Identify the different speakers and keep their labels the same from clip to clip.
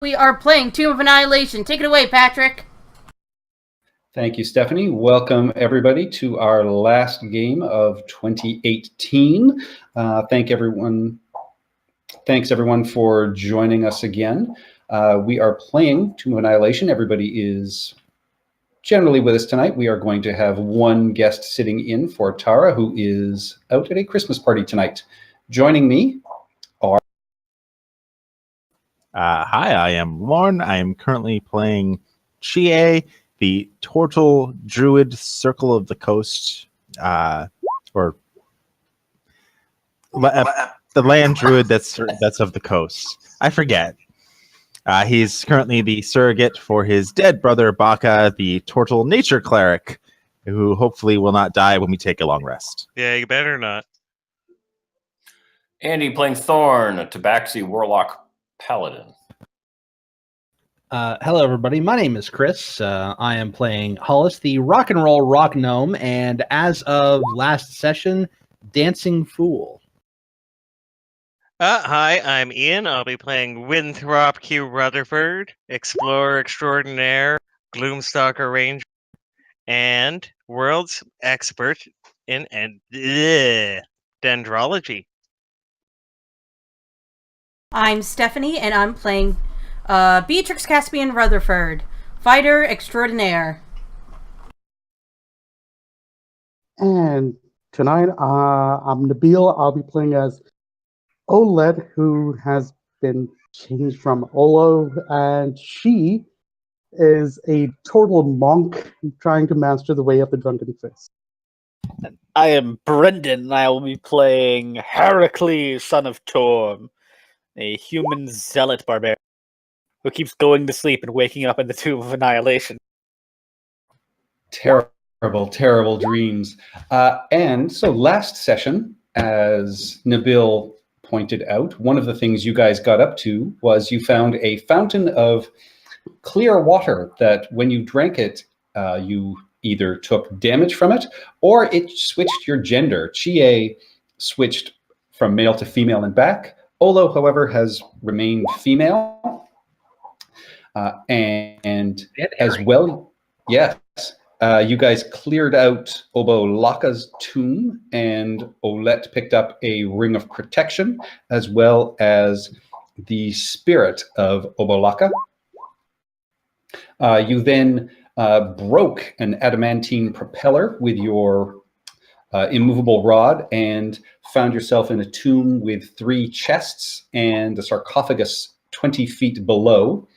Speaker 1: We are playing Tomb of Annihilation. Take it away, Patrick.
Speaker 2: Thank you, Stephanie. Welcome, everybody, to our last game of 2018. Thanks, everyone, for joining us again. We are playing Tomb of Annihilation. Everybody is generally with us tonight. We are going to have one guest sitting in for Tara, who is out at a Christmas party tonight. Joining me are...
Speaker 3: Hi, I am Lorne. I am currently playing Chie, the Turtle Druid Circle of the Coast, the land druid that's of the coast. I forget. He's currently the surrogate for his dead brother Baka, the Turtle Nature Cleric, who hopefully will not die when we take a long rest.
Speaker 4: Yeah, you better not.
Speaker 5: Andy playing Thorn, a Tabaxi Warlock Paladin.
Speaker 6: Hello, everybody. My name is Chris. I am playing Hollis, the rock and roll rock gnome, and as of last session, Dancing Fool.
Speaker 4: Hi, I'm Ian. I'll be playing Winthrop Q. Rutherford, Explorer Extraordinaire, Gloomstalker Ranger, and world's expert in dendrology.
Speaker 1: I'm Stephanie, and I'm playing Beatrix Caspian Rutherford, Fighter Extraordinaire.
Speaker 7: And tonight, I'm Nabil. I'll be playing as Oled, who has been changed from Olo, and she is a total monk trying to master the way of the drunken fist.
Speaker 8: I am Brendan, and I will be playing Heracles, son of Torm, a human zealot barbarian who keeps going to sleep and waking up in the Tomb of Annihilation.
Speaker 2: Terrible dreams. And so last session, as Nabil pointed out, one of the things you guys got up to was you found a fountain of clear water that when you drank it, you either took damage from it or it switched your gender. Chie switched from male to female and back. Olo, however, has remained female. And as well, yes, you guys cleared out Obolaka's tomb, and Olette picked up a ring of protection, as well as the spirit of Obolaka. You then broke an adamantine propeller with your immovable rod and found yourself in a tomb with 3 chests and a sarcophagus 20 feet below.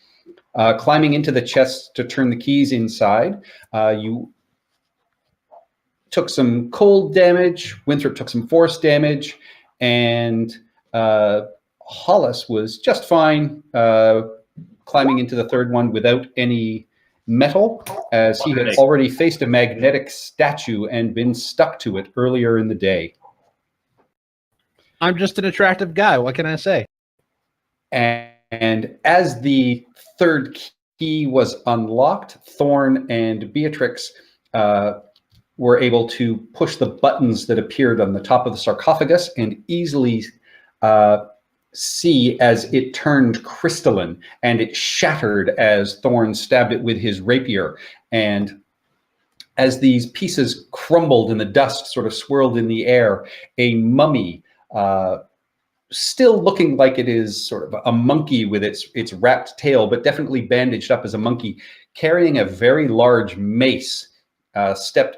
Speaker 2: Climbing into the chests to turn the keys inside, you took some cold damage, Winthrop took some force damage, and Hollis was just fine climbing into the third one without any metal, as he had already faced a magnetic statue and been stuck to it earlier in the day.
Speaker 6: I'm just an attractive guy. What can I say?
Speaker 2: And as the third key was unlocked, Thorn and Beatrix were able to push the buttons that appeared on the top of the sarcophagus and easily see as it turned crystalline, and it shattered as Thorn stabbed it with his rapier. And as these pieces crumbled and the dust sort of swirled in the air, a mummy, still looking like it is sort of a monkey with its wrapped tail, but definitely bandaged up as a monkey, carrying a very large mace, stepped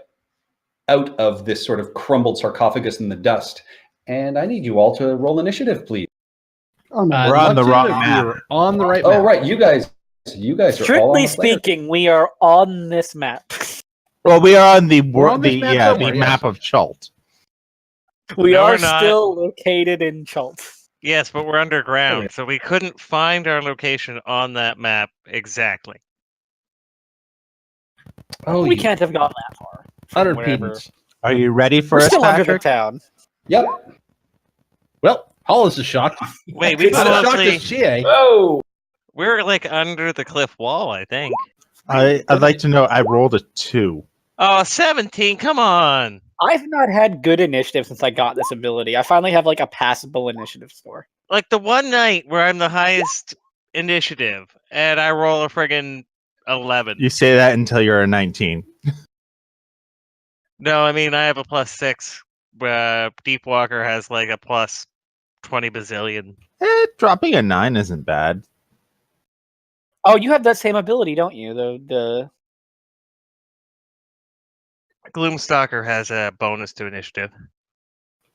Speaker 2: out of this sort of crumbled sarcophagus in the dust. And I need you all to roll initiative, please.
Speaker 3: We're on the wrong map.
Speaker 6: You're on the right map.
Speaker 2: Oh, right. You guys are
Speaker 8: Strictly
Speaker 2: all on
Speaker 8: speaking, we are on this map.
Speaker 3: Well, we are on the
Speaker 6: somewhere,
Speaker 3: map of Chult.
Speaker 8: We
Speaker 4: No,
Speaker 8: are
Speaker 4: we're not.
Speaker 8: still located in Chult.
Speaker 4: Yes, but we're underground,
Speaker 6: yeah.
Speaker 4: so we couldn't find our location on that map exactly.
Speaker 6: Oh,
Speaker 8: We
Speaker 6: you
Speaker 8: can't have gotten that far.
Speaker 6: utter
Speaker 8: Wherever.
Speaker 6: pedants.
Speaker 3: Are you ready for
Speaker 8: We're
Speaker 3: us,
Speaker 8: still under the
Speaker 3: Patrick?
Speaker 8: town.
Speaker 2: Yep.
Speaker 6: Well, Hollis is shocked.
Speaker 4: Wait, we
Speaker 6: Not as shocked
Speaker 4: mostly...
Speaker 6: as Chie.
Speaker 8: Oh!
Speaker 4: We're like under the cliff wall, I think.
Speaker 3: I'd like to know. I rolled a 2.
Speaker 4: Oh, 17, come on!
Speaker 8: I've not had good initiative since I got this ability. I finally have like a passable initiative score.
Speaker 4: Like the one night where I'm the highest initiative, and I roll a friggin' 11.
Speaker 3: You say that until you're a 19.
Speaker 4: No, I mean I have a +6. Deep Walker has like a plus 20 bazillion.
Speaker 3: Dropping a 9 isn't bad.
Speaker 8: Oh, you have that same ability, don't you? The
Speaker 4: Gloomstalker has a bonus to initiative.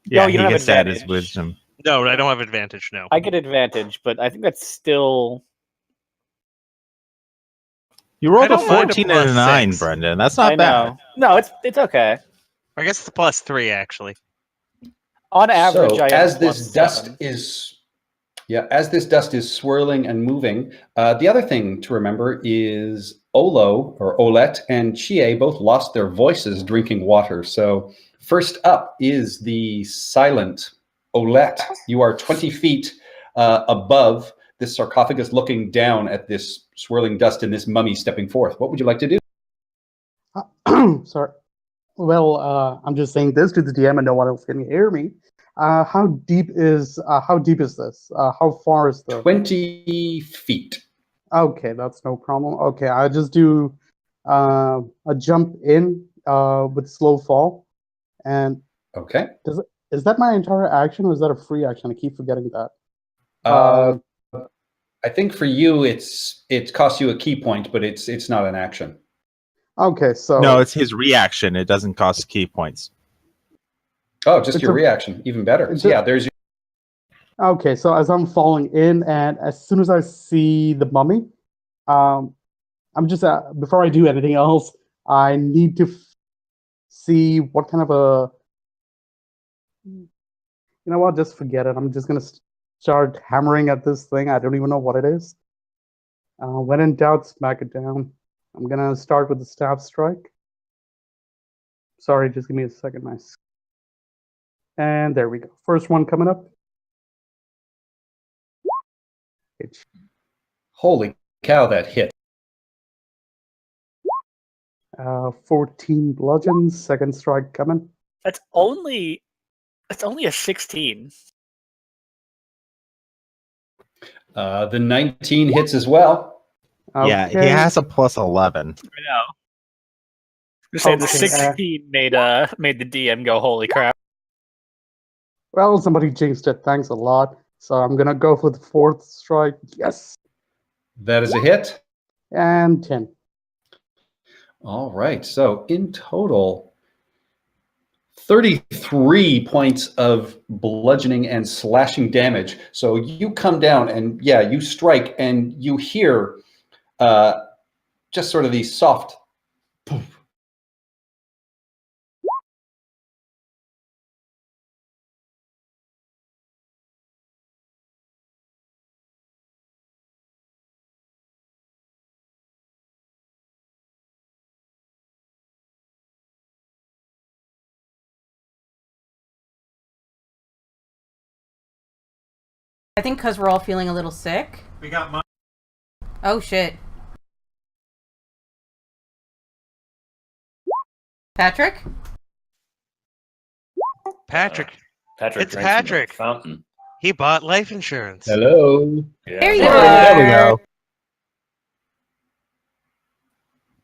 Speaker 3: Yeah,
Speaker 8: you
Speaker 3: he
Speaker 8: don't have
Speaker 3: gets that as
Speaker 8: advantage.
Speaker 3: wisdom.
Speaker 4: No, I don't have advantage. No.
Speaker 8: I get advantage, but I think that's still.
Speaker 3: You rolled
Speaker 4: I
Speaker 3: a
Speaker 4: don't mind a
Speaker 3: 14 and a 9,
Speaker 4: +6.
Speaker 3: Brendan. That's
Speaker 8: I
Speaker 3: not bad.
Speaker 8: know. No, it's okay.
Speaker 4: I guess it's a +3 actually.
Speaker 8: On average,
Speaker 2: So
Speaker 8: I have
Speaker 2: as
Speaker 8: a
Speaker 2: this
Speaker 8: +7.
Speaker 2: dust is, as this dust is swirling and moving, the other thing to remember is Olo or Olette and Chie both lost their voices drinking water. So first up is the silent Olette. You are 20 feet above this sarcophagus, looking down at this swirling dust and this mummy stepping forth. What would you like to do?
Speaker 7: Sorry. Well, I'm just saying this to the DM, and no one else can hear me. How deep is this? How far is the?
Speaker 2: 20 feet.
Speaker 7: Okay, that's no problem. Okay, I'll just do a jump in with slow fall, and
Speaker 2: Okay.
Speaker 7: is that my entire action, or is that a free action? I keep forgetting that.
Speaker 2: I think for you, it costs you a key point, but it's not an action.
Speaker 7: Okay, so
Speaker 3: No, it's his reaction. It doesn't cost key points.
Speaker 2: Oh, just
Speaker 7: It's
Speaker 2: your
Speaker 7: a-
Speaker 2: reaction, even better.
Speaker 7: it's
Speaker 2: So
Speaker 7: a-
Speaker 2: yeah, there's your
Speaker 7: okay, so as I'm falling in, and as soon as I see the mummy, I'm just before I do anything else, I need to see what kind of a. You know what? Just forget it. I'm just gonna start hammering at this thing. I don't even know what it is. When in doubt, smack it down. I'm gonna start with the staff strike. Sorry, just give me a second, nice. And there we go. First one coming up. It's
Speaker 2: holy cow, that hit.
Speaker 7: 14 bludgeons. Second strike coming.
Speaker 8: That's only a 16.
Speaker 2: The 19 hits as well.
Speaker 3: Yeah, he
Speaker 7: Okay.
Speaker 3: has a plus 11.
Speaker 8: I know. Just saying, the
Speaker 7: Okay,
Speaker 8: 16 made the DM go, holy crap.
Speaker 7: Well, somebody jinxed it. Thanks a lot. So I'm gonna go for the fourth strike. Yes.
Speaker 2: That is a hit.
Speaker 7: And 10.
Speaker 2: All right. So in total, 33 points of bludgeoning and slashing damage. So you come down and you strike and you hear just sort of these soft poof.
Speaker 1: I think because we're all feeling a little sick.
Speaker 3: We got mine.
Speaker 1: Oh shit. Patrick?
Speaker 4: Patrick.
Speaker 5: Patrick
Speaker 4: It's
Speaker 5: drank from the
Speaker 4: Patrick.
Speaker 5: fountain.
Speaker 4: He bought life insurance.
Speaker 2: Hello.
Speaker 5: Yeah.
Speaker 1: There you
Speaker 3: There we
Speaker 1: are.
Speaker 3: go.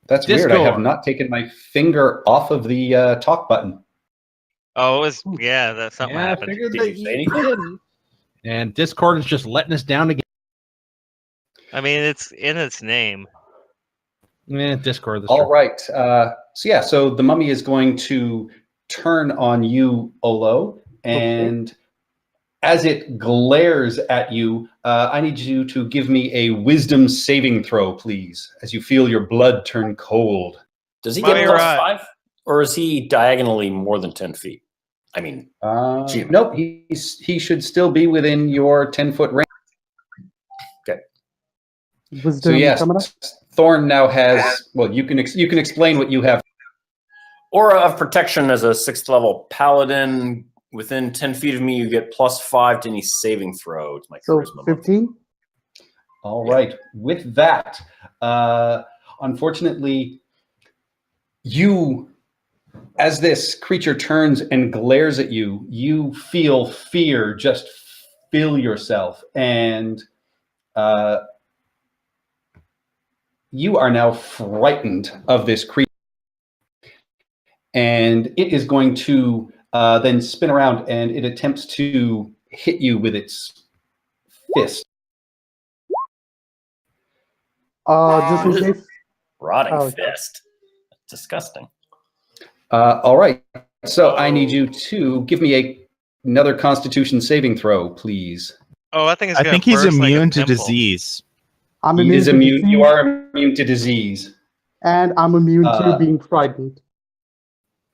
Speaker 2: That's weird. I have
Speaker 6: Discord.
Speaker 2: not taken my finger off of the talk button.
Speaker 4: Oh, it was that's something
Speaker 6: Yeah, I
Speaker 4: happened.
Speaker 6: figured
Speaker 5: Did
Speaker 6: that
Speaker 5: you say
Speaker 6: you
Speaker 5: anything?
Speaker 6: didn't. And Discord is just letting us down again.
Speaker 4: I mean, it's in its name.
Speaker 6: Discord. That's
Speaker 2: All
Speaker 6: true.
Speaker 2: right. So the mummy is going to turn on you, Olo, and as it glares at you, I need you to give me a wisdom saving throw, please, as you feel your blood turn cold.
Speaker 5: Does he
Speaker 4: Mommy
Speaker 5: get
Speaker 4: rod.
Speaker 5: +5? Or is he diagonally more than 10 feet? I mean,
Speaker 2: Nope, he should still be within your 10-foot range.
Speaker 7: Wisdom
Speaker 2: So yes,
Speaker 7: coming up.
Speaker 2: Thorn now has. Well, you can explain what you have.
Speaker 5: aura of protection as a 6th level paladin. Within 10 feet of me, you get +5 to any saving throw. It's my
Speaker 7: So
Speaker 5: charisma modifier.
Speaker 7: 15.
Speaker 2: All right. With that, unfortunately, as this creature turns and glares at you, you feel fear just fill yourself, and you are now frightened of this creature. And it is going to then spin around and it attempts to hit you with its fist.
Speaker 7: Just in case.
Speaker 5: Rotting
Speaker 7: Oh.
Speaker 5: fist. Disgusting.
Speaker 2: All right. So I need you to give me another Constitution saving throw, please.
Speaker 4: Oh, I think it's
Speaker 3: I
Speaker 4: gonna
Speaker 3: think he's
Speaker 4: burst like a
Speaker 3: immune to
Speaker 4: pimple.
Speaker 3: disease.
Speaker 7: I'm
Speaker 2: He
Speaker 7: immune
Speaker 2: is
Speaker 7: to
Speaker 2: immune.
Speaker 7: disease,
Speaker 2: You are immune to disease.
Speaker 7: and I'm immune to being frightened.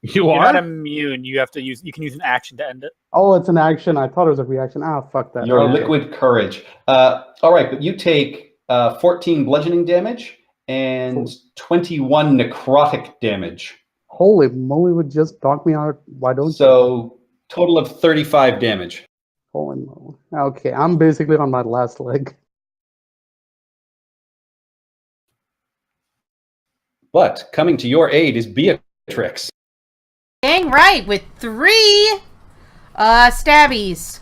Speaker 6: You
Speaker 8: You're not
Speaker 6: are?
Speaker 8: immune. You have to use. You can use an action to end it.
Speaker 7: Oh, it's an action. I thought it was a reaction. Ah, fuck that.
Speaker 2: Your
Speaker 7: Okay.
Speaker 2: liquid courage. All right, but you take 14 bludgeoning damage and 21 necrotic damage.
Speaker 7: Holy moly, would just knock me out. Why don't you?
Speaker 2: So total of 35 damage.
Speaker 7: Holy moly. Okay, I'm basically on my last leg.
Speaker 2: But coming to your aid is Beatrix.
Speaker 1: Dang right, with 3 stabbies.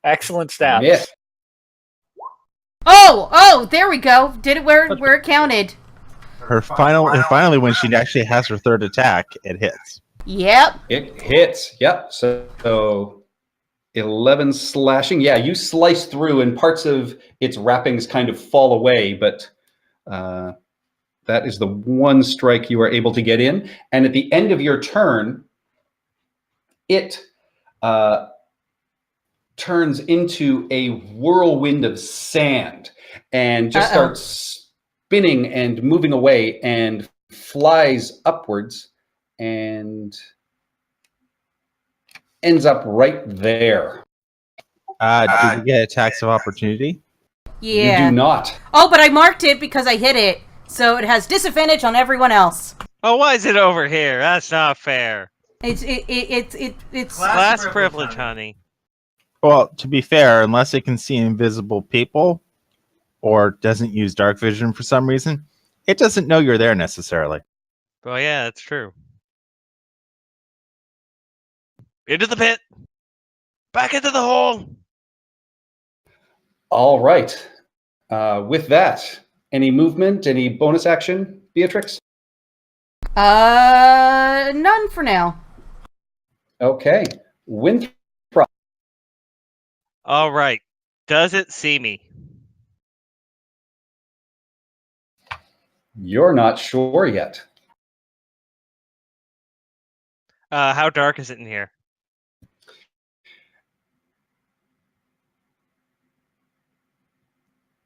Speaker 8: Excellent stabs.
Speaker 2: Miss.
Speaker 1: Oh, there we go. Did it where it counted.
Speaker 3: Her finally, when she actually has her third attack, it hits.
Speaker 1: Yep.
Speaker 2: It hits. Yep. So 11 slashing. Yeah, you slice through and parts of its wrappings kind of fall away, but that is the one strike you are able to get in. And at the end of your turn, it turns into a whirlwind of sand and just starts spinning and moving away and flies upwards and ends up right there.
Speaker 3: Do we get attacks of opportunity?
Speaker 1: Yeah.
Speaker 2: You do not.
Speaker 1: Oh, but I marked it because I hit it, so it has disadvantage on everyone else.
Speaker 4: Oh, why is it over here? That's not fair.
Speaker 1: It's
Speaker 4: Class privilege, honey.
Speaker 3: Well, to be fair, unless it can see invisible people or doesn't use dark vision for some reason, it doesn't know you're there necessarily.
Speaker 4: Well, yeah, that's true. Into the pit. Back into the hole.
Speaker 2: All right. With that, any movement, any bonus action, Beatrix?
Speaker 1: none for now.
Speaker 2: Okay. Winthrop.
Speaker 4: All right. Does it see me?
Speaker 2: You're not sure yet.
Speaker 4: How dark is it in here?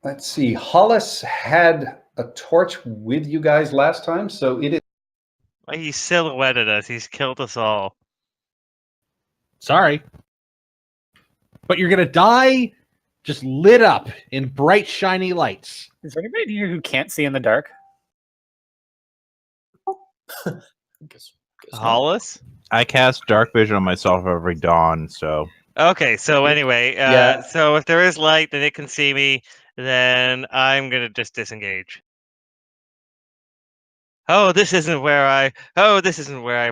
Speaker 2: Let's see. Hollis had a torch with you guys last time, so it is.
Speaker 4: Well, he silhouetted us. He's killed us all.
Speaker 6: Sorry. But you're going to die just lit up in bright, shiny lights.
Speaker 8: Is there anybody here who can't see in the dark?
Speaker 5: Guess
Speaker 4: Hollis?
Speaker 3: I cast dark vision on myself every dawn, so
Speaker 4: Okay, so anyway,
Speaker 2: Yeah.
Speaker 4: so if there is light and it can see me, then I'm gonna just disengage. This isn't where I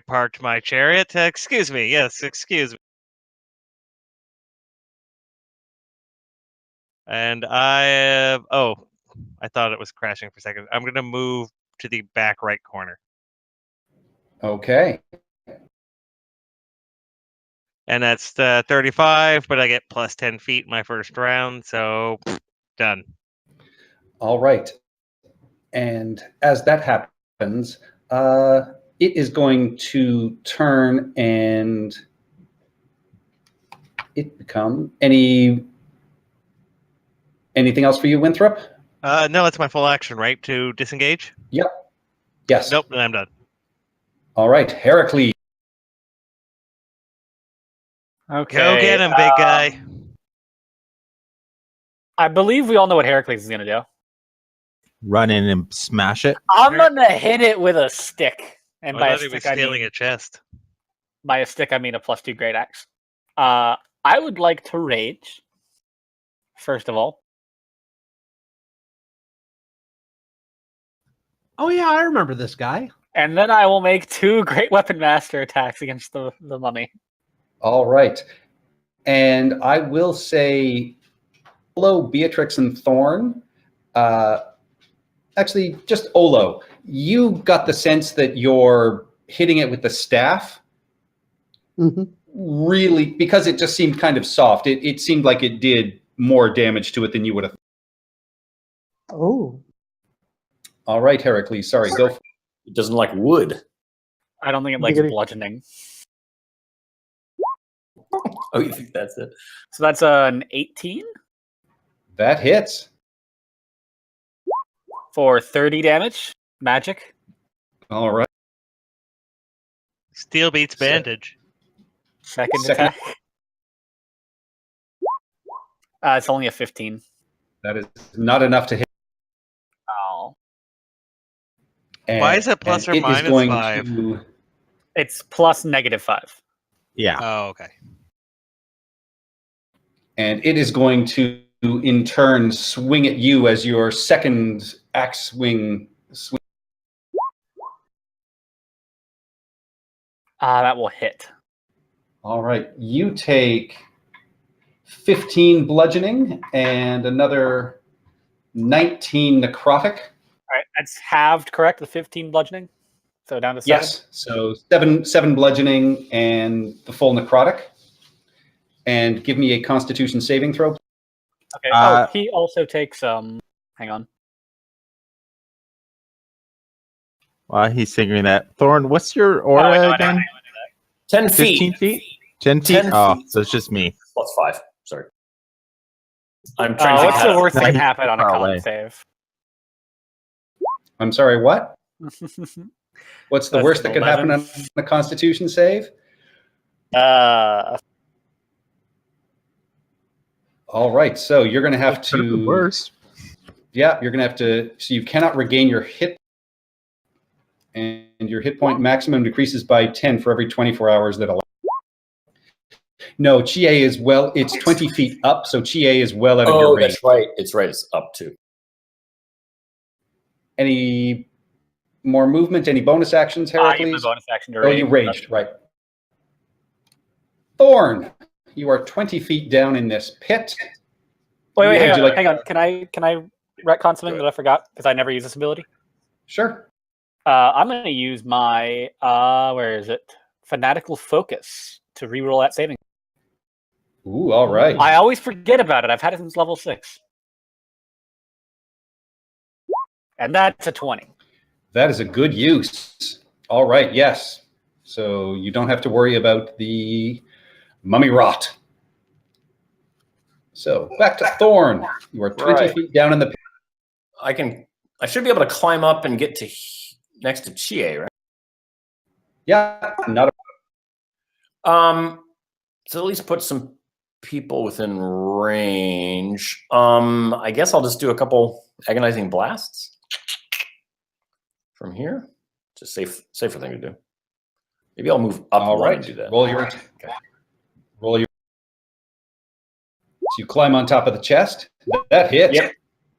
Speaker 4: parked my chariot. Excuse me. Yes, excuse me. And I thought it was crashing for a second. I'm gonna move to the back right corner.
Speaker 2: Okay.
Speaker 4: And that's 35, but I get plus 10 feet my first round, so done.
Speaker 2: All right. And as that happens, it is going to turn and it become anything else for you, Winthrop?
Speaker 4: No, it's my full action, right? To disengage?
Speaker 2: Yep. Yes.
Speaker 4: Nope, then I'm done.
Speaker 2: All right, Heracles.
Speaker 8: Okay.
Speaker 4: Go get him, big guy.
Speaker 8: I believe we all know what Heracles is going to do.
Speaker 3: run in and smash it.
Speaker 8: I'm going to hit it with a stick. And by
Speaker 4: I
Speaker 8: a
Speaker 4: thought he was
Speaker 8: stick, I
Speaker 4: stealing
Speaker 8: mean,
Speaker 4: a chest.
Speaker 8: by a stick, I mean a +2 great axe. I would like to rage, first of all.
Speaker 6: Oh, yeah, I remember this guy.
Speaker 8: And then I will make 2 Great Weapon Master attacks against the mummy.
Speaker 2: All right. And I will say, Olo, Beatrix, and Thorn. Actually, just Olo. You got the sense that you're hitting it with the staff.
Speaker 7: Hmm.
Speaker 2: Really, because it just seemed kind of soft. It seemed like it did more damage to it than you would have.
Speaker 7: Oh.
Speaker 2: All right, Heracles. Sorry, go for it.
Speaker 5: It doesn't like wood.
Speaker 8: I don't think it likes
Speaker 7: Giggity.
Speaker 8: bludgeoning.
Speaker 5: Oh, you think that's it?
Speaker 8: So that's an 18
Speaker 2: That hits.
Speaker 8: for 30 damage. Magic.
Speaker 2: All right.
Speaker 4: Steel beats bandage.
Speaker 8: Second
Speaker 2: Second.
Speaker 8: attack. It's only a 15.
Speaker 2: That is not enough to hit.
Speaker 8: Oh.
Speaker 2: And,
Speaker 4: Why is it plus
Speaker 2: and
Speaker 4: or
Speaker 2: it is
Speaker 4: minus
Speaker 2: going
Speaker 4: 5?
Speaker 2: to-
Speaker 8: It's plus -5.
Speaker 3: Yeah.
Speaker 4: Oh, okay.
Speaker 2: and it is going to, in turn, swing at you as your second axe swing.
Speaker 8: That will hit.
Speaker 2: All right. You take 15 bludgeoning and another 19 necrotic.
Speaker 8: All right, that's halved, correct? The 15 bludgeoning? So down to 7?
Speaker 2: Yes. So seven bludgeoning and the full necrotic. And give me a Constitution saving throw.
Speaker 8: Okay.
Speaker 3: Uh,
Speaker 8: he also takes hang on.
Speaker 3: While he's figuring that, Thorn, what's your aura
Speaker 8: Oh, no,
Speaker 3: again?
Speaker 5: 10 feet.
Speaker 3: 15 feet? 10 feet?
Speaker 5: 10
Speaker 3: Oh,
Speaker 5: feet.
Speaker 3: so it's just me.
Speaker 5: Plus 5. Sorry. I'm trying to
Speaker 8: What's
Speaker 5: think
Speaker 8: the
Speaker 5: how-
Speaker 8: worst that can happen on a
Speaker 3: Far
Speaker 8: con
Speaker 3: away.
Speaker 8: save?
Speaker 2: I'm sorry, what? What's the
Speaker 8: That's
Speaker 2: worst
Speaker 8: an
Speaker 2: that could happen
Speaker 8: 11.
Speaker 2: on a Constitution save? All right. So you're going to have to.
Speaker 3: Worse.
Speaker 2: Yeah, you're going to have to. So you cannot regain your hit. And your hit point maximum decreases by 10 for every 24 hours that allow. No, Chie is well, it's 20 feet up, so Chie is well out of your
Speaker 5: Oh,
Speaker 2: range.
Speaker 5: that's right. It's right. It's up to.
Speaker 2: Any more movement? Any bonus actions,
Speaker 8: I use
Speaker 2: Heracles?
Speaker 8: the bonus action to
Speaker 2: Oh, you
Speaker 8: rage.
Speaker 2: raged, right. Thorn, you are 20 feet down in this pit.
Speaker 8: Wait,
Speaker 2: Would
Speaker 8: hang
Speaker 2: you
Speaker 8: on,
Speaker 2: like-
Speaker 8: hang on. Can I retcon something that I forgot because I never use this ability?
Speaker 2: Sure.
Speaker 8: I'm going to use my where is it? Fanatical Focus to reroll that saving.
Speaker 2: Ooh, all right.
Speaker 8: I always forget about it. I've had it since level 6, and that's a 20.
Speaker 2: That is a good use. All right, yes. So you don't have to worry about the mummy rot. So back to Thorn. You are 20
Speaker 5: Right.
Speaker 2: feet down in the pit.
Speaker 5: I should be able to climb up and get to next to Chie, right?
Speaker 2: Yeah, not a
Speaker 5: So at least put some people within range. I guess I'll just do a couple agonizing blasts from here. Just safer thing to do. Maybe I'll move up
Speaker 2: all
Speaker 5: one
Speaker 2: right.
Speaker 5: and do that.
Speaker 2: Roll your. So you climb on top of the chest. That hit.
Speaker 5: Yep.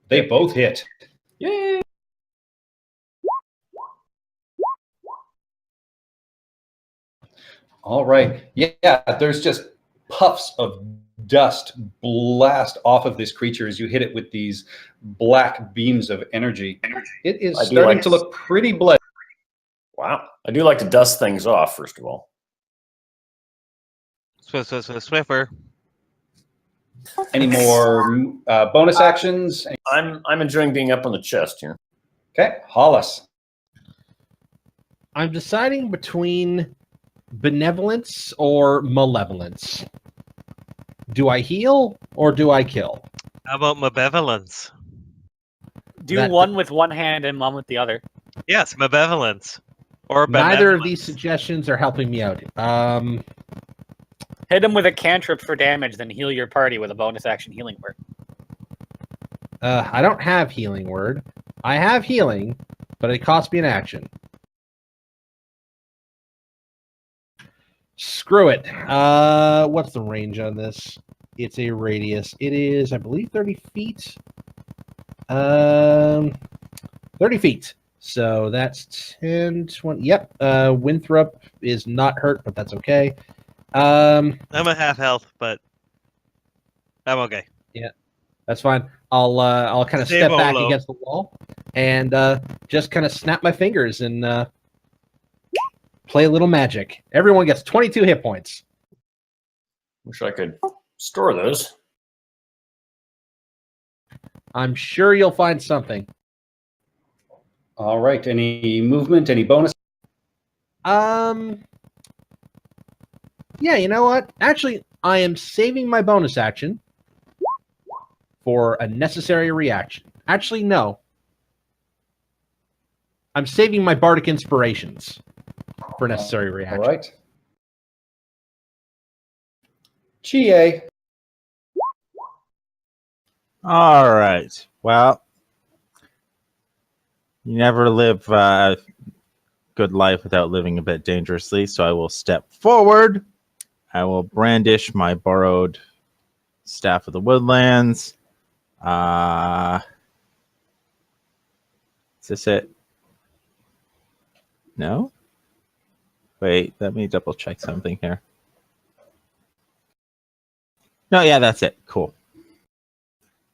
Speaker 2: They both hit.
Speaker 5: Yay!
Speaker 2: All right. Yeah, there's just puffs of dust blast off of this creature as you hit it with these black beams of energy. It is
Speaker 5: I do
Speaker 2: starting
Speaker 5: like-
Speaker 2: to look pretty bloody.
Speaker 5: Wow. I do like to dust things off, first of all.
Speaker 4: Swiffer.
Speaker 2: Any more bonus actions?
Speaker 5: I'm enjoying being up on the chest here.
Speaker 2: Okay, Hollis.
Speaker 6: I'm deciding between benevolence or malevolence. Do I heal or do I kill?
Speaker 4: How about malevolence?
Speaker 8: Do
Speaker 6: That-
Speaker 8: one with one hand and one with the other.
Speaker 4: Yes, malevolence. Or
Speaker 6: Neither of
Speaker 4: benevolence.
Speaker 6: these suggestions are helping me out.
Speaker 8: Hit him with a cantrip for damage, then heal your party with a bonus action healing word.
Speaker 6: I don't have healing word. I have healing, but it costs me an action. Screw it. What's the range on this? It's a radius. It is, I believe, 30 feet. 30 feet. So that's 10, 20. Yep. Winthrop is not hurt, but that's okay.
Speaker 4: I'm a half health, but I'm okay.
Speaker 6: That's fine. I'll kind of
Speaker 4: Save
Speaker 6: step back
Speaker 4: Olo.
Speaker 6: against the wall and just kind of snap my fingers and play a little magic. Everyone gets 22 hit points.
Speaker 5: Wish I could store those.
Speaker 6: I'm sure you'll find something.
Speaker 2: All right. Any movement? Any bonus?
Speaker 6: Yeah, you know what? Actually, I am saving my bonus action for a necessary reaction. Actually, no. I'm saving my bardic inspirations for necessary reaction.
Speaker 2: All right. GA.
Speaker 3: All right. Well, you never live a good life without living a bit dangerously, so I will step forward. I will brandish my borrowed Staff of the Woodlands. Is this it? No? Wait, let me double check something here. No, yeah, that's it. Cool.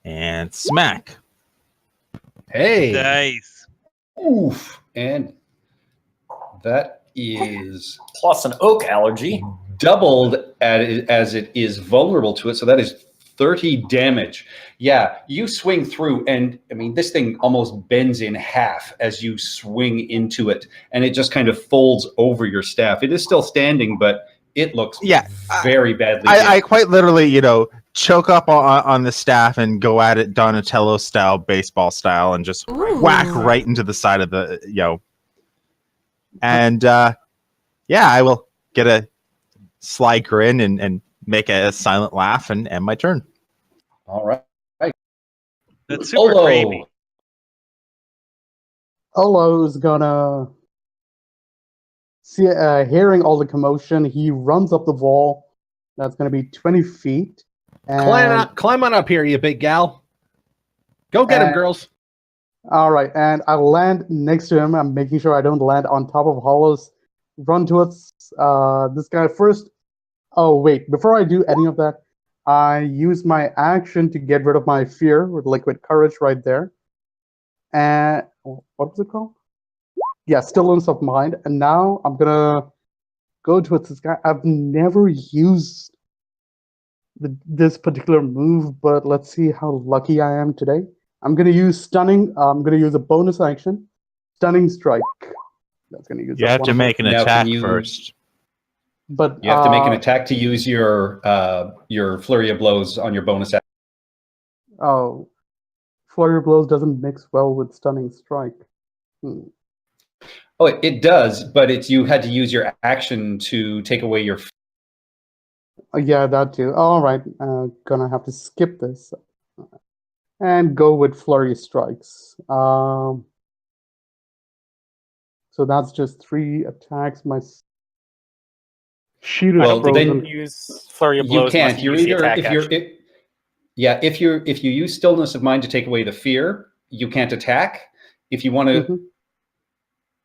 Speaker 3: And smack.
Speaker 6: Hey.
Speaker 4: Nice.
Speaker 2: Oof. And that is
Speaker 5: Plus an oak allergy.
Speaker 2: doubled as it is vulnerable to it. So that is 30 damage. Yeah, you swing through, and I mean, this thing almost bends in half as you swing into it, and it just kind of folds over your staff. It is still standing, but it looks very badly.
Speaker 3: I quite literally, choke up on the staff and go at it Donatello style, baseball style, and just whack right into the side of the, And I will get a sly grin and make a silent laugh and end my turn.
Speaker 2: All right.
Speaker 4: That's super
Speaker 2: Olo.
Speaker 4: creepy.
Speaker 7: Olo's gonna see, hearing all the commotion, he runs up the wall. That's gonna be 20 feet. And,
Speaker 6: Climb on up here, you big gal. Go get him, girls.
Speaker 7: all right, and I land next to him. I'm making sure I don't land on top of Hollows. Run towards this guy first. Oh, wait, before I do any of that, I use my action to get rid of my fear with liquid courage right there. And what was it called? Yeah, stillness of mind. And now I'm gonna go towards this guy. I've never used this particular move, but let's see how lucky I am today. I'm gonna use stunning. I'm gonna use a bonus action, stunning strike. That's gonna use.
Speaker 3: You have to make an
Speaker 2: Now,
Speaker 3: attack
Speaker 2: can you-
Speaker 3: first.
Speaker 7: But
Speaker 2: You have to make an attack to use your flurry of blows on your bonus action.
Speaker 7: Oh, flurry of blows doesn't mix well with stunning strike.
Speaker 2: Oh, it does, but you had to use your action to take away your.
Speaker 7: Yeah, that too. All right, gonna have to skip this and go with flurry strikes. So that's just 3 attacks. My shield is
Speaker 2: Well, then-
Speaker 7: frozen.
Speaker 8: Use flurry of
Speaker 2: You
Speaker 8: blows.
Speaker 2: can't.
Speaker 8: unless
Speaker 2: You're
Speaker 8: use the
Speaker 2: either
Speaker 8: attack
Speaker 2: if you're
Speaker 8: action.
Speaker 2: if you use stillness of mind to take away the fear, you can't attack. If you want to,
Speaker 7: Mhm.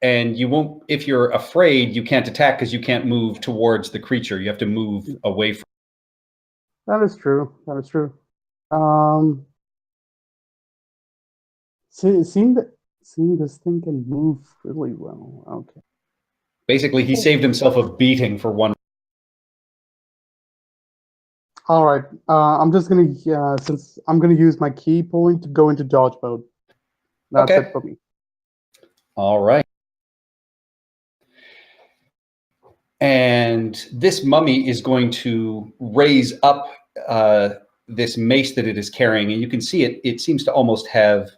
Speaker 2: and you won't. If you're afraid, you can't attack because you can't move towards the creature. You have to move away from.
Speaker 7: That is true. That is true. Seeing this thing can move really well. Okay.
Speaker 2: Basically, he saved himself a beating for one.
Speaker 7: All right. I'm just gonna since I'm gonna use my key point to go into dodge mode. That's
Speaker 2: Okay.
Speaker 7: it for me.
Speaker 2: All right. And this mummy is going to raise up this mace that it is carrying, and you can see it. It seems to almost have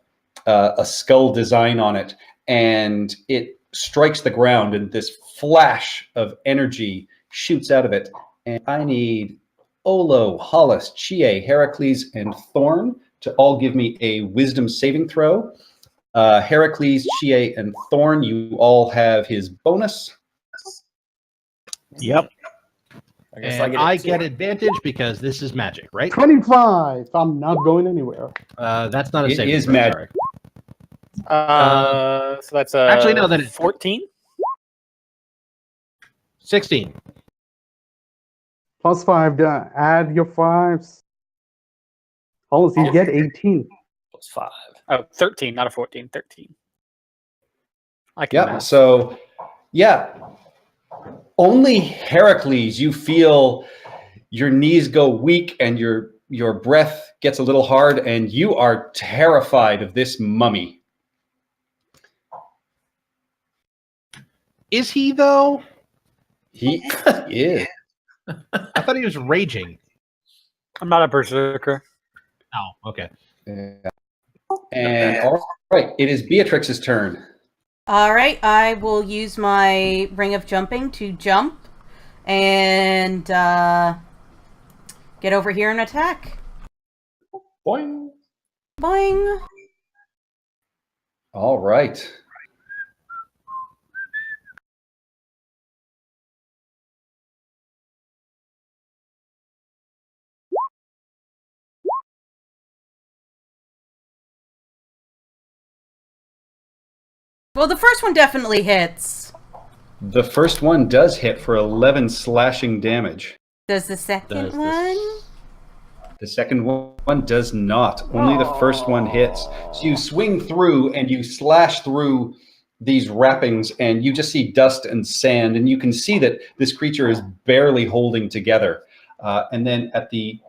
Speaker 2: a skull design on it, and it strikes the ground, and this flash of energy shoots out of it. And I need Olo, Hollis, Chie, Heracles, and Thorn to all give me a wisdom saving throw. Heracles, Chie, and Thorn, you all have his bonus.
Speaker 3: Yep.
Speaker 5: I guess
Speaker 6: And
Speaker 5: I
Speaker 6: I
Speaker 5: get,
Speaker 6: get advantage because this is magic, right?
Speaker 7: 25. I'm not going anywhere.
Speaker 6: That's not a
Speaker 2: It
Speaker 6: saving
Speaker 2: is
Speaker 6: throw,
Speaker 2: magic.
Speaker 6: sorry.
Speaker 8: So that's
Speaker 6: actually, no, then
Speaker 8: 14.
Speaker 6: 16.
Speaker 7: +5. Add your 5s. Hollis, you get 18.
Speaker 5: +5.
Speaker 8: Oh, 13, not a 14. 13. I can
Speaker 2: Yeah.
Speaker 8: math.
Speaker 2: So, yeah. Only Heracles, you feel your knees go weak and your breath gets a little hard, and you are terrified of this mummy.
Speaker 6: Is he, though?
Speaker 2: He is.
Speaker 6: I thought he was raging.
Speaker 8: I'm not a berserker.
Speaker 6: Oh, okay.
Speaker 2: And all right, it is Beatrix's turn.
Speaker 1: All right, I will use my ring of jumping to jump and get over here and attack.
Speaker 5: Boing.
Speaker 1: Boing.
Speaker 2: All right.
Speaker 1: Well, the first one definitely hits.
Speaker 2: The first one does hit for 11 slashing damage.
Speaker 1: Does the second one?
Speaker 2: The second one does not. Only the first one hits. So you swing through and you slash through these wrappings, and you just see dust and sand, and you can see that this creature is barely holding together. And then at the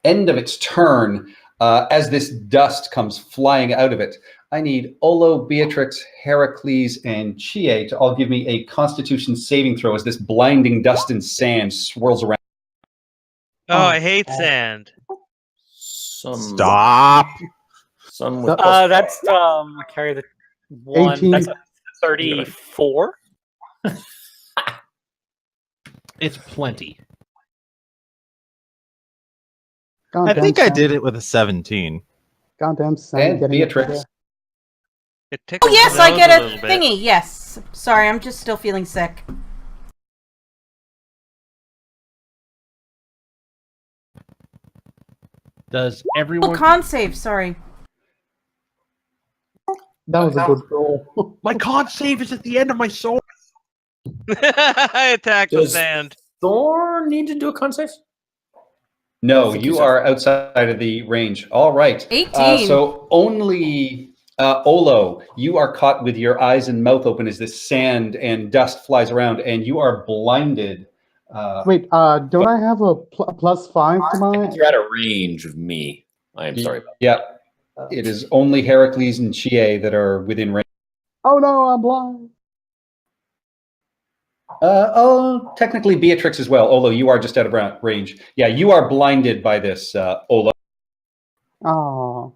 Speaker 2: end of its turn, as this dust comes flying out of it, I need Olo, Beatrix, Heracles, and Chie to all give me a Constitution saving throw as this blinding dust and sand swirls around.
Speaker 4: Oh, I hate sand.
Speaker 3: Stop.
Speaker 5: Some with
Speaker 8: That's carry the one.
Speaker 7: 18.
Speaker 8: That's a 34.
Speaker 6: It's plenty.
Speaker 3: I think I did it with a 17.
Speaker 7: Goddamn sand
Speaker 2: And
Speaker 7: getting
Speaker 2: Beatrix.
Speaker 7: there.
Speaker 4: It
Speaker 1: Oh,
Speaker 4: tickles
Speaker 1: yes,
Speaker 4: the
Speaker 1: I
Speaker 4: nose
Speaker 1: get a
Speaker 4: little bit.
Speaker 1: thingy. Yes. Sorry, I'm just still feeling sick.
Speaker 6: Does
Speaker 1: Oh,
Speaker 6: everyone...
Speaker 1: con save. Sorry.
Speaker 7: That was a good roll.
Speaker 6: My con save is at the end of my sword.
Speaker 4: I attacked the
Speaker 5: Does-
Speaker 4: sand.
Speaker 5: Thor need to do a con save?
Speaker 2: No,
Speaker 5: Think
Speaker 2: you
Speaker 5: so.
Speaker 2: are outside of the range. All right.
Speaker 1: 18.
Speaker 2: So only Olo, you are caught with your eyes and mouth open as this sand and dust flies around, and you are blinded.
Speaker 7: Wait, don't I have a +5 to my?
Speaker 5: You're out of range of me. I am sorry about
Speaker 2: Yeah, it is only Heracles and Chie that are within range.
Speaker 7: Oh no, I'm blind.
Speaker 2: Technically Beatrix as well, although you are just out of range. Yeah, you are blinded by this, Olo.
Speaker 7: Oh,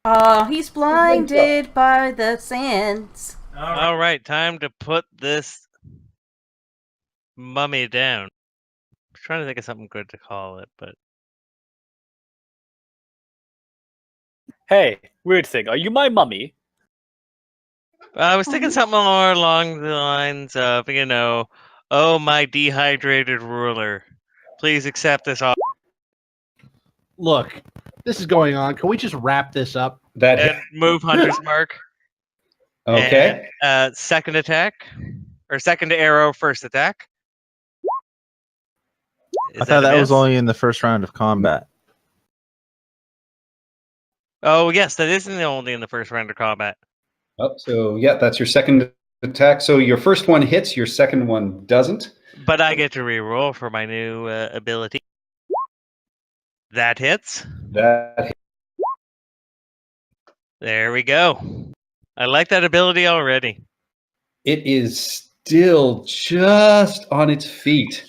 Speaker 1: Oh, he's blinded by the sands.
Speaker 4: All right, time to put this mummy down. I'm trying to think of something good to call it, but
Speaker 8: Hey, weird thing. Are you my mummy?
Speaker 4: I was thinking something more along the lines of, oh, my dehydrated ruler, please accept this offer.
Speaker 6: Look, this is going on. Can we just wrap this up?
Speaker 2: That
Speaker 4: And move Hunter's Mark.
Speaker 2: okay.
Speaker 4: And, second attack, or second arrow, first attack.
Speaker 3: I thought
Speaker 4: a
Speaker 3: that was
Speaker 4: miss?
Speaker 3: only in the first round of combat.
Speaker 4: Oh, yes, that isn't only in the first round of combat.
Speaker 2: Oh, so yeah, that's your second attack. So your first one hits, your second one doesn't.
Speaker 4: But I get to reroll for my new ability. That hits.
Speaker 2: That
Speaker 4: There we go. I like that ability already.
Speaker 2: it is still just on its feet.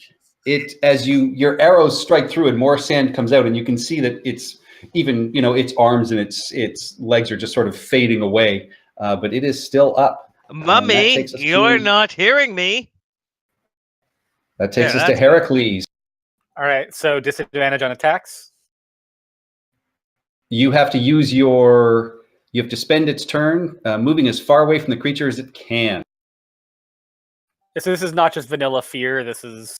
Speaker 2: It as your arrows strike through and more sand comes out, and you can see that it's even its arms and its legs are just sort of fading away. But it is still up.
Speaker 4: Mummy,
Speaker 2: takes us
Speaker 4: you're
Speaker 2: to-
Speaker 4: not hearing me.
Speaker 2: That takes
Speaker 4: Yeah,
Speaker 2: us to
Speaker 4: that's-
Speaker 2: Heracles.
Speaker 8: All right, so disadvantage on attacks.
Speaker 2: You have to use you have to spend its turn moving as far away from the creature as it can.
Speaker 8: So this is not just vanilla fear. This is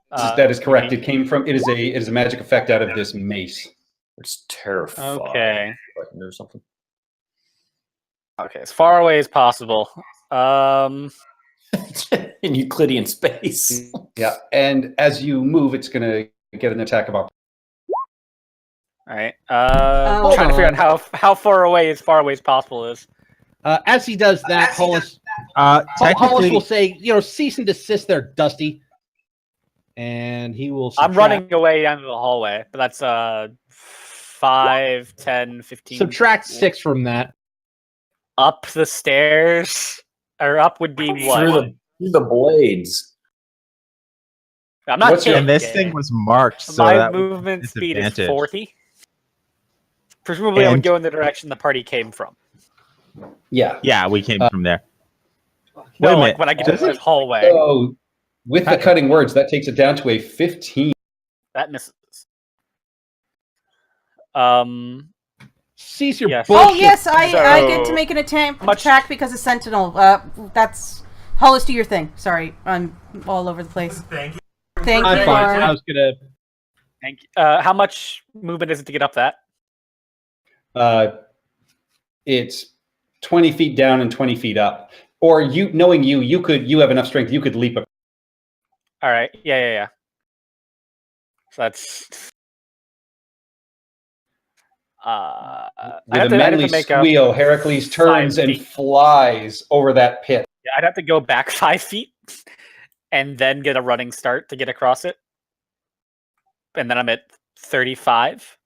Speaker 2: That is correct. It is a magic effect out of this mace.
Speaker 5: It's terrifying.
Speaker 8: okay.
Speaker 5: If I can do something.
Speaker 8: Okay, as far away as possible.
Speaker 5: In Euclidean space.
Speaker 2: Yeah, and as you move, it's going to get an attack of opportunity.
Speaker 8: All right.
Speaker 1: Hold
Speaker 8: Trying to figure
Speaker 6: on.
Speaker 8: out how far away as possible is.
Speaker 6: As he does that, Hollis
Speaker 3: Technically,
Speaker 6: will say, cease and desist there, Dusty. And he will
Speaker 8: I'm
Speaker 6: subtract,
Speaker 8: running away down the hallway, but that's 5, 10, 15.
Speaker 6: subtract 6 from that.
Speaker 8: Up the stairs, or up would be what?
Speaker 5: Through the blades.
Speaker 8: I'm not
Speaker 2: What's your-
Speaker 3: and this
Speaker 8: kidding.
Speaker 3: thing was marked, so
Speaker 8: My
Speaker 3: that would
Speaker 8: movement
Speaker 3: be
Speaker 8: speed is
Speaker 3: disadvantage.
Speaker 8: 40. Presumably, I would
Speaker 3: And-
Speaker 8: go in the direction the party came from.
Speaker 2: Yeah.
Speaker 3: Yeah, we came from there.
Speaker 8: No,
Speaker 3: Wait a
Speaker 8: like
Speaker 3: minute.
Speaker 8: when I get to
Speaker 3: Does
Speaker 8: this
Speaker 3: it?
Speaker 8: hallway,
Speaker 2: So with the cutting words, that takes it down to a 15.
Speaker 8: that misses.
Speaker 6: Cease your
Speaker 8: Yes.
Speaker 6: bullshit.
Speaker 1: Oh yes, I get to
Speaker 8: So-
Speaker 1: make an attempt
Speaker 8: Much-
Speaker 1: attack because of Sentinel. That's Hollis, do your thing. Sorry, I'm all over the place.
Speaker 9: Thank you.
Speaker 1: Thank
Speaker 6: I'm
Speaker 1: you,
Speaker 6: fine.
Speaker 1: Lauren.
Speaker 6: I was gonna.
Speaker 8: Thank you. How much movement is it to get up that?
Speaker 2: It's 20 feet down and 20 feet up. Or knowing you have enough strength, you could leap.
Speaker 8: All right. Yeah. So that's. I
Speaker 2: With
Speaker 8: have
Speaker 2: a
Speaker 8: to- I'd have
Speaker 2: manly
Speaker 8: to make up
Speaker 2: squeal, Heracles turns
Speaker 8: 5
Speaker 2: and
Speaker 8: feet.
Speaker 2: flies over that pit.
Speaker 8: Yeah, I'd have to go back 5 feet and then get a running start to get across it. And then I'm at 35.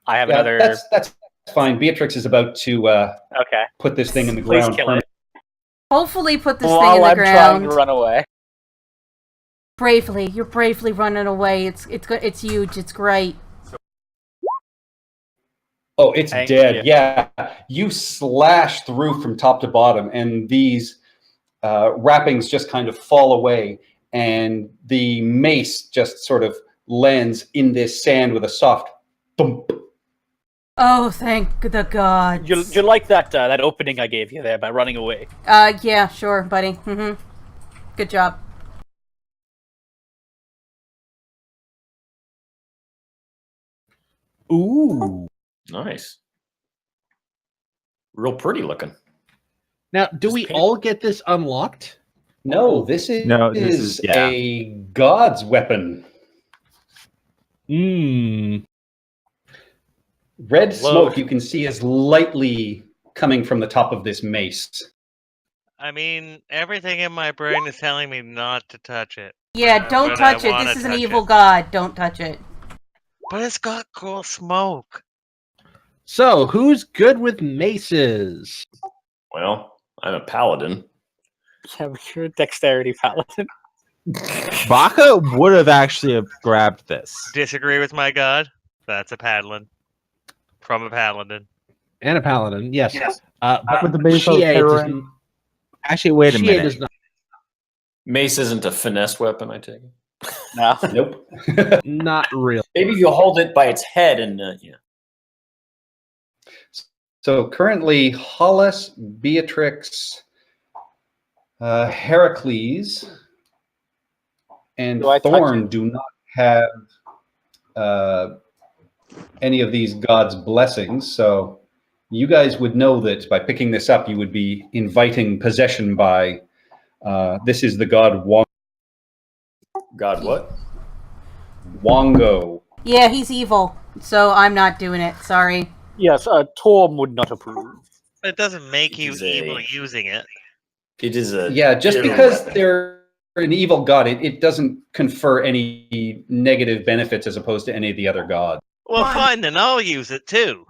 Speaker 8: I have
Speaker 2: Yeah,
Speaker 8: another.
Speaker 2: that's fine. Beatrix is about to
Speaker 8: Okay.
Speaker 2: put this thing in the
Speaker 8: Please
Speaker 2: ground.
Speaker 8: kill it.
Speaker 1: Hopefully, put this thing
Speaker 8: While
Speaker 1: in the
Speaker 8: I'm trying
Speaker 1: ground.
Speaker 8: to run away.
Speaker 1: Bravely, you're bravely running away. It's good. It's huge. It's great.
Speaker 2: Oh, it's
Speaker 8: Thank
Speaker 2: dead.
Speaker 8: you.
Speaker 2: Yeah. You slash through from top to bottom, and these wrappings just kind of fall away, and the mace just sort of lands in this sand with a soft thump.
Speaker 1: Oh, thank the gods.
Speaker 8: You like that that opening I gave you there by running away?
Speaker 1: Yeah, sure, buddy. Good job.
Speaker 6: Ooh.
Speaker 5: Nice. Real pretty looking.
Speaker 6: Now, do
Speaker 5: Just
Speaker 6: we
Speaker 5: paint-
Speaker 6: all get this unlocked?
Speaker 2: No, this is,
Speaker 3: No, this is- yeah.
Speaker 2: a god's weapon.
Speaker 6: Mmm.
Speaker 2: Red
Speaker 8: Hello.
Speaker 2: smoke you can see is lightly coming from the top of this mace.
Speaker 4: I mean, everything in my brain is telling me not to touch it.
Speaker 1: Yeah, don't
Speaker 4: But I
Speaker 1: touch it.
Speaker 4: wanna
Speaker 1: This is an
Speaker 4: touch
Speaker 1: evil
Speaker 4: it.
Speaker 1: god. Don't touch it.
Speaker 4: But it's got cool smoke.
Speaker 6: So, who's good with maces?
Speaker 5: Well, I'm a paladin.
Speaker 8: Yeah, you're a dexterity paladin.
Speaker 3: Baka would have actually have grabbed this.
Speaker 4: Disagree with my god? That's a paladin. From a paladin.
Speaker 6: And a paladin, yes. But
Speaker 7: With the mace of
Speaker 6: Shie does
Speaker 7: Heron.
Speaker 6: n-
Speaker 3: Actually, wait a
Speaker 6: Shie
Speaker 3: minute.
Speaker 6: does not.
Speaker 5: Mace isn't a finesse weapon, I take it.
Speaker 8: No.
Speaker 2: Nope.
Speaker 6: Not real.
Speaker 5: Maybe if you hold it by its head and yeah.
Speaker 2: So currently, Hollis, Beatrix, Heracles, and
Speaker 8: Do I touch
Speaker 2: Thorn do not have any of these gods' blessings. So you guys would know that by picking this up, you would be inviting possession by. This is the god
Speaker 5: God, what?
Speaker 2: Wongo.
Speaker 1: Yeah, he's evil. So I'm not doing it. Sorry.
Speaker 8: Yes, Torm would not approve.
Speaker 4: It doesn't make you
Speaker 5: He's a-
Speaker 4: evil using it.
Speaker 5: It is a
Speaker 2: Yeah, just
Speaker 5: ill
Speaker 2: because
Speaker 5: weapon.
Speaker 2: they're an evil god, it doesn't confer any negative benefits as opposed to any of the other gods.
Speaker 4: Well, fine, then I'll use it too.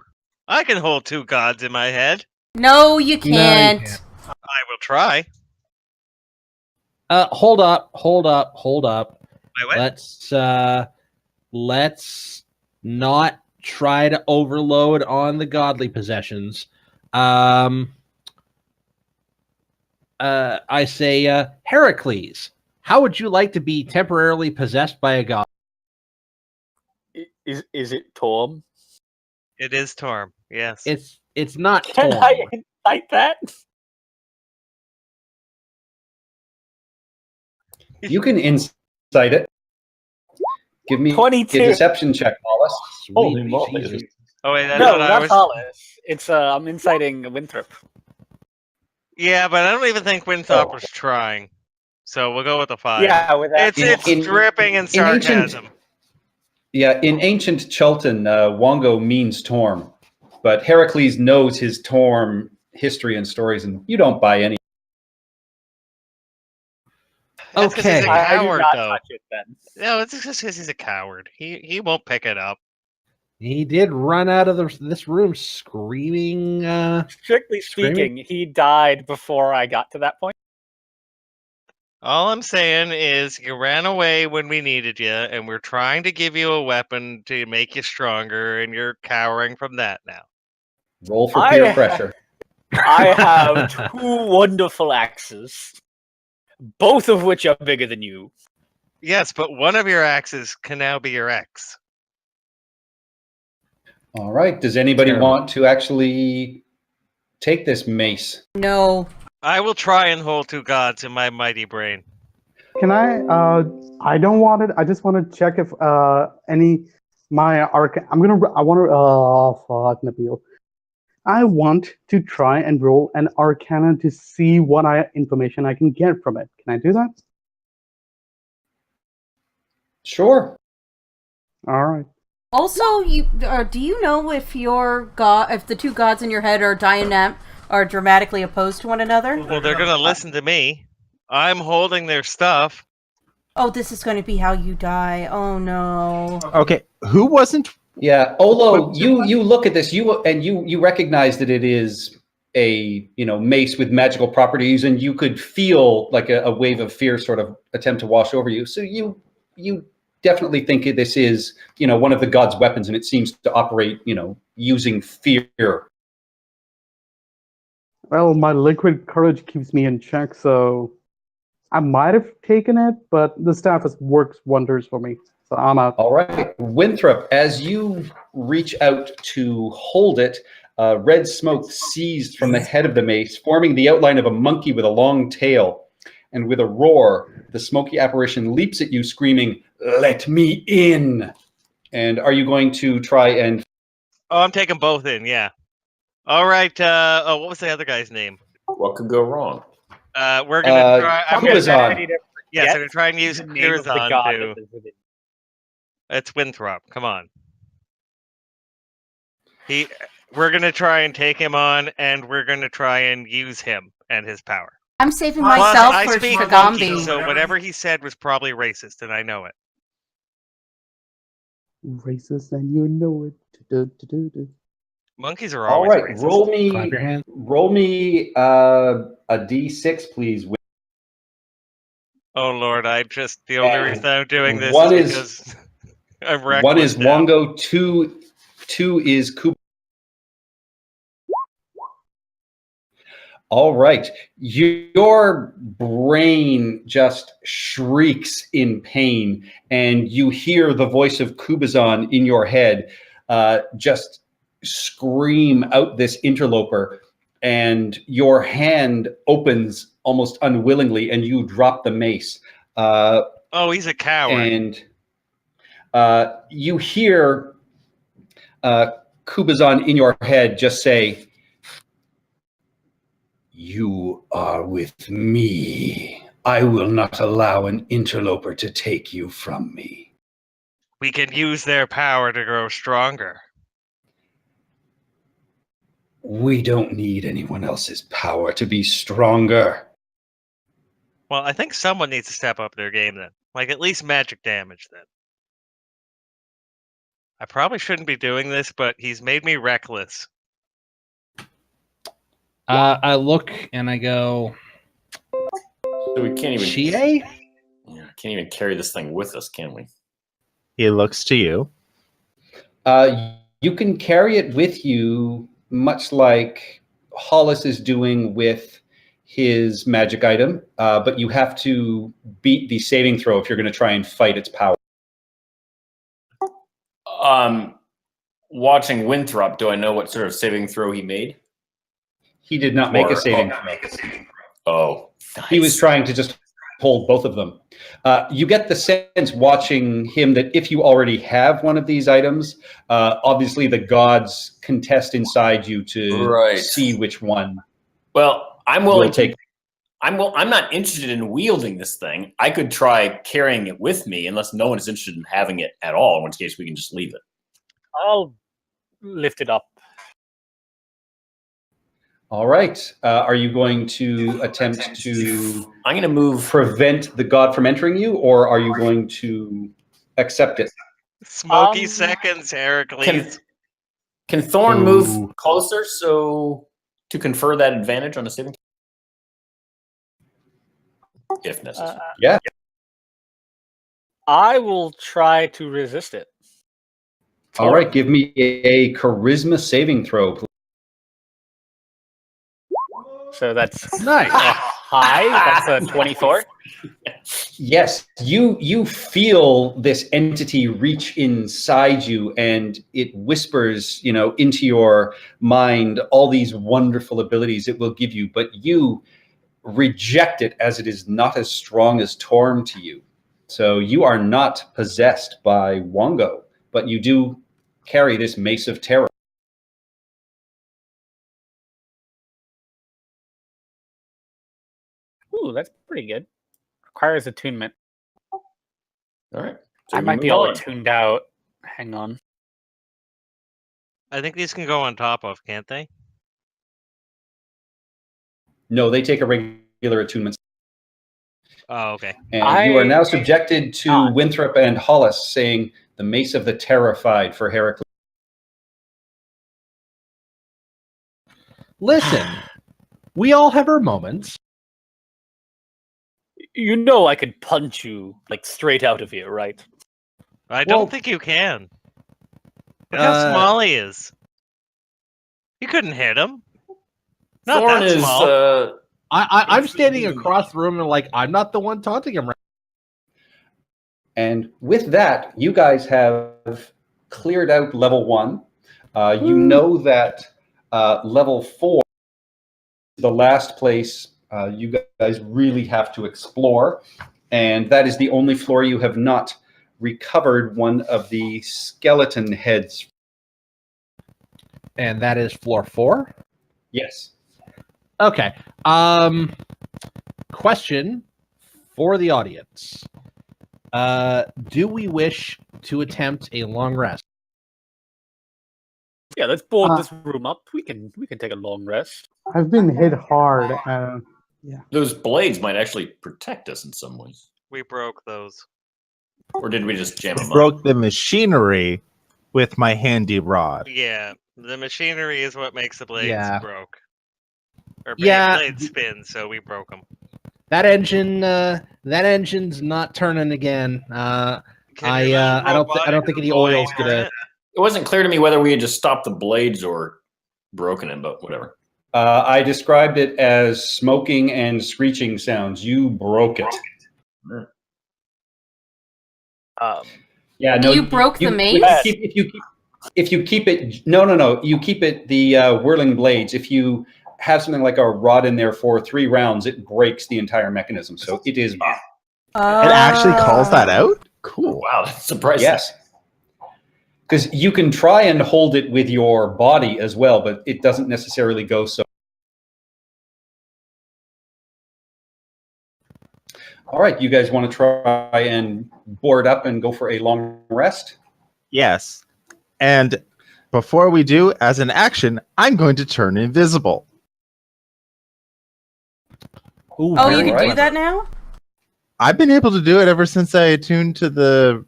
Speaker 4: I can hold two gods in my head.
Speaker 1: No, you can't.
Speaker 6: can't.
Speaker 4: I will try.
Speaker 6: Hold up.
Speaker 4: Wait, what?
Speaker 6: Let's not try to overload on the godly possessions. I say, Heracles, how would you like to be temporarily possessed by a god?
Speaker 8: Is it Torm?
Speaker 4: It is Torm, yes.
Speaker 6: It's not
Speaker 8: Can
Speaker 6: Torm.
Speaker 8: I incite that?
Speaker 2: You can incite it. Give me
Speaker 8: 22.
Speaker 2: a deception check, Hollis.
Speaker 6: Sweet
Speaker 5: Holy moly.
Speaker 6: Jesus.
Speaker 4: Oh wait, that's
Speaker 8: No,
Speaker 4: what I
Speaker 8: not
Speaker 4: was.
Speaker 8: Hollis. It's I'm inciting Winthrop.
Speaker 4: Yeah, but I don't even think Winthrop was trying. So we'll go with the 5.
Speaker 8: Yeah, with that.
Speaker 4: It's dripping in sarcasm.
Speaker 2: In ancient Chultan, Wongo means Torm, but Heracles knows his Torm history and stories, and you don't buy any.
Speaker 4: That's 'cause he's a
Speaker 6: Okay.
Speaker 8: I do
Speaker 4: coward,
Speaker 8: not
Speaker 4: though.
Speaker 8: touch it then.
Speaker 4: No, it's just because he's a coward. He won't pick it up.
Speaker 6: He did run out of this room screaming.
Speaker 8: Strictly
Speaker 6: Screaming?
Speaker 8: speaking, he died before I got to that point.
Speaker 4: All I'm saying is you ran away when we needed you, and we're trying to give you a weapon to make you stronger, and you're cowering from that now.
Speaker 2: Roll for peer
Speaker 8: I-
Speaker 2: pressure.
Speaker 8: I have 2 wonderful axes, both of which are bigger than you.
Speaker 4: Yes, but one of your axes can now be your ex.
Speaker 2: All right. Does anybody
Speaker 6: Terrible.
Speaker 2: want to actually take this mace?
Speaker 1: No.
Speaker 4: I will try and hold 2 gods in my mighty brain.
Speaker 7: Can I? I don't want it. I just want to check if my arc. I want to. Oh fuck, Nabil. I want to try and roll an Arcana to see what information I can get from it. Can I do that?
Speaker 2: Sure.
Speaker 7: All right.
Speaker 1: Also, do you know if if the 2 gods in your head are dramatically opposed to one another?
Speaker 4: Well, they're going to listen to me. I'm holding their stuff.
Speaker 1: Oh, this is going to be how you die. Oh no.
Speaker 3: Okay, who wasn't?
Speaker 2: Yeah, Olo, you look at this, you recognize that it is a mace with magical properties, and you could feel like a wave of fear sort of attempt to wash over you. So you definitely think this is one of the god's weapons, and it seems to operate using fear.
Speaker 7: Well, my liquid courage keeps me in check, so I might have taken it, but the staff works wonders for me. So I'm out.
Speaker 2: All right, Winthrop, as you reach out to hold it, red smoke seized from the head of the mace, forming the outline of a monkey with a long tail. And with a roar, the smoky apparition leaps at you, screaming, "Let me in!" And are you going to try and...
Speaker 4: Oh, I'm taking both in, yeah. All right, what was the other guy's name?
Speaker 5: What could go wrong?
Speaker 4: We're going to try... I'm gonna,
Speaker 2: Kubazan.
Speaker 4: yes, I'm going to try and use
Speaker 8: The name of the
Speaker 4: Kurazan
Speaker 8: god
Speaker 4: to...
Speaker 8: that lives within.
Speaker 4: It's Winthrop, come on. We're going to try and take him on, and we're going to try and use him and his power.
Speaker 1: I'm saving
Speaker 4: Plus,
Speaker 1: myself
Speaker 4: I
Speaker 1: for
Speaker 4: speak monkey,
Speaker 1: Shagambi.
Speaker 4: so whatever he said was probably racist, and I know it.
Speaker 7: Racist, and you know it. Do.
Speaker 4: Monkeys are
Speaker 2: All
Speaker 4: always
Speaker 2: right,
Speaker 4: racist.
Speaker 6: Clap your hands.
Speaker 2: roll me a D6, please.
Speaker 4: Oh Lord, the only
Speaker 2: And
Speaker 4: reason I'm doing this
Speaker 2: one
Speaker 4: is
Speaker 2: is-
Speaker 4: because I'm reckless
Speaker 2: One is
Speaker 4: now.
Speaker 2: Wongo, two is Kuba. All right. Your brain just shrieks in pain, and you hear the voice of Kubazan in your head just scream out this interloper, and your hand opens almost unwillingly, and you drop the mace.
Speaker 4: Oh, he's a coward.
Speaker 2: And you hear Kubazan in your head just say, "You are with me. I will not allow an interloper to take you from me."
Speaker 4: We can use their power to grow stronger.
Speaker 2: We don't need anyone else's power to be stronger.
Speaker 4: Well, I think someone needs to step up their game then. Like at least magic damage then. I probably shouldn't be doing this, but he's made me reckless.
Speaker 6: I look and I go,
Speaker 5: So we can't even
Speaker 6: Chie?
Speaker 5: can't even carry this thing with us, can we?
Speaker 3: He looks to you.
Speaker 2: You can carry it with you, much like Hollis is doing with his magic item, but you have to beat the saving throw if you're going to try and fight its power.
Speaker 5: Watching Winthrop, do I know what sort of saving throw he made?
Speaker 2: He did not make a saving throw.
Speaker 5: Oh,
Speaker 2: He was
Speaker 5: nice.
Speaker 2: trying to just hold both of them. You get the sense watching him that if you already have one of these items, obviously the gods contest inside you to see which one.
Speaker 5: Well, I'm willing
Speaker 2: will take.
Speaker 5: I'm not interested in wielding this thing. I could try carrying it with me, unless no one is interested in having it at all. In which case, we can just leave it.
Speaker 8: I'll lift it up.
Speaker 2: All right. Are you going to attempt to?
Speaker 5: I'm going to move.
Speaker 2: Prevent the god from entering you, or are you going to accept it?
Speaker 4: Smoky seconds, Heracles.
Speaker 5: Can Thorn move closer so to confer that advantage on a saving? If necessary.
Speaker 2: Yeah.
Speaker 8: I will try to resist it.
Speaker 2: All right. Give me a charisma saving throw, please.
Speaker 8: So that's
Speaker 6: Nice.
Speaker 8: high. That's a 24.
Speaker 2: Yes, you feel this entity reach inside you, and it whispers, into your mind all these wonderful abilities it will give you, but you reject it as it is not as strong as Torm to you. So you are not possessed by Wongo, but you do carry this Mace of Terror.
Speaker 8: Ooh, that's pretty good. Requires attunement.
Speaker 5: All right. So
Speaker 8: I
Speaker 5: we
Speaker 8: might be
Speaker 5: move
Speaker 8: all
Speaker 5: on.
Speaker 8: tuned out. Hang on.
Speaker 4: I think these can go on top of, can't they?
Speaker 2: No, they take a regular attunement.
Speaker 4: Oh, okay.
Speaker 2: And you are now subjected to Winthrop and Hollis saying the Mace of the Terrified for Heracles.
Speaker 6: Listen, we all have our moments.
Speaker 8: You know I could punch you like straight out of here, right?
Speaker 4: I don't think you can. Look how small he is. You couldn't hit him. Not
Speaker 5: Thorn
Speaker 4: that
Speaker 5: is.
Speaker 4: small.
Speaker 6: I'm standing across the room and like I'm not the one taunting him. Right?
Speaker 2: And with that, you guys have cleared out level 1. You know that level 4, the last place you guys really have to explore, and that is the only floor you have not recovered one of the skeleton heads.
Speaker 6: And that is floor 4?
Speaker 2: Yes.
Speaker 6: Okay. Question for the audience. Do we wish to attempt a long rest?
Speaker 8: Yeah, let's board this room up. We can take a long rest.
Speaker 7: I've been hit hard.
Speaker 5: Those blades might actually protect us in some ways.
Speaker 4: We broke those.
Speaker 5: Or did we just jam them up?
Speaker 3: Broke the machinery with my handy rod.
Speaker 4: Yeah, the machinery is what makes the blades broke. Or blades spin, so we broke them.
Speaker 6: That engine's not turning again. I don't think any oil's gonna.
Speaker 5: It wasn't clear to me whether we had just stopped the blades or broken them, but whatever.
Speaker 2: I described it as smoking and screeching sounds. You broke it. Yeah, no.
Speaker 1: You broke the mace?
Speaker 2: If you keep it, no. You keep it the whirling blades. If you have something like a rod in there for 3 rounds, it breaks the entire mechanism. So it is.
Speaker 3: It actually calls that out? Cool.
Speaker 5: Wow, that's surprising.
Speaker 2: Yes. Because you can try and hold it with your body as well, but it doesn't necessarily go so. All right, you guys want to try and board up and go for a long rest?
Speaker 3: Yes. And before we do, as an action, I'm going to turn invisible.
Speaker 6: Ooh,
Speaker 1: oh, you can do that now?
Speaker 3: I've been able to do it ever since I attuned to the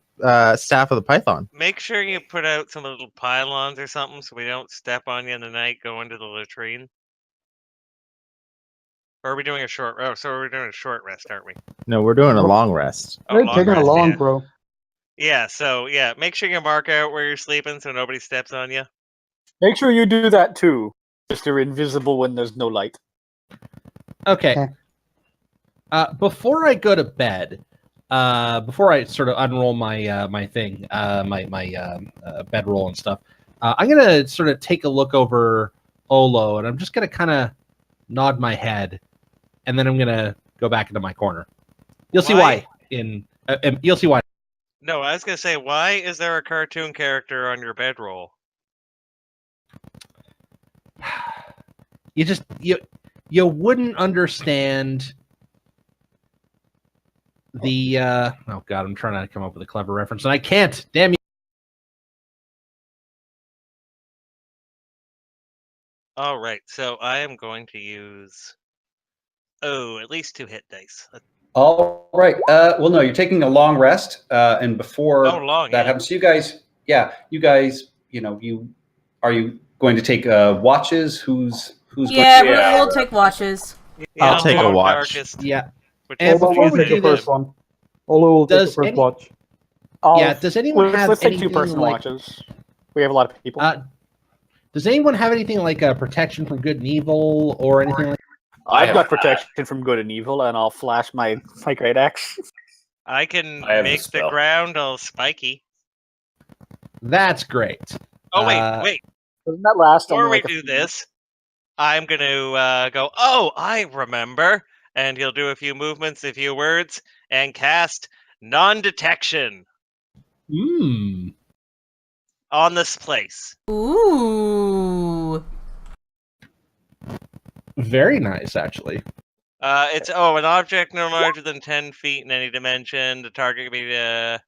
Speaker 3: staff of the Python.
Speaker 4: Make sure you put out some little pylons or something so we don't step on you in the night going to the latrine. Or are we doing a short rest? So we're doing a short rest, aren't we?
Speaker 3: No, we're doing a long rest.
Speaker 7: We're taking a long, bro.
Speaker 4: Yeah, so make sure you mark out where you're sleeping so nobody steps on you.
Speaker 8: Make sure you do that too. Just you're invisible when there's no light.
Speaker 6: Okay. Before I go to bed, before I sort of unroll my my thing, my bedroll and stuff, I'm gonna sort of take a look over Olo, and I'm just gonna kind of nod my head, and then I'm gonna go back into my corner. You'll see why in you'll see why.
Speaker 4: No, I was gonna say, why is there a cartoon character on your bedroll?
Speaker 6: You wouldn't understand the oh god, I'm trying to come up with a clever reference and I can't. Damn you.
Speaker 4: All right, so I am going to use at least 2 hit dice.
Speaker 2: All right. Well, no, you're taking a long rest, and before
Speaker 4: long,
Speaker 2: that
Speaker 4: yeah.
Speaker 2: happens, you guys, are you going to take watches? Who's
Speaker 1: Yeah,
Speaker 2: going to,
Speaker 1: we'll take watches.
Speaker 3: I'll take
Speaker 4: do
Speaker 3: a watch.
Speaker 4: Darkest,
Speaker 6: Yeah.
Speaker 4: which
Speaker 6: And
Speaker 4: is
Speaker 7: Olo
Speaker 6: before
Speaker 7: will
Speaker 6: we
Speaker 7: take
Speaker 6: do
Speaker 7: the first
Speaker 6: that,
Speaker 7: one. Olo will take the
Speaker 6: does
Speaker 7: first
Speaker 6: any-
Speaker 7: watch.
Speaker 6: Yeah, does anyone have
Speaker 8: let's take two
Speaker 6: anything
Speaker 8: person
Speaker 6: like-
Speaker 8: watches. We have a lot of people.
Speaker 6: does anyone have anything like a protection from good and evil or anything like
Speaker 8: I've got protection from good and evil, and I'll flash my great axe.
Speaker 4: I can
Speaker 5: I have the
Speaker 4: make the
Speaker 5: spell.
Speaker 4: ground all spiky.
Speaker 6: That's great.
Speaker 4: Oh wait.
Speaker 8: Doesn't that last?
Speaker 4: Before
Speaker 8: only
Speaker 4: we
Speaker 8: like a
Speaker 4: do
Speaker 8: few
Speaker 4: this, I'm going to go, oh, I remember. And he'll do a few movements, a few words, and cast non-detection on this place.
Speaker 1: Ooh.
Speaker 6: Very nice, actually.
Speaker 4: It's an object no larger than 10 feet in any dimension. The target can be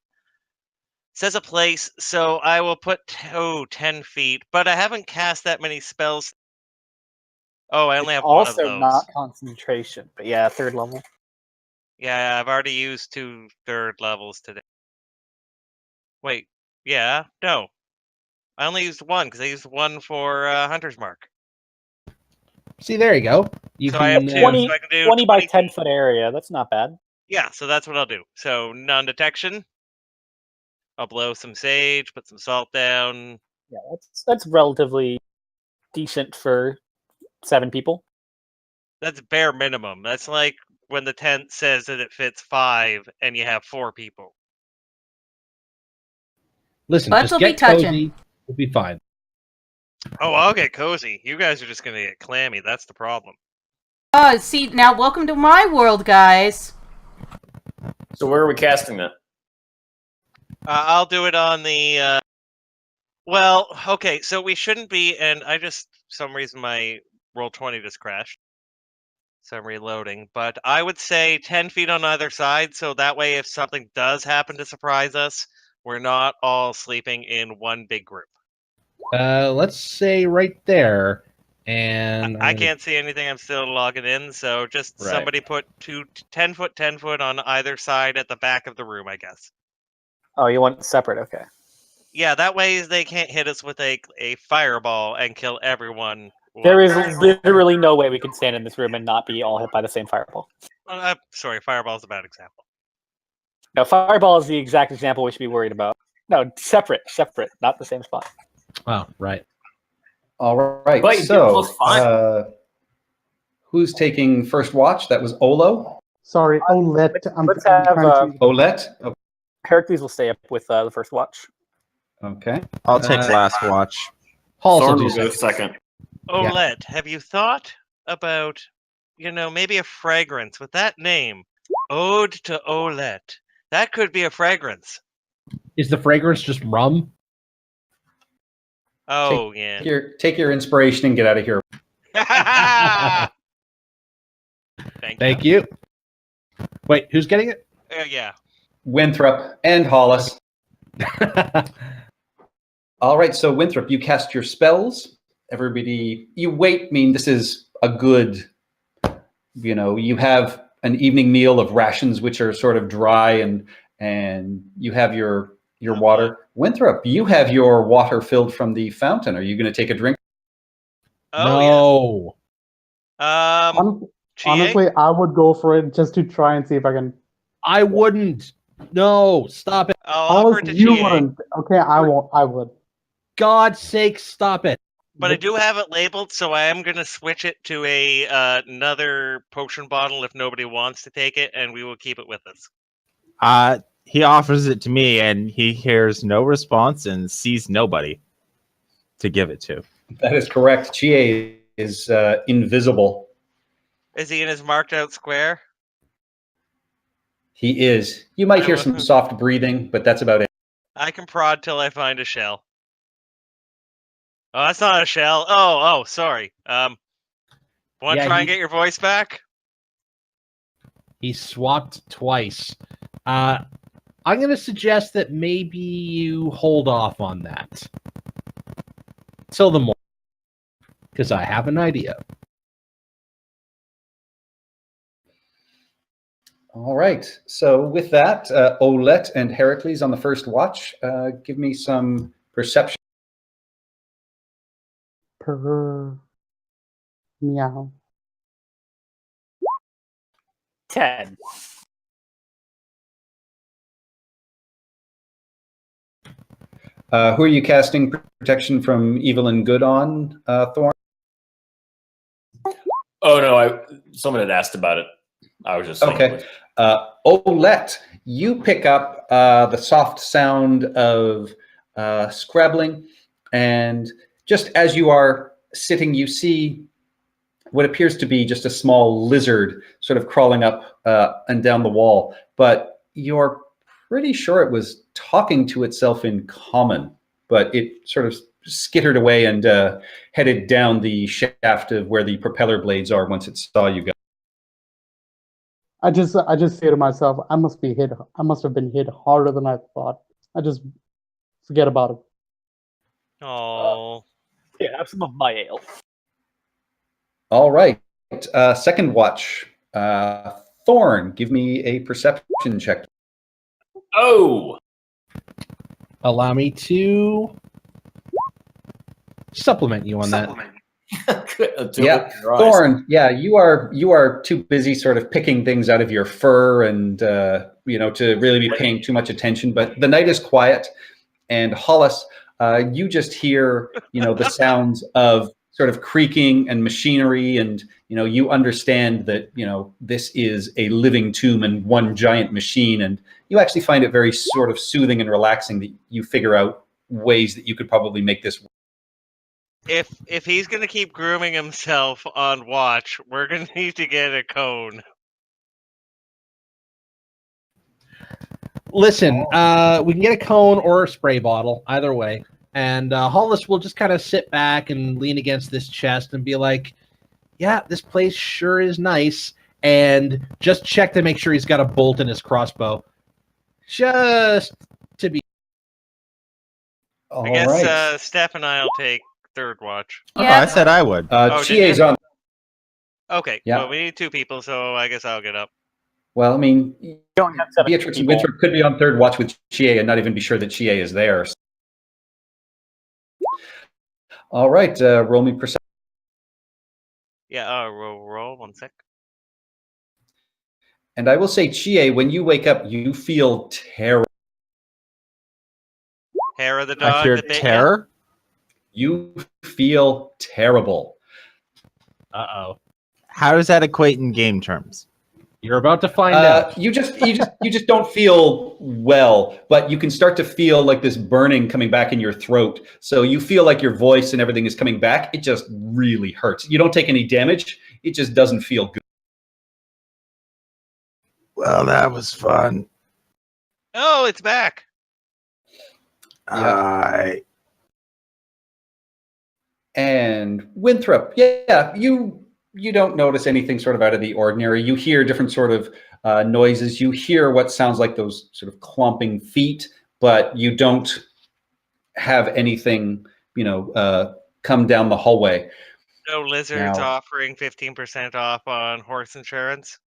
Speaker 4: says a place, so I will put 10 feet, but I haven't cast that many spells. Oh, I only have one of
Speaker 8: Also
Speaker 4: those.
Speaker 8: not concentration, but yeah, 3rd level.
Speaker 4: Yeah, I've already used 2 3rd levels today. Wait, yeah, no. I only used 1 because I used 1 for Hunter's Mark.
Speaker 6: See, there you go. You
Speaker 4: So
Speaker 6: can
Speaker 4: I have 2, so
Speaker 8: 20,
Speaker 4: I can do
Speaker 8: 20 by
Speaker 4: 20
Speaker 8: 10 foot area. That's not bad.
Speaker 4: Yeah, so that's what I'll do. So non-detection. I'll blow some sage, put some salt down.
Speaker 8: Yeah, that's relatively decent for 7 people.
Speaker 4: That's bare minimum. That's like when the tent says that it fits 5 and you have 4 people.
Speaker 6: Listen,
Speaker 1: Butts
Speaker 6: just
Speaker 1: will
Speaker 6: get
Speaker 1: be touching.
Speaker 6: cozy. We'll be fine.
Speaker 4: Oh, I'll get cozy. You guys are just gonna get clammy. That's the problem.
Speaker 1: See, now welcome to my world, guys.
Speaker 5: So where are we casting that?
Speaker 4: I'll do it on the. Well, okay. So we shouldn't be, and I just some reason my Roll20 just crashed. So I'm reloading, but I would say 10 feet on either side, so that way if something does happen to surprise us, we're not all sleeping in one big group.
Speaker 6: Let's say right there, and
Speaker 4: I can't see anything. I'm still logging in, so just
Speaker 6: Right.
Speaker 4: somebody put 10 foot on either side at the back of the room, I guess.
Speaker 8: Oh, you want it separate? Okay.
Speaker 4: Yeah, that way they can't hit us with a fireball and kill everyone.
Speaker 8: There is literally no way we can stand in this room and not be all hit by the same fireball.
Speaker 4: Sorry, fireball's a bad example.
Speaker 8: No, fireball is the exact example we should be worried about. No, separate, not the same spot.
Speaker 6: Oh, right.
Speaker 2: all right.
Speaker 5: But you get
Speaker 2: So,
Speaker 5: +5.
Speaker 2: who's taking first watch? That was Olo.
Speaker 7: Sorry, Olet.
Speaker 8: Let's have
Speaker 7: trying to-
Speaker 2: Olette. Oh,
Speaker 8: Heracles will stay up with the first watch.
Speaker 2: okay.
Speaker 3: I'll take
Speaker 6: Uh,
Speaker 3: last watch.
Speaker 6: Paul
Speaker 5: Thorn
Speaker 6: will
Speaker 5: will
Speaker 6: do
Speaker 5: go
Speaker 6: second.
Speaker 5: second.
Speaker 4: Olette, have you thought about, maybe a fragrance with that name? Ode to Olette. That could be a fragrance.
Speaker 6: Is the fragrance just rum?
Speaker 4: Oh, yeah.
Speaker 2: Take your inspiration and get out of here.
Speaker 4: Thank you.
Speaker 6: Thank you. Wait, who's getting it?
Speaker 4: Yeah.
Speaker 2: Winthrop and Hollis. All right, so Winthrop, you cast your spells. Everybody, you wait. I mean, this is a good, you have an evening meal of rations, which are sort of dry, and you have your water. Winthrop, you have your water filled from the fountain. Are you going to take a drink?
Speaker 4: Oh,
Speaker 6: No.
Speaker 4: yes.
Speaker 7: Honestly, I would go for it just to try and see if I can.
Speaker 6: I wouldn't. No, stop it.
Speaker 4: I'll offer it to
Speaker 7: You
Speaker 4: GA.
Speaker 7: wouldn't. Okay, I won't. I would.
Speaker 6: God's sake, stop it.
Speaker 4: But I do have it labeled, so I am going to switch it to another potion bottle if nobody wants to take it, and we will keep it with us.
Speaker 3: He offers it to me, and he hears no response and sees nobody to give it to.
Speaker 2: That is correct. GA is invisible.
Speaker 4: Is he in his marked out square?
Speaker 2: He is. You might
Speaker 4: I
Speaker 2: hear
Speaker 4: will-
Speaker 2: some soft breathing, but that's about it.
Speaker 4: I can prod till I find a shell. Oh, that's not a shell. Oh, sorry. Want to
Speaker 6: Yeah,
Speaker 4: try
Speaker 6: he-
Speaker 4: and get your voice back?
Speaker 6: He swapped twice. I'm going to suggest that maybe you hold off on that till the morning, because I have an idea.
Speaker 2: All right. So with that, Olette and Heracles on the first watch. Give me some perception.
Speaker 7: Meow.
Speaker 8: 10.
Speaker 2: Who are you casting protection from evil and good on, Thorn?
Speaker 5: Oh no, someone had asked about it. I was just saying.
Speaker 2: Okay. Olette, you pick up the soft sound of scrabbling, and just as you are sitting, you see what appears to be just a small lizard sort of crawling up and down the wall, but you're pretty sure it was talking to itself in common, but it sort of skittered away and headed down the shaft of where the propeller blades are once it saw you guys.
Speaker 7: I just say to myself, I must have been hit harder than I thought. I just forget about it.
Speaker 4: Oh.
Speaker 8: Yeah, have some of my ale.
Speaker 2: All right. Second watch. Thorn, give me a perception check.
Speaker 5: Oh,
Speaker 6: Allow me to supplement you on that.
Speaker 2: Yeah, Thorn. Yeah, you are too busy sort of picking things out of your fur and to really be paying too much attention. But the night is quiet, and Hollis, you just hear the sounds of sort of creaking and machinery, and you understand that this is a living tomb and one giant machine, and you actually find it very sort of soothing and relaxing that you figure out ways that you could probably make this work.
Speaker 4: If he's gonna keep grooming himself on watch, we're gonna need to get a cone.
Speaker 6: Listen, we can get a cone or a spray bottle, either way. And Hollis will just kind of sit back and lean against this chest and be like, yeah, this place sure is nice. And just check to make sure he's got a bolt in his crossbow. Just to be...
Speaker 2: All
Speaker 4: I guess
Speaker 2: right.
Speaker 4: Steph and I'll take third watch.
Speaker 3: Oh, I said I would.
Speaker 2: Chie's on.
Speaker 4: Okay,
Speaker 2: Yeah.
Speaker 4: well, we need 2 people, so I guess I'll get up.
Speaker 2: Well, I mean,
Speaker 8: Don't have 7
Speaker 2: Beatrix and
Speaker 8: people.
Speaker 2: Winthrop could be on third watch with Chie and not even be sure that Chie is there. All right, roll me perception.
Speaker 4: Yeah, roll 1 sec.
Speaker 2: And I will say, Chie, when you wake up, you feel terrible.
Speaker 4: Hair of the
Speaker 3: I
Speaker 4: dog
Speaker 3: hear
Speaker 4: that bit
Speaker 3: terror.
Speaker 2: You feel terrible.
Speaker 6: Uh-oh.
Speaker 3: How does that equate in game terms?
Speaker 6: You're about to find out.
Speaker 2: You just don't feel well, but you can start to feel like this burning coming back in your throat. So you feel like your voice and everything is coming back. It just really hurts. You don't take any damage. It just doesn't feel good.
Speaker 3: Well, that was fun.
Speaker 4: Oh, it's back.
Speaker 2: And Winthrop, yeah, you don't notice anything sort of out of the ordinary. You hear different sort of noises. You hear what sounds like those sort of clomping feet, but you don't have anything, come down the hallway.
Speaker 4: No lizards
Speaker 2: Now-
Speaker 4: offering 15% off on horse insurance.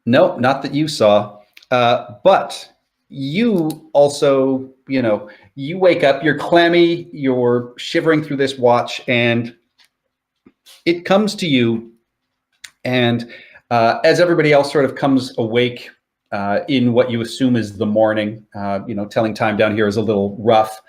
Speaker 2: No, not that you saw. But you also, you wake up, you're clammy, you're shivering through this watch, and it comes to you. And as everybody else sort of comes awake in what you assume is the morning, telling time down here is a little rough.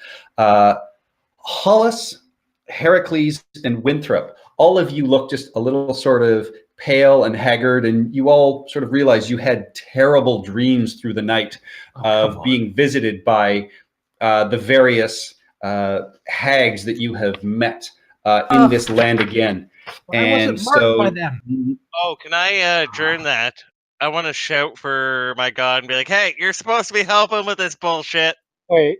Speaker 2: Hollis, Heracles, and Winthrop, all of you look just a little sort of pale and haggard, and you all sort of realize you had terrible dreams through the night of being visited by the various hags that you have met in this land again.
Speaker 6: Why wasn't marked by them?
Speaker 4: Oh, can I adjourn that? I want to shout for my god and be like, "Hey, you're supposed to be helping with this bullshit."
Speaker 8: Wait,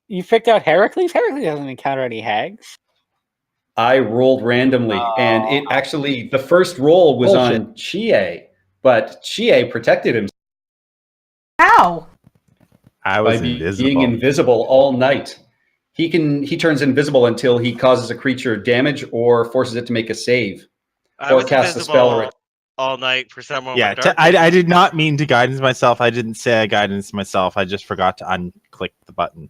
Speaker 8: you picked out Heracles? Heracles doesn't encounter any hags.
Speaker 2: I rolled randomly, and it actually, the first roll was
Speaker 6: Bullshit.
Speaker 2: on Chie, but Chie protected him
Speaker 1: How?
Speaker 3: I
Speaker 2: by
Speaker 3: was
Speaker 2: being
Speaker 3: invisible.
Speaker 2: invisible all night. He turns invisible until he causes a creature damage or forces it to make a save.
Speaker 4: I
Speaker 2: Or
Speaker 4: was
Speaker 2: cast a spell or
Speaker 4: invisible all night for someone
Speaker 3: Yeah,
Speaker 4: with dark
Speaker 3: I
Speaker 4: vision.
Speaker 3: did not mean to guidance myself. I didn't say I guidance myself. I just forgot to unclick the button.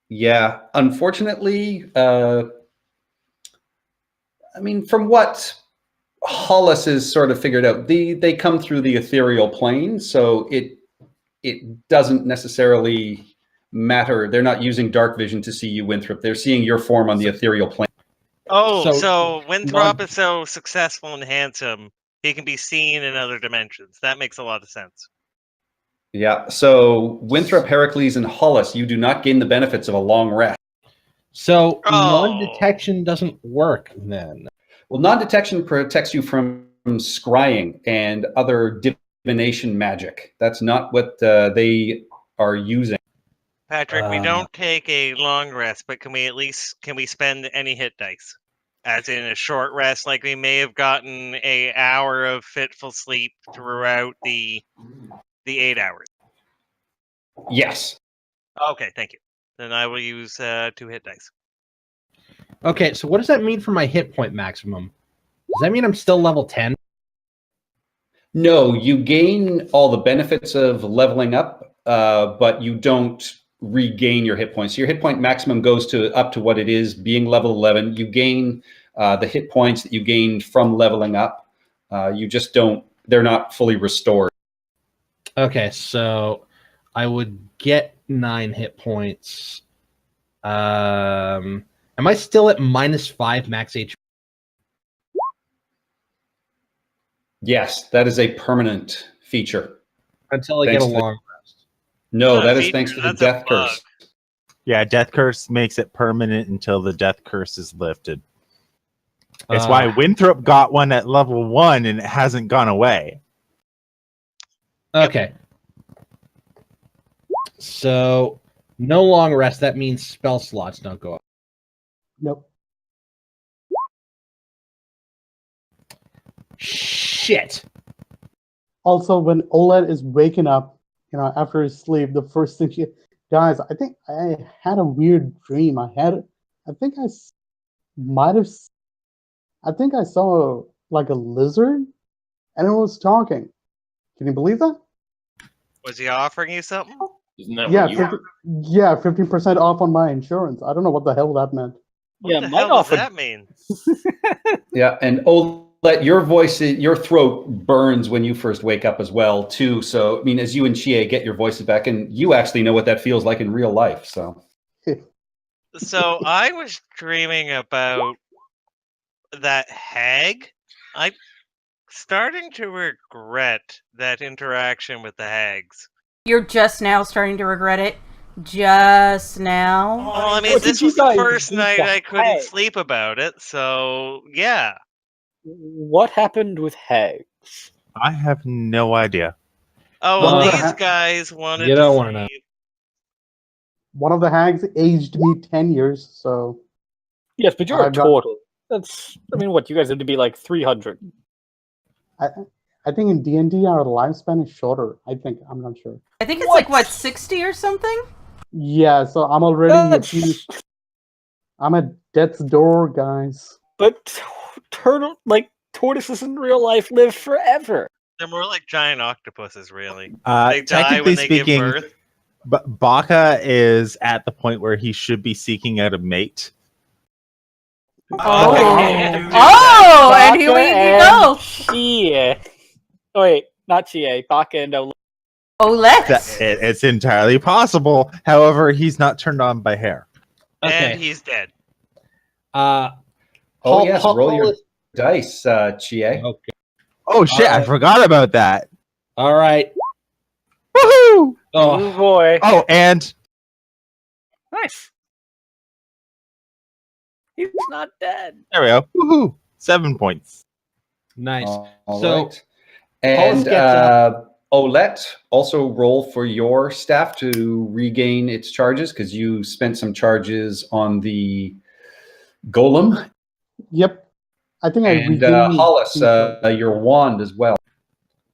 Speaker 2: Yeah, unfortunately, I mean, from what Hollis has sort of figured out, they come through the ethereal plane, so it doesn't necessarily matter. They're not using dark vision to see you, Winthrop. They're seeing your form on the ethereal plane.
Speaker 4: Oh,
Speaker 6: So,
Speaker 4: so Winthrop
Speaker 6: non-
Speaker 4: is so successful and handsome, he can be seen in other dimensions. That makes a lot of sense.
Speaker 2: Yeah, so Winthrop, Heracles, and Hollis, you do not gain the benefits of a long rest.
Speaker 6: So
Speaker 4: Oh.
Speaker 6: non-detection doesn't work then.
Speaker 2: Well, non-detection protects you from scrying and other divination magic. That's not what they are using.
Speaker 4: Patrick, we don't take a long rest, but can we spend any hit dice? As in a short rest, like we may have gotten a hour of fitful sleep throughout the 8 hours.
Speaker 2: Yes.
Speaker 4: Okay, thank you. Then I will use 2 hit dice.
Speaker 6: Okay, so what does that mean for my hit point maximum? Does that mean I'm still level 10?
Speaker 2: No, you gain all the benefits of leveling up, but you don't regain your hit points. Your hit point maximum goes to up to what it is being level 11. You gain the hit points that you gained from leveling up. You just don't, they're not fully restored.
Speaker 6: Okay, so I would get 9 hit points. Am I still at -5 max HP?
Speaker 2: Yes, that is a permanent feature.
Speaker 6: Until I
Speaker 2: Thanks
Speaker 6: get a
Speaker 2: to the-
Speaker 6: long rest.
Speaker 2: No,
Speaker 4: Not a
Speaker 2: that is
Speaker 4: feature,
Speaker 2: thanks to the
Speaker 4: that's a
Speaker 2: death
Speaker 4: bug.
Speaker 2: curse.
Speaker 3: Yeah, death curse makes it permanent until the death curse is lifted. It's why Winthrop got one at level 1 and it hasn't gone away.
Speaker 6: Okay. So no long rest. That means spell slots don't go up.
Speaker 7: Nope.
Speaker 6: Shit.
Speaker 7: Also, when OLED is waking up, after his sleep, the first thing guys, I think I had a weird dream. I think I saw like a lizard, and it was talking. Can you believe that?
Speaker 4: Was he offering you something?
Speaker 5: Isn't that
Speaker 7: Yeah,
Speaker 5: what you
Speaker 7: 15% off on my insurance. I don't know what the hell that meant.
Speaker 4: What
Speaker 8: Yeah,
Speaker 4: the
Speaker 8: might
Speaker 4: hell does
Speaker 8: offer-
Speaker 4: that mean?
Speaker 2: Yeah, and Olet, your voice, your throat burns when you first wake up as well, too. So, I mean, as you and Chie get your voices back, and you actually know what that feels like in real life. So,
Speaker 4: So I was dreaming about that hag. I'm starting to regret that interaction with the hags.
Speaker 1: You're just now starting to regret it? Just now?
Speaker 4: Well, I mean,
Speaker 8: What
Speaker 4: this
Speaker 8: did you
Speaker 4: was the
Speaker 8: guys
Speaker 4: first
Speaker 8: do
Speaker 4: night
Speaker 8: to
Speaker 4: I couldn't
Speaker 8: hag?
Speaker 4: sleep about it, so yeah.
Speaker 8: What happened with hags?
Speaker 3: I have no idea.
Speaker 4: Oh,
Speaker 7: One
Speaker 4: well,
Speaker 7: of the
Speaker 4: these guys wanted
Speaker 6: You
Speaker 4: to
Speaker 6: don't wanna know.
Speaker 4: see.
Speaker 7: One of the hags aged me 10 years, so
Speaker 8: Yes, but you're a
Speaker 7: I've got-
Speaker 8: turtle. That's, I mean, what, you guys have to be like 300.
Speaker 7: I think in D&D our lifespan is shorter. I think, I'm not sure.
Speaker 1: I think it's
Speaker 8: What?
Speaker 1: like, 60 or something?
Speaker 7: Yeah, so I'm already I'm at death's door, guys.
Speaker 8: But tortoises in real life live forever.
Speaker 4: They're more like giant octopuses, really. They die
Speaker 3: Technically
Speaker 4: when they give
Speaker 3: speaking,
Speaker 4: birth.
Speaker 3: but Baka is at the point where he should be seeking out a mate.
Speaker 1: Oh,
Speaker 4: Okay.
Speaker 1: oh, and here we go.
Speaker 8: Chie. Oh, wait, not Chie. Baka and Ole.
Speaker 1: Olet.
Speaker 3: It's entirely possible. However, he's not turned on by hair.
Speaker 4: And
Speaker 6: Okay.
Speaker 4: he's dead.
Speaker 2: oh
Speaker 6: Hol-
Speaker 2: yes,
Speaker 6: Hol-
Speaker 2: roll your
Speaker 6: Hollis-
Speaker 2: dice, Chie.
Speaker 6: Okay.
Speaker 3: Oh shit! I
Speaker 6: Alright.
Speaker 3: forgot about that.
Speaker 6: All right.
Speaker 3: Woohoo!
Speaker 8: Oh,
Speaker 6: Oh,
Speaker 8: boy.
Speaker 3: Oh, and
Speaker 8: Nice. He's not dead.
Speaker 3: there we go. Woohoo! 7 points.
Speaker 6: nice.
Speaker 2: All
Speaker 6: So-
Speaker 2: right. And
Speaker 6: gets up.
Speaker 2: Olette, also roll for your staff to regain its charges because you spent some charges on the golem.
Speaker 7: Yep. I think I
Speaker 2: And
Speaker 7: regained
Speaker 2: Hollis,
Speaker 7: some-
Speaker 2: your wand as well.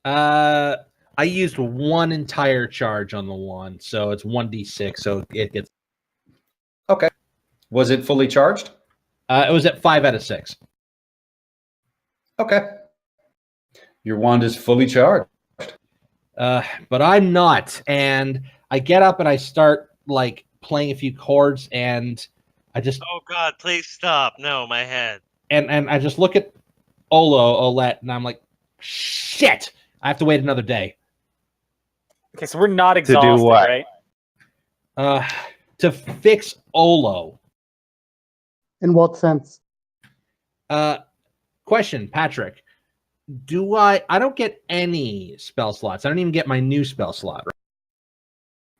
Speaker 6: I used one entire charge on the wand, so it's 1d6, so it gets...
Speaker 2: Okay. Was it fully charged?
Speaker 6: It was at 5 out of 6.
Speaker 2: Okay. Your wand is fully charged.
Speaker 6: But I'm not, and I get up and I start, like, playing a few chords, and I just...
Speaker 4: Oh God, please stop. No, my head.
Speaker 6: And I just look at Olette, and I'm like, shit! I have to wait another day.
Speaker 8: Okay, so we're not exhausted,
Speaker 3: what?
Speaker 8: right?
Speaker 6: To fix Olo.
Speaker 7: In what sense?
Speaker 6: Question, Patrick. I don't get any spell slots. I don't even get my new spell slot, right?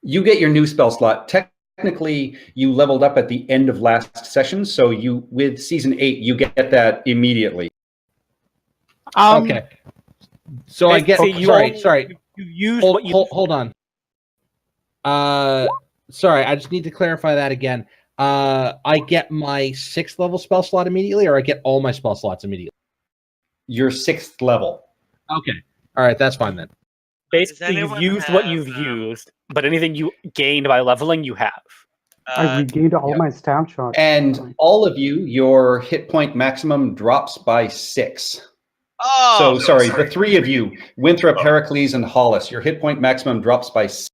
Speaker 2: You get your new spell slot. Technically, you leveled up at the end of last session, so you with season 8, you get that immediately.
Speaker 6: Okay. So I get... Sorry.
Speaker 8: You used
Speaker 6: Hold on. Sorry, I just need to clarify that again. I get my 6th level spell slot immediately, or I get all my spell slots immediately?
Speaker 2: Your 6th level.
Speaker 6: Okay. All right, that's fine then.
Speaker 8: Basically, you've
Speaker 4: anyone
Speaker 8: used what
Speaker 4: have,
Speaker 8: you've used, but anything you gained by leveling, you have.
Speaker 7: I regained all
Speaker 2: yeah.
Speaker 7: my stamp shots.
Speaker 2: And all of you, your hit point maximum drops by 6.
Speaker 4: Oh,
Speaker 2: So, sorry, the 3 of you, Winthrop, Heracles, and Hollis, your hit point maximum drops by 6.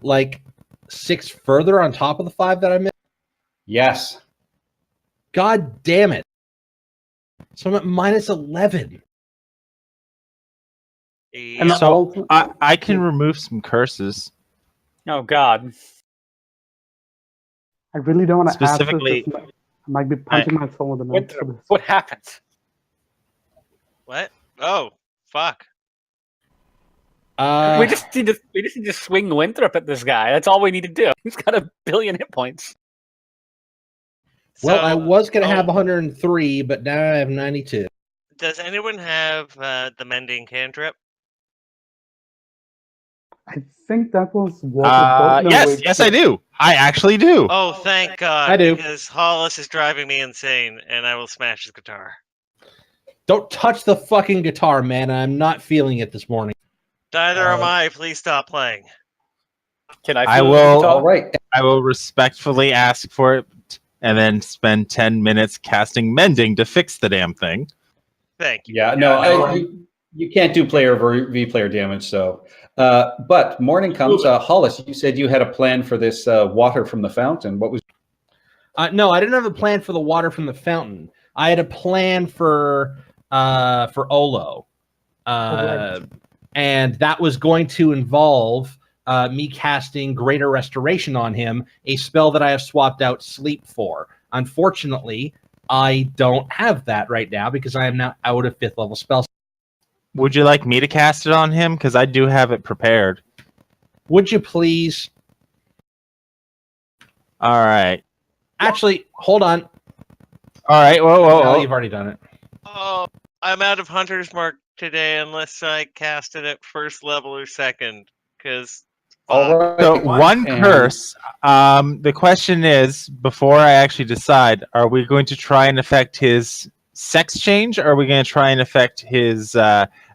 Speaker 6: Like 6 further on top of the 5 that I missed?
Speaker 2: Yes.
Speaker 6: God damn it. So I'm at minus 11.
Speaker 7: And
Speaker 4: Yeah.
Speaker 3: So
Speaker 7: also,
Speaker 3: I can remove some curses.
Speaker 8: Oh God.
Speaker 7: I really don't want to
Speaker 3: Specifically-
Speaker 7: I might be punching myself in the mouth for this.
Speaker 8: What happened?
Speaker 4: What? Oh, fuck.
Speaker 8: We just need to swing Winthrop at this guy. That's all we need to do. He's got 1 billion hit points.
Speaker 6: Well,
Speaker 4: So-
Speaker 6: I was going to have
Speaker 4: oh,
Speaker 6: 103, but now I have 92.
Speaker 4: Does anyone have the mending cantrip?
Speaker 7: I think that was what. No,
Speaker 3: yes,
Speaker 7: wait,
Speaker 3: yes, I do. I actually do.
Speaker 4: Oh, thank God.
Speaker 6: I do.
Speaker 4: Because Hollis is driving me insane, and I will smash his guitar.
Speaker 6: Don't touch the fucking guitar, man. I'm not feeling it this morning.
Speaker 4: Neither am I. Please stop playing.
Speaker 8: Can I?
Speaker 3: I
Speaker 8: feel
Speaker 3: will-
Speaker 8: the
Speaker 2: All
Speaker 8: guitar?
Speaker 2: right.
Speaker 3: I will respectfully ask for it and then spend 10 minutes casting mending to fix the damn thing.
Speaker 4: Thank you.
Speaker 2: Yeah, no, you can't do player v player damage. So, but morning comes. Hollis, you said you had a plan for this water from the fountain. What was?
Speaker 6: No, I didn't have a plan for the water from the fountain. I had a plan for Olo, and that was going to involve me casting Greater Restoration on him, a spell that I have swapped out Sleep for. Unfortunately, I don't have that right now because I am now out of 5th level spells.
Speaker 3: Would you like me to cast it on him? Because I do have it prepared.
Speaker 6: Would you please?
Speaker 3: All right.
Speaker 6: Actually, hold on.
Speaker 3: All right. Whoa, whoa,
Speaker 6: No,
Speaker 3: whoa.
Speaker 6: you've already done it.
Speaker 4: Oh, I'm out of Hunter's Mark today unless I cast it at 1st level or 2nd. Because
Speaker 2: All right.
Speaker 3: So one
Speaker 2: And-
Speaker 3: curse. The question is, before I actually decide, are we going to try and affect his sex change, or are we going to try and affect his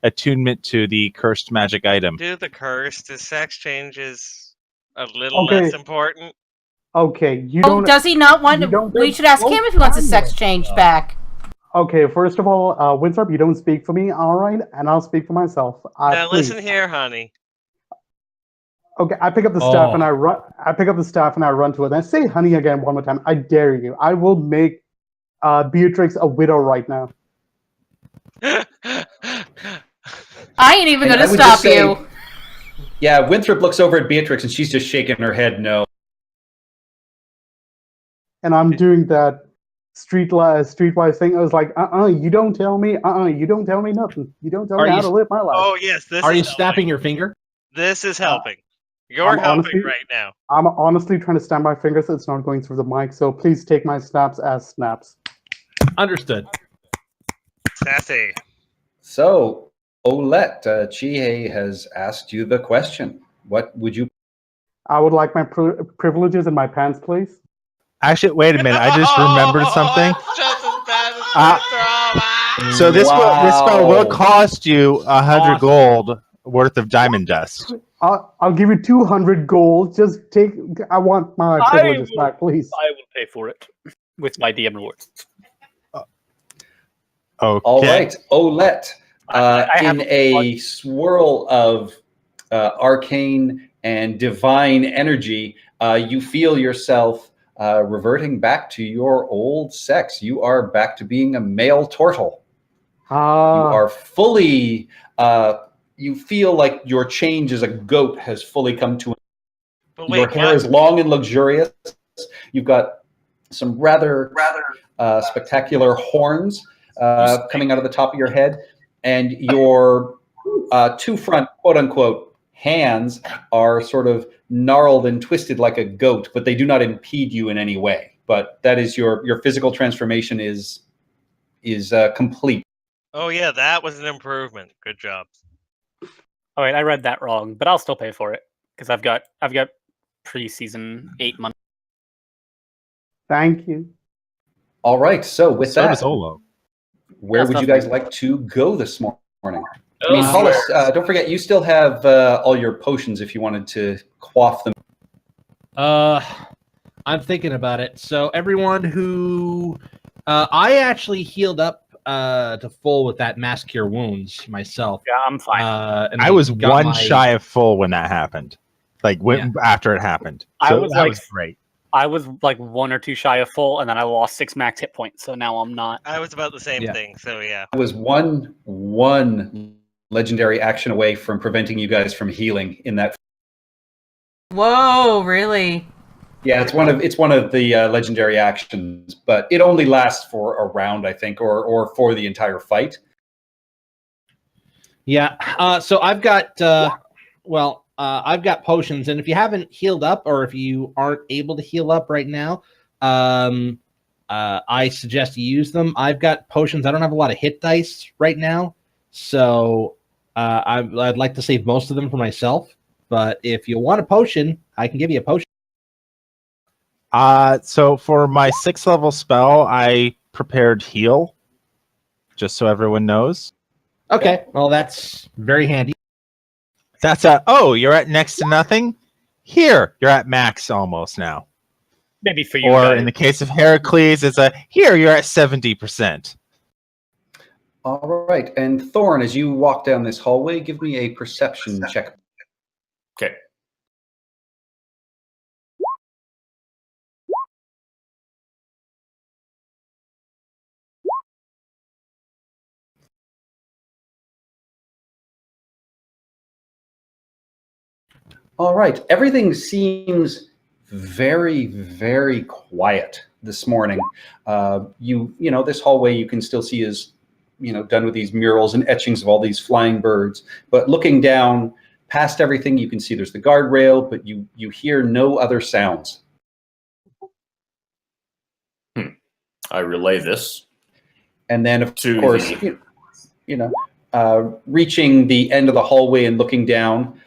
Speaker 3: attunement to the cursed magic item?
Speaker 4: do the curse. The sex change is a little
Speaker 7: Okay.
Speaker 4: less important.
Speaker 7: Okay, you
Speaker 1: Oh,
Speaker 7: don't.
Speaker 1: does he not want
Speaker 7: you
Speaker 1: to?
Speaker 7: don't-
Speaker 1: We should ask him if he wants a sex change back.
Speaker 7: Okay, first of all, Winthrop, you don't speak for me, all right? And I'll speak for myself.
Speaker 4: Now
Speaker 7: Please.
Speaker 4: listen here, honey.
Speaker 7: Okay, I pick up the staff
Speaker 6: Oh.
Speaker 7: and I run. I pick up the staff and I run to it. And I say, "Honey," again one more time. I dare you. I will make Beatrix a widow right now.
Speaker 1: I ain't even
Speaker 2: And I
Speaker 1: gonna
Speaker 2: would
Speaker 1: stop
Speaker 2: just say-
Speaker 1: you.
Speaker 2: Yeah, Winthrop looks over at Beatrix and she's just shaking her head no.
Speaker 7: And I'm doing that streetwise thing. I was like, you don't tell me, you don't tell me nothing. You don't tell
Speaker 6: Are
Speaker 7: me how
Speaker 6: you-
Speaker 7: to live my life.
Speaker 4: Oh yes, this
Speaker 6: Are
Speaker 4: is
Speaker 6: you
Speaker 4: helping.
Speaker 6: snapping your finger?
Speaker 4: This is helping. You're
Speaker 7: I'm
Speaker 4: helping
Speaker 7: honestly-
Speaker 4: right now.
Speaker 7: I'm honestly trying to stand my fingers so it's not going through the mic. So please take my snaps as snaps.
Speaker 6: Understood.
Speaker 4: Sassy.
Speaker 2: So, Olette, Chihei has asked you the question. What would you?
Speaker 7: I would like my privileges in my pants, please.
Speaker 3: Actually, wait a minute. I just remembered something.
Speaker 4: It's just as bad as
Speaker 3: So this spell will
Speaker 2: Wow.
Speaker 3: cost you 100
Speaker 6: Awesome.
Speaker 3: gold worth of diamond dust.
Speaker 7: I'll give you 200 gold. Just take. I want my privileges back, please.
Speaker 8: I will pay for it with my DM rewards.
Speaker 3: Okay.
Speaker 2: All right, Olette.
Speaker 8: I have
Speaker 2: In a swirl of arcane and divine energy, you feel yourself reverting back to your old sex. You are back to being a male turtle. You are fully. You feel like your change as a goat has fully come to an end.
Speaker 4: But
Speaker 2: Your
Speaker 4: wait,
Speaker 2: hair
Speaker 4: what?
Speaker 2: is long and luxurious. You've got some rather spectacular horns coming out of the top of your head, and your two front quote-unquote hands are sort of gnarled and twisted like a goat, but they do not impede you in any way. But that is your physical transformation is complete.
Speaker 4: Oh yeah, that was an improvement. Good job.
Speaker 8: All right, I read that wrong, but I'll still pay for it because I've got preseason 8 months.
Speaker 7: Thank you.
Speaker 2: All right, so with
Speaker 3: So
Speaker 2: that,
Speaker 3: does Olo.
Speaker 2: where would you guys like to go this morning? I mean, Hollis, don't forget, you still have all your potions if you wanted to quaff them.
Speaker 6: I'm thinking about it. So everyone who I actually healed up to full with that mass cure wounds myself.
Speaker 8: Yeah, I'm fine.
Speaker 6: And
Speaker 3: I was
Speaker 6: got
Speaker 3: one
Speaker 6: my-
Speaker 3: shy of full when that happened. Like after it happened.
Speaker 8: I
Speaker 3: So
Speaker 8: was
Speaker 3: that
Speaker 8: like-
Speaker 3: was great.
Speaker 8: I was like 1 or 2 shy of full, and then I lost 6 max hit points. So now I'm not.
Speaker 4: I was about the same
Speaker 6: Yeah.
Speaker 4: thing. So yeah.
Speaker 2: I was one legendary action away from preventing you guys from healing in that.
Speaker 1: Whoa, really?
Speaker 2: Yeah, it's one of the legendary actions, but it only lasts for a round, I think, or for the entire fight.
Speaker 6: Yeah. So I've got I've got potions, and if you haven't healed up, or if you aren't able to heal up right now, I suggest you use them. I've got potions. I don't have a lot of hit dice right now, so I'd like to save most of them for myself. But if you want a potion, I can give you a potion.
Speaker 3: So for my 6th level spell, I prepared heal, just so everyone knows.
Speaker 6: Okay, well that's very handy.
Speaker 3: That's you're at next to nothing? Here, you're at max almost now.
Speaker 8: Maybe for you
Speaker 3: Or
Speaker 8: guys.
Speaker 3: in the case of Heracles, it's here, you're at 70%.
Speaker 2: All right, and Thorn, as you walk down this hallway, give me a perception check.
Speaker 5: Okay.
Speaker 2: All right, everything seems very, very quiet this morning. You know, this hallway you can still see is, done with these murals and etchings of all these flying birds. But looking down past everything, you can see there's the guardrail, but you hear no other sounds.
Speaker 5: I relay this.
Speaker 2: And then, of
Speaker 5: To
Speaker 2: course, reaching the end of the hallway and looking down,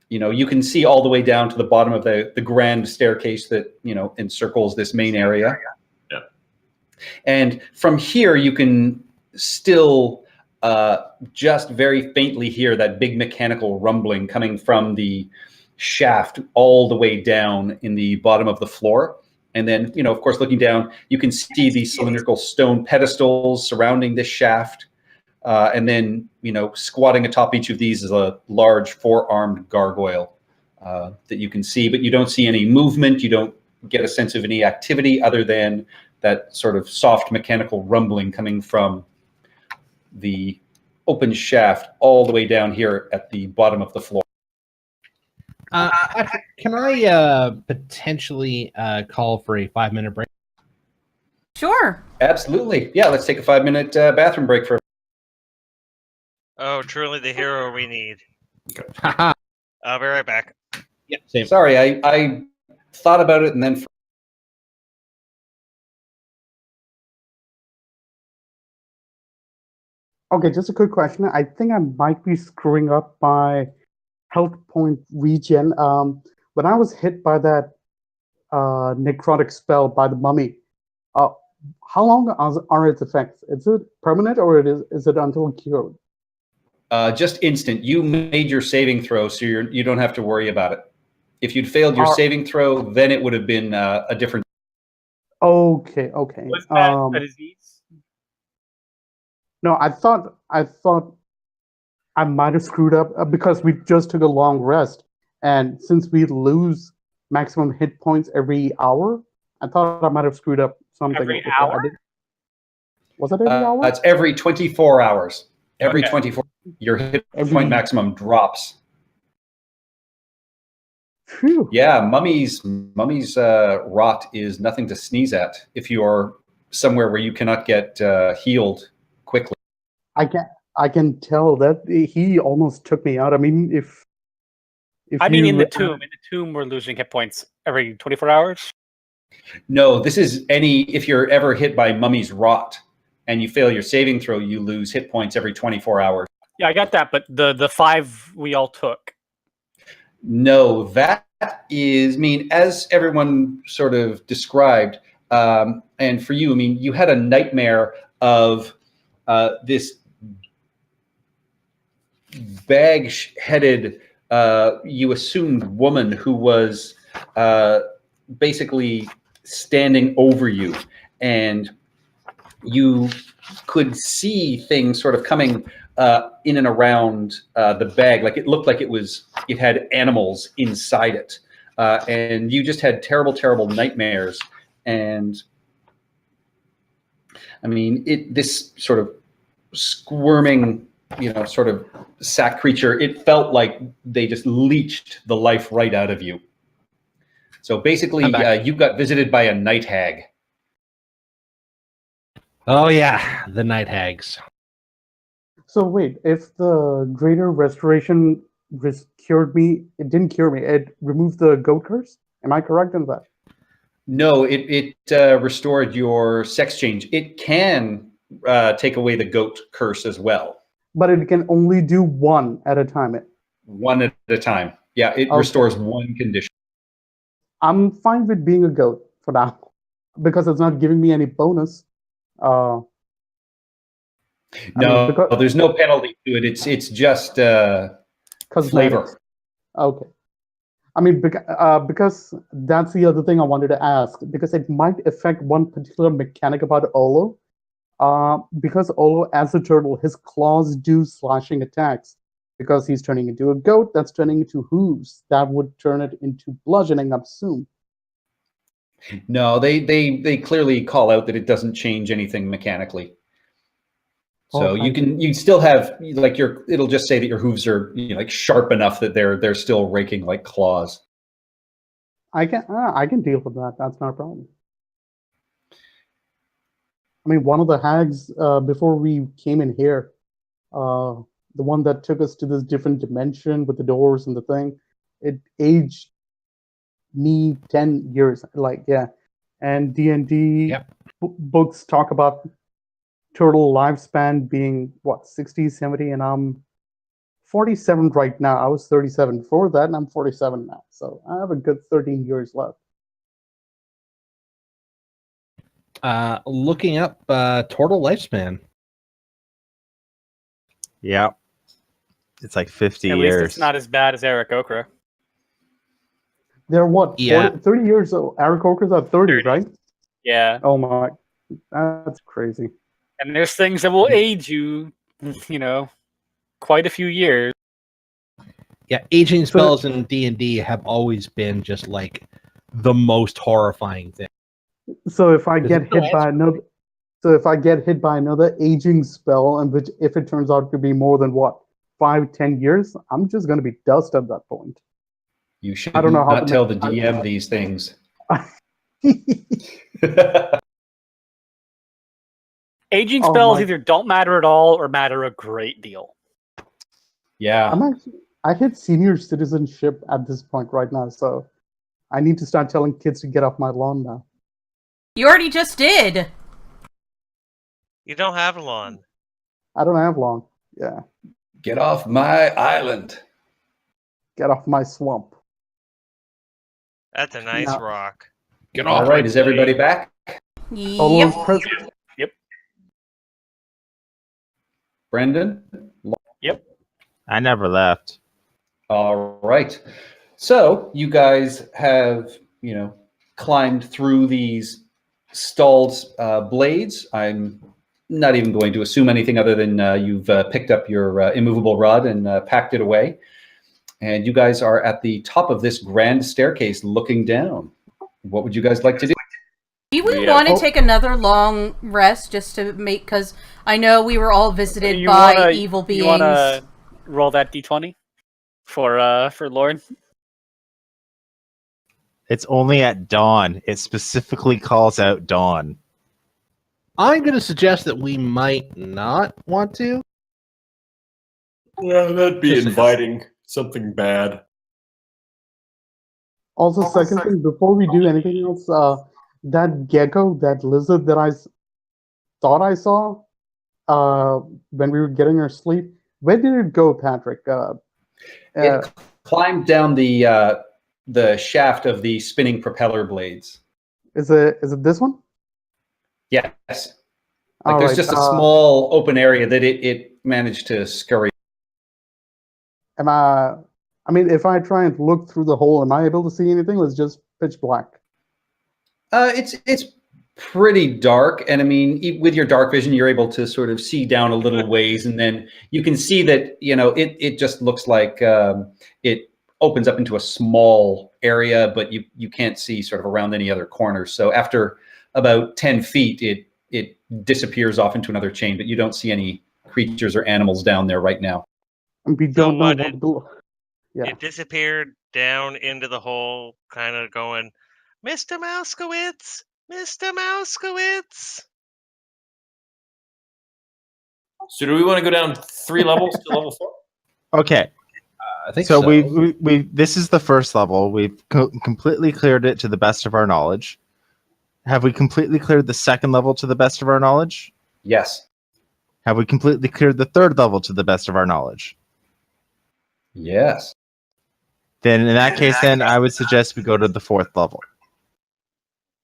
Speaker 2: you can see all the way down to the bottom of the grand staircase that, encircles this main area.
Speaker 5: Yeah.
Speaker 2: And from here, you can still just very faintly hear that big mechanical rumbling coming from the shaft all the way down in the bottom of the floor. And then, of course, looking down, you can see these cylindrical stone pedestals surrounding this shaft. And then, squatting atop each of these is a large 4-armed gargoyle that you can see, but you don't see any movement. You don't get a sense of any activity other than that sort of soft mechanical rumbling coming from the open shaft all the way down here at the bottom of the floor.
Speaker 6: Patrick, can I potentially call for a 5-minute break?
Speaker 1: Sure.
Speaker 2: Absolutely. Yeah, let's take a 5-minute bathroom break for.
Speaker 4: Oh, truly the hero we need.
Speaker 6: Haha.
Speaker 4: I'll be right back.
Speaker 6: Yeah, same.
Speaker 2: Sorry, I thought about it and then.
Speaker 7: Okay, just a quick question. I think I might be screwing up my health point regen. When I was hit by that necrotic spell by the mummy, uh, how long are its effects? Is it permanent or is it until cured?
Speaker 2: Just instant. You made your saving throw, so you don't have to worry about it. If you'd failed your
Speaker 7: Are-
Speaker 2: saving throw, then it would have been a different.
Speaker 7: Okay.
Speaker 8: Was that a disease?
Speaker 7: No, I thought I might have screwed up because we just took a long rest, and since we lose maximum hit points every hour, I thought I might have screwed up something.
Speaker 8: Every
Speaker 7: with
Speaker 8: hour?
Speaker 7: Was it every hour?
Speaker 2: It's every 24 hours. Every
Speaker 8: Okay.
Speaker 2: 24, your hit
Speaker 7: Every-
Speaker 2: point maximum drops.
Speaker 7: Phew.
Speaker 2: Yeah, mummy's rot is nothing to sneeze at if you are somewhere where you cannot get healed quickly.
Speaker 7: I can tell that he almost took me out. I mean, if
Speaker 8: I mean, in
Speaker 7: you-
Speaker 8: the tomb. In the tomb, we're losing hit points every 24 hours.
Speaker 2: No, this is if you're ever hit by mummy's rot and you fail your saving throw, you lose hit points every 24 hours.
Speaker 8: Yeah, I got that, but the 5 we all took.
Speaker 2: No, that is, as everyone sort of described, and for you, you had a nightmare of this bag-headed, you assumed woman who was basically standing over you, and you could see things sort of coming in and around the bag. Like it looked like it had animals inside it. And you just had terrible, terrible nightmares. And this sort of squirming, sort of sack creature, it felt like they just leached the life right out of you. So basically, you got visited by a night hag.
Speaker 6: Oh yeah, the night hags.
Speaker 7: So wait, if the greater restoration cured me, it didn't cure me. It removed the goat curse. Am I correct in that?
Speaker 2: No, it restored your sex change. It can take away the goat curse as well.
Speaker 7: But it can only do one at a time.
Speaker 2: One at a time. Yeah, it restores one condition.
Speaker 7: I'm fine with being a goat for now because it's not giving me any bonus.
Speaker 2: No,
Speaker 7: because
Speaker 2: there's no penalty to it. It's just flavor.
Speaker 7: cosmetics. Okay. I mean, because that's the other thing I wanted to ask, because it might affect one particular mechanic about Olo. Because Olo, as a turtle, his claws do slashing attacks. Because he's turning into a goat, that's turning into hooves. That would turn it into bludgeoning, I assume.
Speaker 2: No, they clearly call out that it doesn't change anything mechanically. So you still have it'll just say that your hooves are like sharp enough that they're still raking like claws.
Speaker 7: I can deal with that. That's not a problem. I mean, one of the hags before we came in here, the one that took us to this different dimension with the doors and the thing, it aged me 10 years. And D&D books talk about turtle lifespan being 60, 70, and I'm 47 right now. I was 37 before that, and I'm 47 now. So I have a good 13 years left.
Speaker 6: Looking up turtle lifespan.
Speaker 3: Yeah. It's like 50
Speaker 8: At
Speaker 3: years.
Speaker 8: least it's not as bad as Eric Okra.
Speaker 7: They're what?
Speaker 6: Yeah.
Speaker 7: 30 years old. Eric Okras are 30, right?
Speaker 8: Yeah.
Speaker 7: Oh my, that's crazy.
Speaker 8: And there's things that will age you, quite a few years.
Speaker 6: Yeah, aging spells in D&D have always been just like the most horrifying thing.
Speaker 7: So if I get hit by another aging spell, and which if it turns out to be more than 5-10 years, I'm just gonna be dust at that point.
Speaker 2: You should
Speaker 7: I don't know how
Speaker 2: not tell the DM these things.
Speaker 8: Aging spells either don't matter at all or matter a great deal.
Speaker 2: Yeah.
Speaker 7: I hit senior citizenship at this point right now, so I need to start telling kids to get off my lawn now.
Speaker 1: You already just did.
Speaker 4: You don't have a lawn.
Speaker 7: I don't have long. Yeah.
Speaker 2: Get off my island.
Speaker 7: Get off my swamp.
Speaker 4: That's a nice
Speaker 7: No.
Speaker 4: rock.
Speaker 6: Get
Speaker 2: All
Speaker 6: off
Speaker 2: right,
Speaker 6: my
Speaker 2: is everybody
Speaker 6: plane.
Speaker 2: back?
Speaker 7: Olo's
Speaker 1: Yep.
Speaker 7: present.
Speaker 2: Brendan?
Speaker 3: I never left.
Speaker 2: All right. So you guys have, climbed through these stalled blades. I'm not even going to assume anything other than you've picked up your immovable rod and packed it away. And you guys are at the top of this grand staircase looking down. What would you guys like to do?
Speaker 1: Do we
Speaker 5: Yeah.
Speaker 1: want to take another long rest just to make, because I know we were all visited
Speaker 8: You
Speaker 1: by
Speaker 8: wanna-
Speaker 1: evil beings.
Speaker 8: You want to roll that d20 for Lord?
Speaker 3: It's only at dawn. It specifically calls out dawn.
Speaker 6: I'm going to suggest that we might not want to.
Speaker 5: Yeah, that'd be
Speaker 6: Just-
Speaker 5: inviting something bad.
Speaker 7: Also, second thing, before we do anything else, that gecko, that lizard that thought I saw when we were getting our sleep, where did it go, Patrick?
Speaker 2: It climbed down the shaft of the spinning propeller blades.
Speaker 7: Is it this one?
Speaker 2: Yes.
Speaker 7: All
Speaker 2: There's
Speaker 7: right,
Speaker 2: just a small open area that it managed to scurry.
Speaker 7: I mean, if I try and look through the hole, am I able to see anything? It's just pitch black.
Speaker 2: It's pretty dark, and I mean, with your dark vision, you're able to sort of see down a little ways, and then you can see that it just looks like it opens up into a small area, but you can't see sort of around any other corners. So after about 10 feet, it disappears off into another chain, but you don't see any creatures or animals down there right now.
Speaker 7: And we
Speaker 4: So
Speaker 7: don't know
Speaker 4: what
Speaker 7: what below. Yeah.
Speaker 4: It disappeared down into the hole, kind of going, Mr. Mouskowitz, Mr. Mouskowitz.
Speaker 5: So do we want to go down 3 levels to level 4?
Speaker 3: Okay,
Speaker 6: I think
Speaker 3: so
Speaker 6: so.
Speaker 3: we this is the first level. We've completely cleared it to the best of our knowledge. Have we completely cleared the second level to the best of our knowledge?
Speaker 2: Yes.
Speaker 3: Have we completely cleared the third level to the best of our knowledge?
Speaker 2: Yes.
Speaker 3: Then in that case, then I would suggest we go to the fourth level.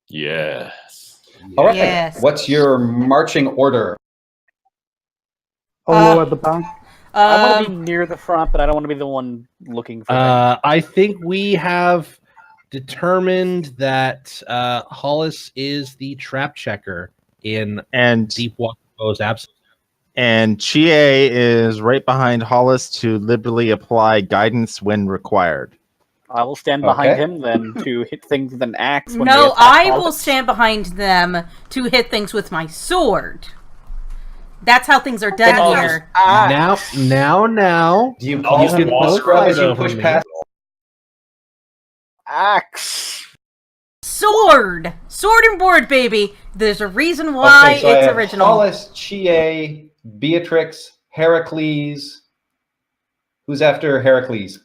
Speaker 5: Yes.
Speaker 2: All right.
Speaker 1: Yes.
Speaker 2: What's your marching order?
Speaker 7: Olo at the back.
Speaker 8: I want to be near the front, but I don't want to be the one looking for things.
Speaker 6: I think we have determined that Hollis is the trap checker in
Speaker 3: And
Speaker 6: Deep Water Bo's absence.
Speaker 3: and Chie is right behind Hollis to liberally apply guidance when required.
Speaker 8: I will stand behind
Speaker 2: Okay.
Speaker 8: him then to hit things with an axe. When they
Speaker 1: No,
Speaker 8: attack
Speaker 1: I
Speaker 8: Hollis.
Speaker 1: will stand behind them to hit things with my sword. That's how things are done
Speaker 5: Oh,
Speaker 1: here.
Speaker 6: Now.
Speaker 2: Do you
Speaker 5: I'll
Speaker 2: can
Speaker 5: just
Speaker 2: scrub as you
Speaker 6: over
Speaker 2: push
Speaker 6: me.
Speaker 2: past?
Speaker 8: Axe.
Speaker 1: Sword! Sword and board, baby! There's a reason why
Speaker 2: Okay, so I
Speaker 1: it's
Speaker 2: have
Speaker 1: original.
Speaker 2: Hollis, Chie, Beatrix, Heracles. Who's after Heracles?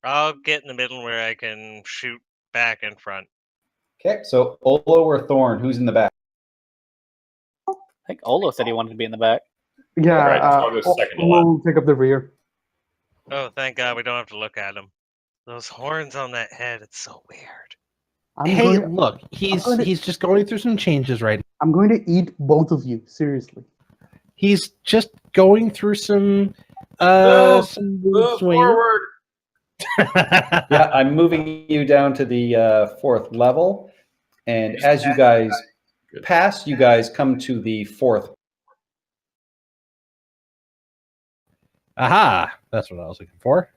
Speaker 4: I'll get in the middle where I can shoot back in front.
Speaker 2: Okay, so Olo or Thorn, who's in the back?
Speaker 8: I think Olo said he wanted to be in the back.
Speaker 7: Yeah,
Speaker 5: Alright, I'll go second to
Speaker 7: Olo will take up the rear.
Speaker 4: Oh, thank God we don't have to look at him. Those horns on that head, it's so weird.
Speaker 6: Hey, look, he's
Speaker 7: going to-
Speaker 6: he's just going through some changes right now.
Speaker 7: I'm going to eat both of you, seriously.
Speaker 6: He's just going through some mood
Speaker 5: Move
Speaker 6: swings.
Speaker 5: forward.
Speaker 2: Yeah, I'm moving you down to the fourth level. And as you guys pass, you guys come to the fourth.
Speaker 6: Aha! That's what I was looking for.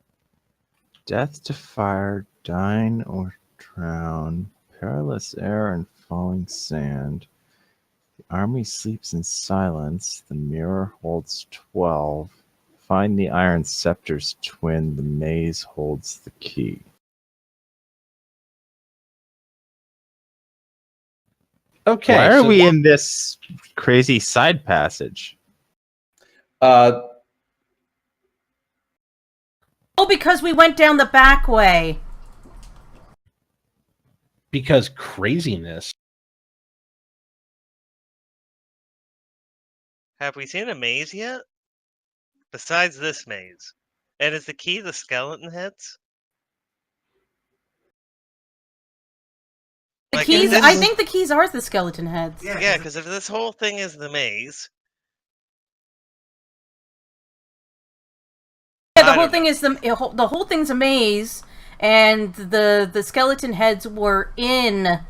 Speaker 3: Death to fire, dine or drown, perilous air and falling sand. The army sleeps in silence. The mirror holds 12. Find the iron scepter's twin. The maze holds the key.
Speaker 6: Okay.
Speaker 3: Why are
Speaker 6: so
Speaker 3: we in this crazy side passage?
Speaker 2: Uh,
Speaker 1: Oh, because we went down the back way.
Speaker 6: Because craziness.
Speaker 4: have we seen a maze yet? Besides this maze. And is the key the skeleton heads?
Speaker 1: The
Speaker 4: Like,
Speaker 1: keys.
Speaker 4: if this-
Speaker 1: I think the keys are the skeleton heads.
Speaker 4: Yeah, because if this whole thing is the maze,
Speaker 1: Yeah,
Speaker 4: I
Speaker 1: the whole
Speaker 4: don't
Speaker 1: thing
Speaker 4: know.
Speaker 1: is the whole thing's a maze, and the skeleton heads were in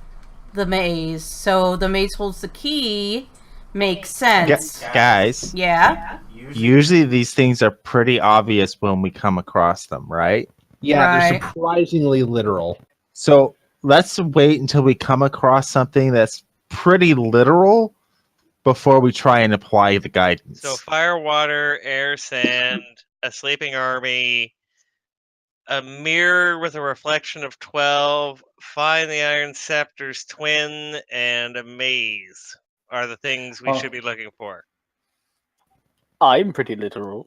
Speaker 1: the maze, so the maze holds the key. Makes sense.
Speaker 3: Guys,
Speaker 1: Yeah.
Speaker 3: usually these things are pretty obvious when we come across them, right?
Speaker 6: Yeah, they're
Speaker 1: Right.
Speaker 6: surprisingly literal.
Speaker 3: So let's wait until we come across something that's pretty literal before we try and apply the guidance.
Speaker 4: So fire, water, air, sand, a sleeping army, a mirror with a reflection of 12, find the Iron Scepter's twin, and a maze are the things we should be looking for.
Speaker 8: I'm pretty literal.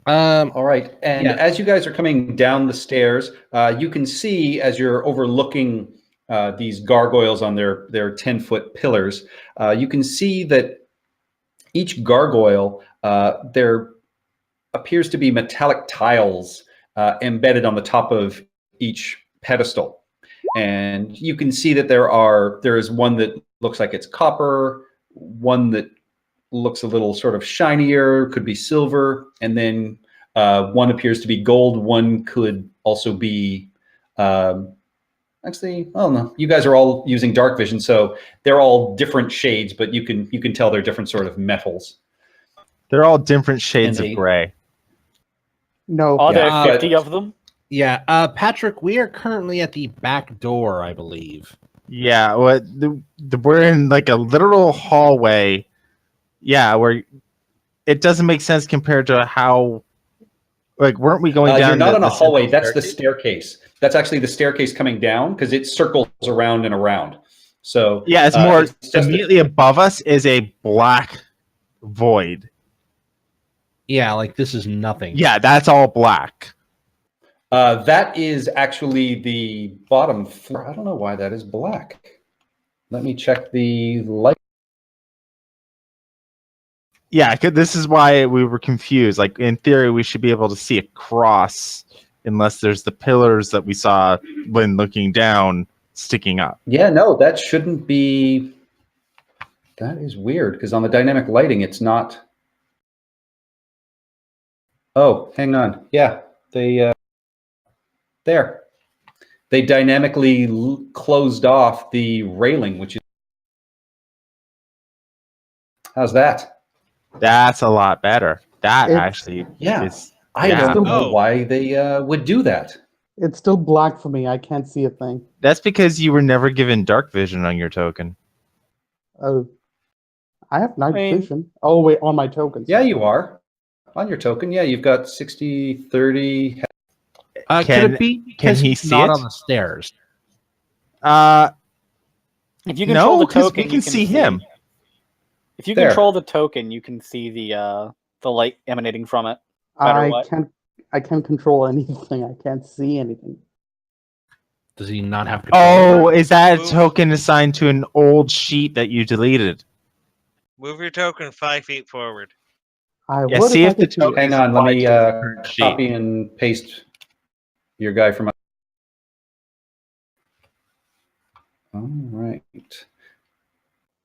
Speaker 2: All right. And
Speaker 6: Yeah.
Speaker 2: as you guys are coming down the stairs, you can see as you're overlooking these gargoyles on their 10-foot pillars, you can see that each gargoyle, there appears to be metallic tiles embedded on the top of each pedestal. And you can see that there is one that looks like it's copper, one that looks a little sort of shinier, could be silver, and then one appears to be gold. One could also be, actually, oh no, you guys are all using dark vision, so they're all different shades, but you can tell they're different sort of metals.
Speaker 3: They're all different shades
Speaker 2: And
Speaker 3: of gray.
Speaker 7: No.
Speaker 8: Are
Speaker 2: Yeah,
Speaker 8: there
Speaker 2: but-
Speaker 8: 50 of them?
Speaker 6: Yeah, Patrick, we are currently at the back door, I believe.
Speaker 3: Yeah, we're in like a literal hallway. Yeah, where it doesn't make sense compared to how, like, weren't we going down?
Speaker 2: You're not on a
Speaker 3: the
Speaker 2: hallway.
Speaker 3: central
Speaker 2: That's the staircase. That's actually the staircase coming down because it circles around and around. So
Speaker 3: Yeah, it's more
Speaker 2: it's just
Speaker 3: immediately above us is a black void.
Speaker 6: Yeah, like this is nothing.
Speaker 3: Yeah, that's all black.
Speaker 2: that is actually the bottom floor. I don't know why that is black. Let me check the light.
Speaker 3: Yeah, this is why we were confused. Like, in theory, we should be able to see across unless there's the pillars that we saw when looking down sticking up.
Speaker 2: Yeah, no, that shouldn't be. That is weird because on the dynamic lighting, it's not. Oh, hang on. Yeah, they there. They dynamically closed off the railing, which is. How's that?
Speaker 3: That's a lot better. That
Speaker 7: It's-
Speaker 3: actually
Speaker 2: Yeah.
Speaker 3: is.
Speaker 2: I
Speaker 3: Yeah.
Speaker 2: don't know
Speaker 4: Oh.
Speaker 2: why they would do that.
Speaker 7: It's still black for me. I can't see a thing.
Speaker 3: That's because you were never given dark vision on your token.
Speaker 7: Oh, I have night
Speaker 8: I mean-
Speaker 7: vision. Oh wait, on my tokens.
Speaker 2: Yeah, you are. On your token, yeah, you've got 60, 30.
Speaker 6: Could
Speaker 3: Can-
Speaker 6: it be
Speaker 3: can
Speaker 6: because
Speaker 3: he
Speaker 6: he's
Speaker 3: see
Speaker 6: not
Speaker 3: it?
Speaker 6: on the stairs?
Speaker 8: If you control
Speaker 3: No,
Speaker 8: the
Speaker 3: because
Speaker 8: token,
Speaker 3: we
Speaker 8: you
Speaker 3: can see him.
Speaker 8: If you
Speaker 2: There.
Speaker 8: control the token, you can see the light emanating from it. Matter
Speaker 7: I
Speaker 8: what.
Speaker 7: can't. I can't control anything. I can't see anything.
Speaker 6: Does he not have control?
Speaker 3: Oh, is that a
Speaker 4: Ooh.
Speaker 3: token assigned to an old sheet that you deleted?
Speaker 4: Move your token 5 feet forward.
Speaker 7: I
Speaker 3: Yeah,
Speaker 7: would
Speaker 3: see
Speaker 7: if I
Speaker 3: if the
Speaker 7: could see
Speaker 3: token-
Speaker 7: it.
Speaker 2: Hang on, let me
Speaker 3: current sheet.
Speaker 2: copy and paste your guy from. All right.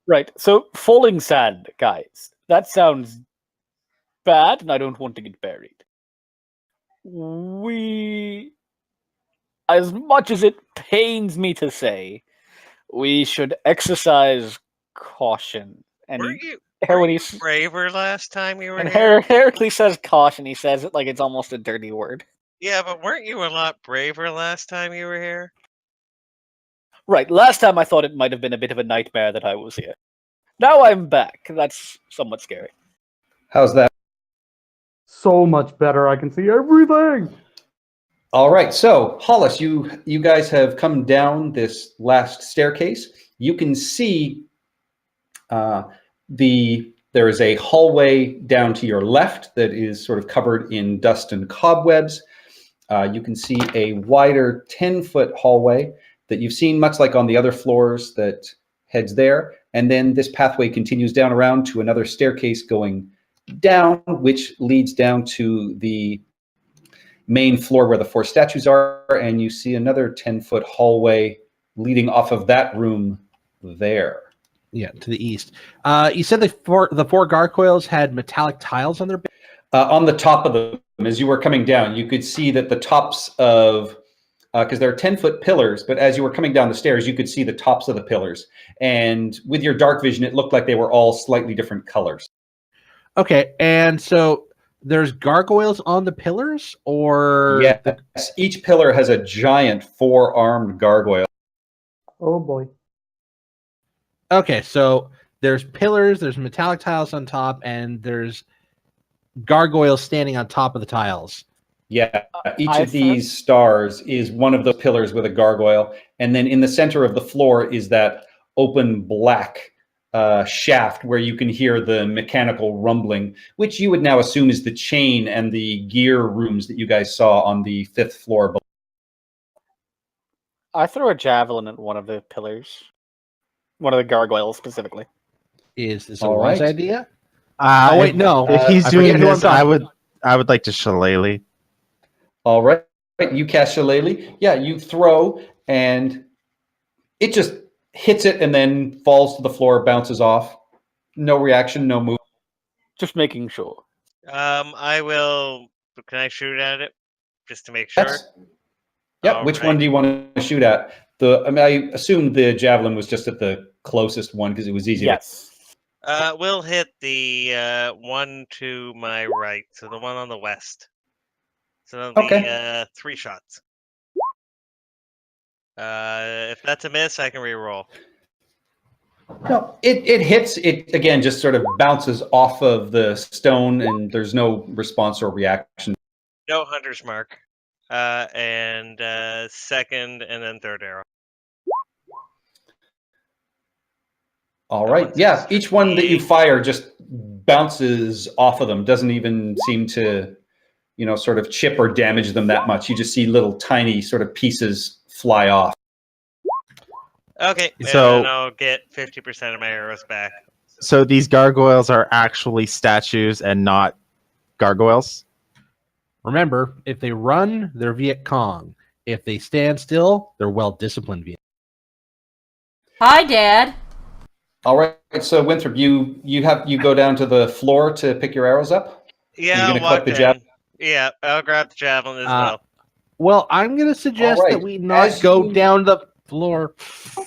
Speaker 8: Right. So falling sand, guys. That sounds bad, and I don't want to get buried. As much as it pains me to say, we should exercise caution. And
Speaker 4: Weren't you
Speaker 8: when he
Speaker 4: braver last time you were
Speaker 8: and
Speaker 4: here?
Speaker 8: Heracles says caution, he says it like it's almost a dirty word.
Speaker 4: Yeah, but weren't you a lot braver last time you were here?
Speaker 8: Right. Last time I thought it might have been a bit of a nightmare that I was here. Now I'm back. That's somewhat scary.
Speaker 2: How's that?
Speaker 7: So much better. I can see everything.
Speaker 2: All right. So, Hollis, you guys have come down this last staircase. You can see there is a hallway down to your left that is sort of covered in dust and cobwebs. You can see a wider 10-foot hallway that you've seen much like on the other floors that heads there. And then this pathway continues down around to another staircase going down, which leads down to the main floor where the 4 statues are. And you see another 10-foot hallway leading off of that room there.
Speaker 6: Yeah, to the east. You said the four gargoyles had metallic tiles on their base?
Speaker 2: On the top of them, as you were coming down, you could see that the tops of, because there are 10-foot pillars, but as you were coming down the stairs, you could see the tops of the pillars. And with your dark vision, it looked like they were all slightly different colors.
Speaker 6: Okay, and so there's gargoyles on the pillars, or
Speaker 2: yes, each pillar has a giant 4-armed gargoyle.
Speaker 7: Oh boy.
Speaker 6: Okay, so there's pillars, there's metallic tiles on top, and there's gargoyles standing on top of the tiles.
Speaker 2: Yeah, each of these stars is one of those pillars with a gargoyle, and then in the center of the floor is that open black shaft where you can hear the mechanical rumbling, which you would now assume is the chain and the gear rooms that you guys saw on the 5th floor.
Speaker 8: I throw a javelin at one of the pillars. One of the gargoyles specifically.
Speaker 6: Is this a
Speaker 2: All
Speaker 6: wise
Speaker 2: right.
Speaker 6: idea? Oh wait, no.
Speaker 3: If he's
Speaker 6: I
Speaker 3: doing
Speaker 6: forget who I'm
Speaker 3: this, I
Speaker 6: talking.
Speaker 3: would like to shillelagh.
Speaker 2: All right, you cast Shillelagh. Yeah, you throw, and it just hits it and then falls to the floor, bounces off. No reaction, no move.
Speaker 8: Just making sure.
Speaker 4: I will. Can I shoot at it just to make sure?
Speaker 2: Yes. Yeah.
Speaker 4: All
Speaker 2: Which
Speaker 4: right.
Speaker 2: one do you want to shoot at? I assume the javelin was just at the closest one because it was easy.
Speaker 8: Yes.
Speaker 4: We'll hit the one to my right, so the one on the west. So that'll be
Speaker 2: Okay.
Speaker 4: 3 shots. If that's a miss, I can re-roll.
Speaker 2: No, it hits. It again just sort of bounces off of the stone, and there's no response or reaction.
Speaker 4: No hunter's mark. And second, and then third arrow.
Speaker 2: All
Speaker 4: That
Speaker 2: right.
Speaker 4: one's
Speaker 2: Yeah, each one that you
Speaker 4: 58.
Speaker 2: fire just bounces off of them. Doesn't even seem to, sort of chip or damage them that much. You just see little tiny sort of pieces fly off.
Speaker 4: Okay,
Speaker 3: So-
Speaker 4: and then I'll get 50% of my arrows back.
Speaker 3: So these gargoyles are actually statues and not gargoyles?
Speaker 6: Remember, if they run, they're Viet Cong. If they stand still, they're well-disciplined Viet.
Speaker 1: Hi, Dad.
Speaker 2: All right. So Winthrop, you go down to the floor to pick your arrows up.
Speaker 4: Yeah,
Speaker 2: You're
Speaker 4: I'll
Speaker 2: gonna collect
Speaker 4: walk
Speaker 2: the
Speaker 4: in.
Speaker 2: javelin?
Speaker 4: Yeah, I'll grab the javelin as well.
Speaker 6: Well, I'm going to suggest
Speaker 2: All right.
Speaker 6: that we not
Speaker 2: As
Speaker 6: go
Speaker 2: you-
Speaker 6: down the floor.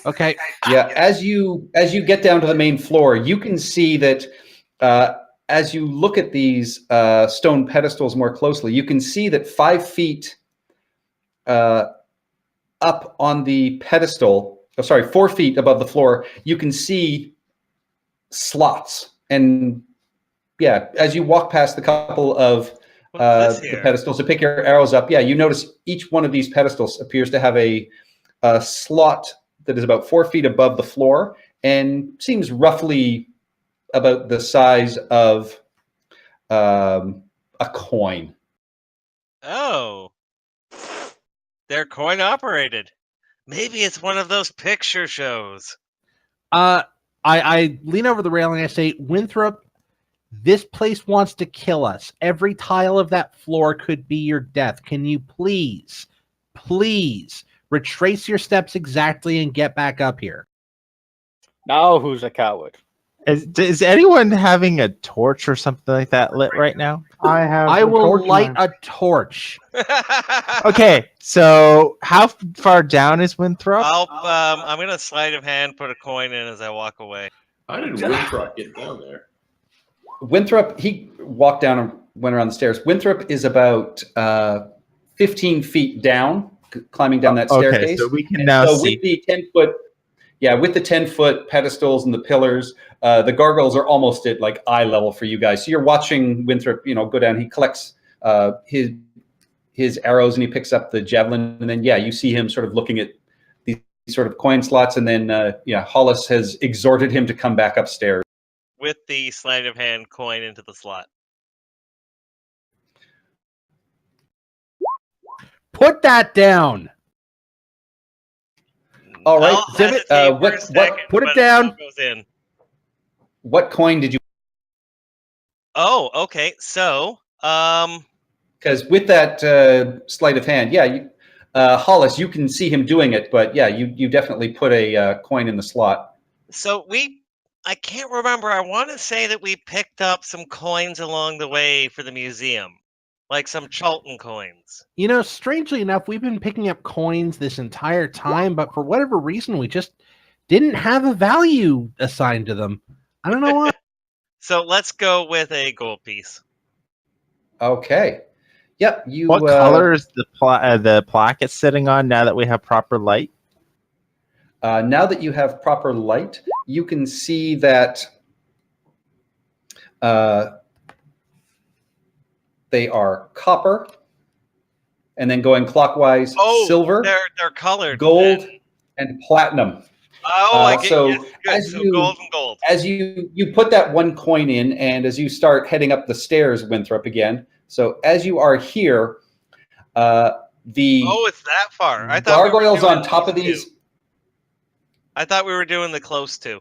Speaker 6: Okay.
Speaker 2: Yeah. As you get down to the main floor, you can see that as you look at these stone pedestals more closely, you can see that 5 feet up on the pedestal, 4 feet above the floor, you can see slots. And yeah, as you walk past the couple of
Speaker 4: What's this
Speaker 2: the
Speaker 4: here?
Speaker 2: pedestals to pick your arrows up, yeah, you notice each one of these pedestals appears to have a slot that is about 4 feet above the floor and seems roughly about the size of a coin.
Speaker 4: Oh. They're coin operated. Maybe it's one of those picture shows.
Speaker 6: I lean over the railing and I say, Winthrop, this place wants to kill us. Every tile of that floor could be your death. Can you please retrace your steps exactly and get back up here?
Speaker 8: Now who's a coward?
Speaker 3: Is anyone having a torch or something like that lit right now?
Speaker 6: I will light a torch.
Speaker 3: Okay, so how far down is Winthrop?
Speaker 4: I'm gonna sleight of hand put a coin in as I walk away.
Speaker 9: How did Winthrop get down there?
Speaker 2: Winthrop, he walked down and went around the stairs. Winthrop is about 15 feet down, climbing down that
Speaker 3: Okay,
Speaker 2: staircase.
Speaker 3: so we can now see.
Speaker 2: With the 10-foot, with the 10-foot pedestals and the pillars, the gargoyles are almost at like eye level for you guys. So you're watching Winthrop, go down. He collects his arrows and he picks up the javelin, and then you see him sort of looking at these sort of coin slots, and then Hollis has exhorted him to come back upstairs.
Speaker 4: With the sleight of hand coin into the slot.
Speaker 6: Put that down.
Speaker 2: All right,
Speaker 4: I'll
Speaker 2: Zivit,
Speaker 4: hesitate for a second,
Speaker 6: put it
Speaker 4: but
Speaker 6: down.
Speaker 4: still goes in.
Speaker 2: What coin did you?
Speaker 4: Oh, okay. So,
Speaker 2: Because with that sleight of hand, yeah, Hollis, you can see him doing it, but yeah, you definitely put a coin in the slot.
Speaker 4: so I can't remember. I want to say that we picked up some coins along the way for the museum, like some Charlton coins.
Speaker 6: You know, strangely enough, we've been picking up coins this entire time, but for whatever reason, we just didn't have a value assigned to them. I don't know why.
Speaker 4: So let's go with a gold piece.
Speaker 2: Okay. Yep. You.
Speaker 3: What color is the plaque it's sitting on now that we have proper light?
Speaker 2: Now that you have proper light, you can see that they are copper, and then going clockwise, silver,
Speaker 4: they're colored.
Speaker 2: gold,
Speaker 4: then.
Speaker 2: and platinum.
Speaker 4: Oh, I get
Speaker 2: so
Speaker 4: yes, good.
Speaker 2: as
Speaker 4: So
Speaker 2: you
Speaker 4: gold and gold.
Speaker 2: as you put that one coin in, and as you start heading up the stairs, Winthrop again. So as you are here, the
Speaker 4: it's that far. I thought
Speaker 2: gargoyles
Speaker 4: we were
Speaker 2: on top of these.
Speaker 4: Two. I thought we were doing the close two.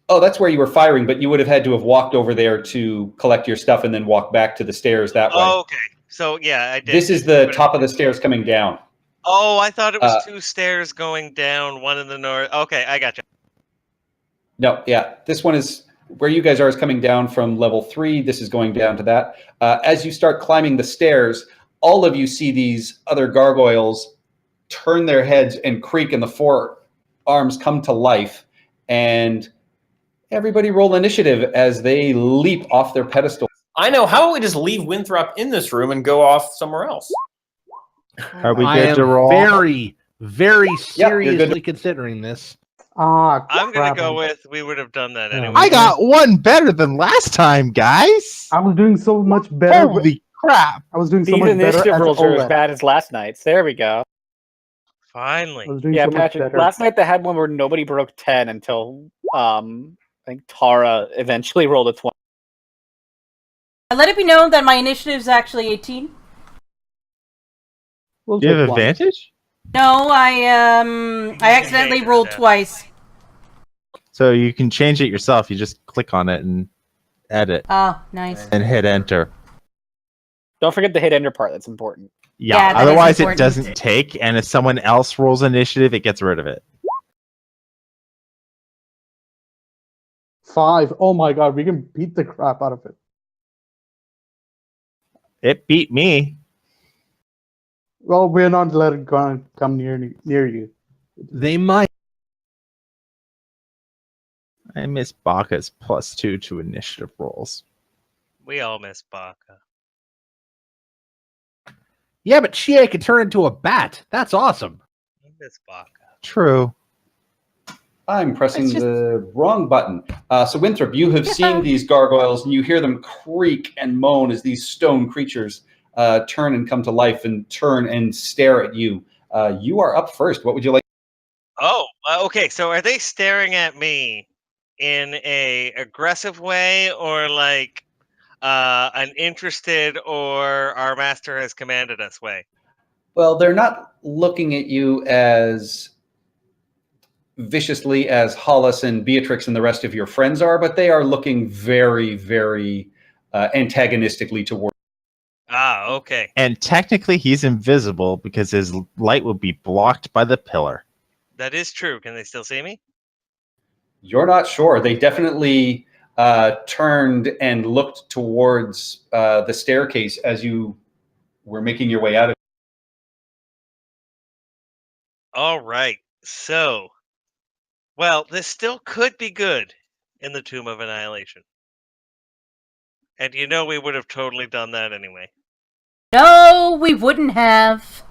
Speaker 2: Oh, that's where you were firing, but you would have had to have walked over there to collect your stuff and then walk back to the stairs that way.
Speaker 4: Oh, okay. So yeah, I did.
Speaker 2: This is the top of the stairs coming down.
Speaker 4: Oh, I thought it was two stairs going down, one in the north. Okay, I got you.
Speaker 2: No, yeah. This one is where you guys are is coming down from level 3. This is going down to that. As you start climbing the stairs, all of you see these other gargoyles turn their heads and creak, and the forearms come to life. And everybody roll initiative as they leap off their pedestal.
Speaker 5: I know. How about we just leave Winthrop in this room and go off somewhere else?
Speaker 3: Are we
Speaker 6: I
Speaker 3: good
Speaker 6: am
Speaker 3: to roll?
Speaker 6: very, very
Speaker 2: Yep, you're good
Speaker 6: seriously considering this.
Speaker 7: Ah,
Speaker 4: I'm gonna
Speaker 7: crap.
Speaker 4: go with we would have done that
Speaker 6: Oh.
Speaker 4: anyway.
Speaker 3: I got one better than last time, guys.
Speaker 7: I was doing so much better.
Speaker 3: Holy crap!
Speaker 7: I was doing so
Speaker 8: These
Speaker 7: much better
Speaker 8: initiative
Speaker 7: as
Speaker 8: rolls are as
Speaker 7: Oled.
Speaker 8: bad as last night's. There we go.
Speaker 4: Finally.
Speaker 7: I was doing
Speaker 8: Yeah,
Speaker 7: so much
Speaker 8: Patrick.
Speaker 7: better.
Speaker 8: Last night they had one where nobody broke 10 until I think Tara eventually rolled a 20.
Speaker 1: Let it be known that my initiative is actually 18.
Speaker 7: We'll
Speaker 3: Do you have
Speaker 7: take one.
Speaker 3: advantage?
Speaker 1: No, I accidentally
Speaker 4: Okay,
Speaker 1: rolled
Speaker 4: yeah.
Speaker 1: twice.
Speaker 3: So you can change it yourself. You just click on it and edit
Speaker 1: Ah, nice.
Speaker 3: and hit enter.
Speaker 8: Don't forget the hit ender part. That's important.
Speaker 3: Yeah,
Speaker 1: Yeah, that is
Speaker 3: otherwise it
Speaker 1: important.
Speaker 3: doesn't take, and if someone else rolls initiative, it gets rid of it.
Speaker 7: 5. Oh my god, we can beat the crap out of it.
Speaker 3: It beat me.
Speaker 7: Well, we're not letting it come near you.
Speaker 6: They might.
Speaker 3: I miss Baka's +2 to initiative rolls.
Speaker 4: We all miss Baka.
Speaker 6: Yeah, but Chie can turn into a bat. That's awesome.
Speaker 4: I miss Baka.
Speaker 3: True.
Speaker 2: I'm pressing
Speaker 3: It's just-
Speaker 2: the wrong button. So Winthrop, you have seen these gargoyles, and you hear them creak and moan as these stone creatures turn and come to life and turn and stare at you. You are up first. What would you like?
Speaker 4: Oh, okay. So are they staring at me in a aggressive way, or like an interested or our master has commanded us way?
Speaker 2: Well, they're not looking at you as viciously as Hollis and Beatrix and the rest of your friends are, but they are looking very, very antagonistically toward.
Speaker 4: Ah, okay.
Speaker 3: And technically, he's invisible because his light will be blocked by the pillar.
Speaker 4: That is true. Can they still see me?
Speaker 2: You're not sure. They definitely turned and looked towards the staircase as you were making your way out of.
Speaker 4: All right. So, well, this still could be good in the Tomb of Annihilation. And you know we would have totally done that anyway.
Speaker 1: No, we wouldn't have.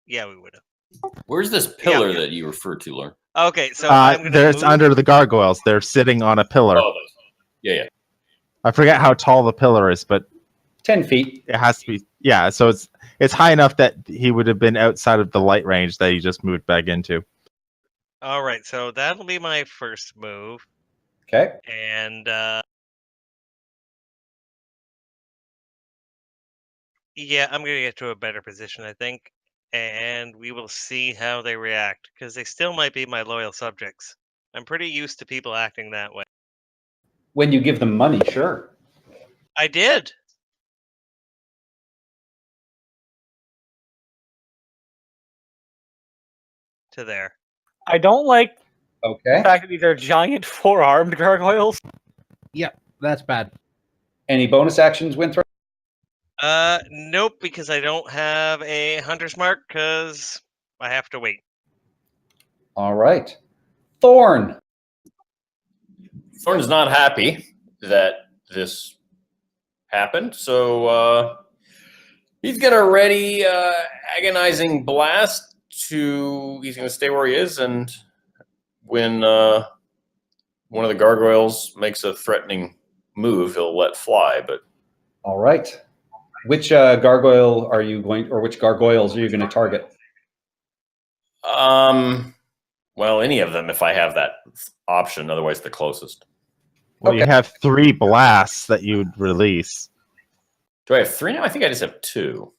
Speaker 4: Yeah, we would have.
Speaker 5: Where's this pillar
Speaker 4: Yeah.
Speaker 5: that you referred to, Lauren?
Speaker 4: Okay, so I'm gonna
Speaker 3: There's
Speaker 4: move.
Speaker 3: under the gargoyles. They're sitting on a pillar.
Speaker 5: Oh, those. Yeah.
Speaker 3: I forget how tall the pillar is, but
Speaker 2: 10 feet.
Speaker 3: it has to be. Yeah, so it's high enough that he would have been outside of the light range that he just moved back into.
Speaker 4: All right, so that'll be my first move,
Speaker 2: Okay.
Speaker 4: and yeah, I'm gonna get to a better position, I think. and we will see how they react, because they still might be my loyal subjects. I'm pretty used to people acting that way.
Speaker 2: When you give them money, sure.
Speaker 4: I did. To there.
Speaker 8: I don't like the
Speaker 2: Okay.
Speaker 8: fact that these are giant four-armed gargoyles.
Speaker 6: Yep, that's bad.
Speaker 2: Any bonus actions, Winthrop?
Speaker 4: Nope, because I don't have a hunter's mark, because I have to wait.
Speaker 2: All right. Thorn.
Speaker 5: Thorn is not happy that this happened, so he's gonna ready agonizing blast to. He's gonna stay where he is, and when one of the gargoyles makes a threatening move, he'll let fly. But
Speaker 2: All right. Which gargoyle are you going, or which gargoyles are you going to target?
Speaker 5: well, any of them if I have that option. Otherwise, the closest.
Speaker 3: Well, you
Speaker 2: Okay.
Speaker 3: have 3 blasts that you would release.
Speaker 5: Do I have 3 now? I think I just have 2.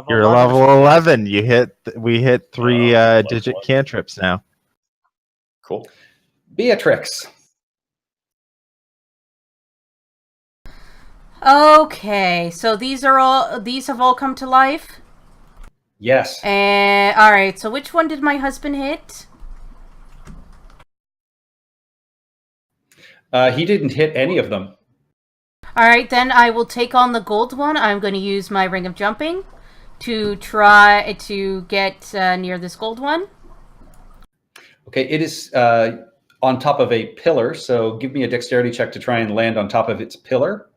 Speaker 3: You're level 11. We hit 3
Speaker 5: level
Speaker 3: digit
Speaker 5: 11.
Speaker 3: cantrips now.
Speaker 5: Cool.
Speaker 2: Beatrix.
Speaker 1: Okay, so these have all come to life.
Speaker 2: Yes.
Speaker 1: And all right, so which one did my husband hit?
Speaker 2: He didn't hit any of them.
Speaker 1: All right, then I will take on the gold one. I'm going to use my ring of jumping to try to get near this gold one.
Speaker 2: Okay, it is on top of a pillar, so give me a dexterity check to try and land on top of its pillar.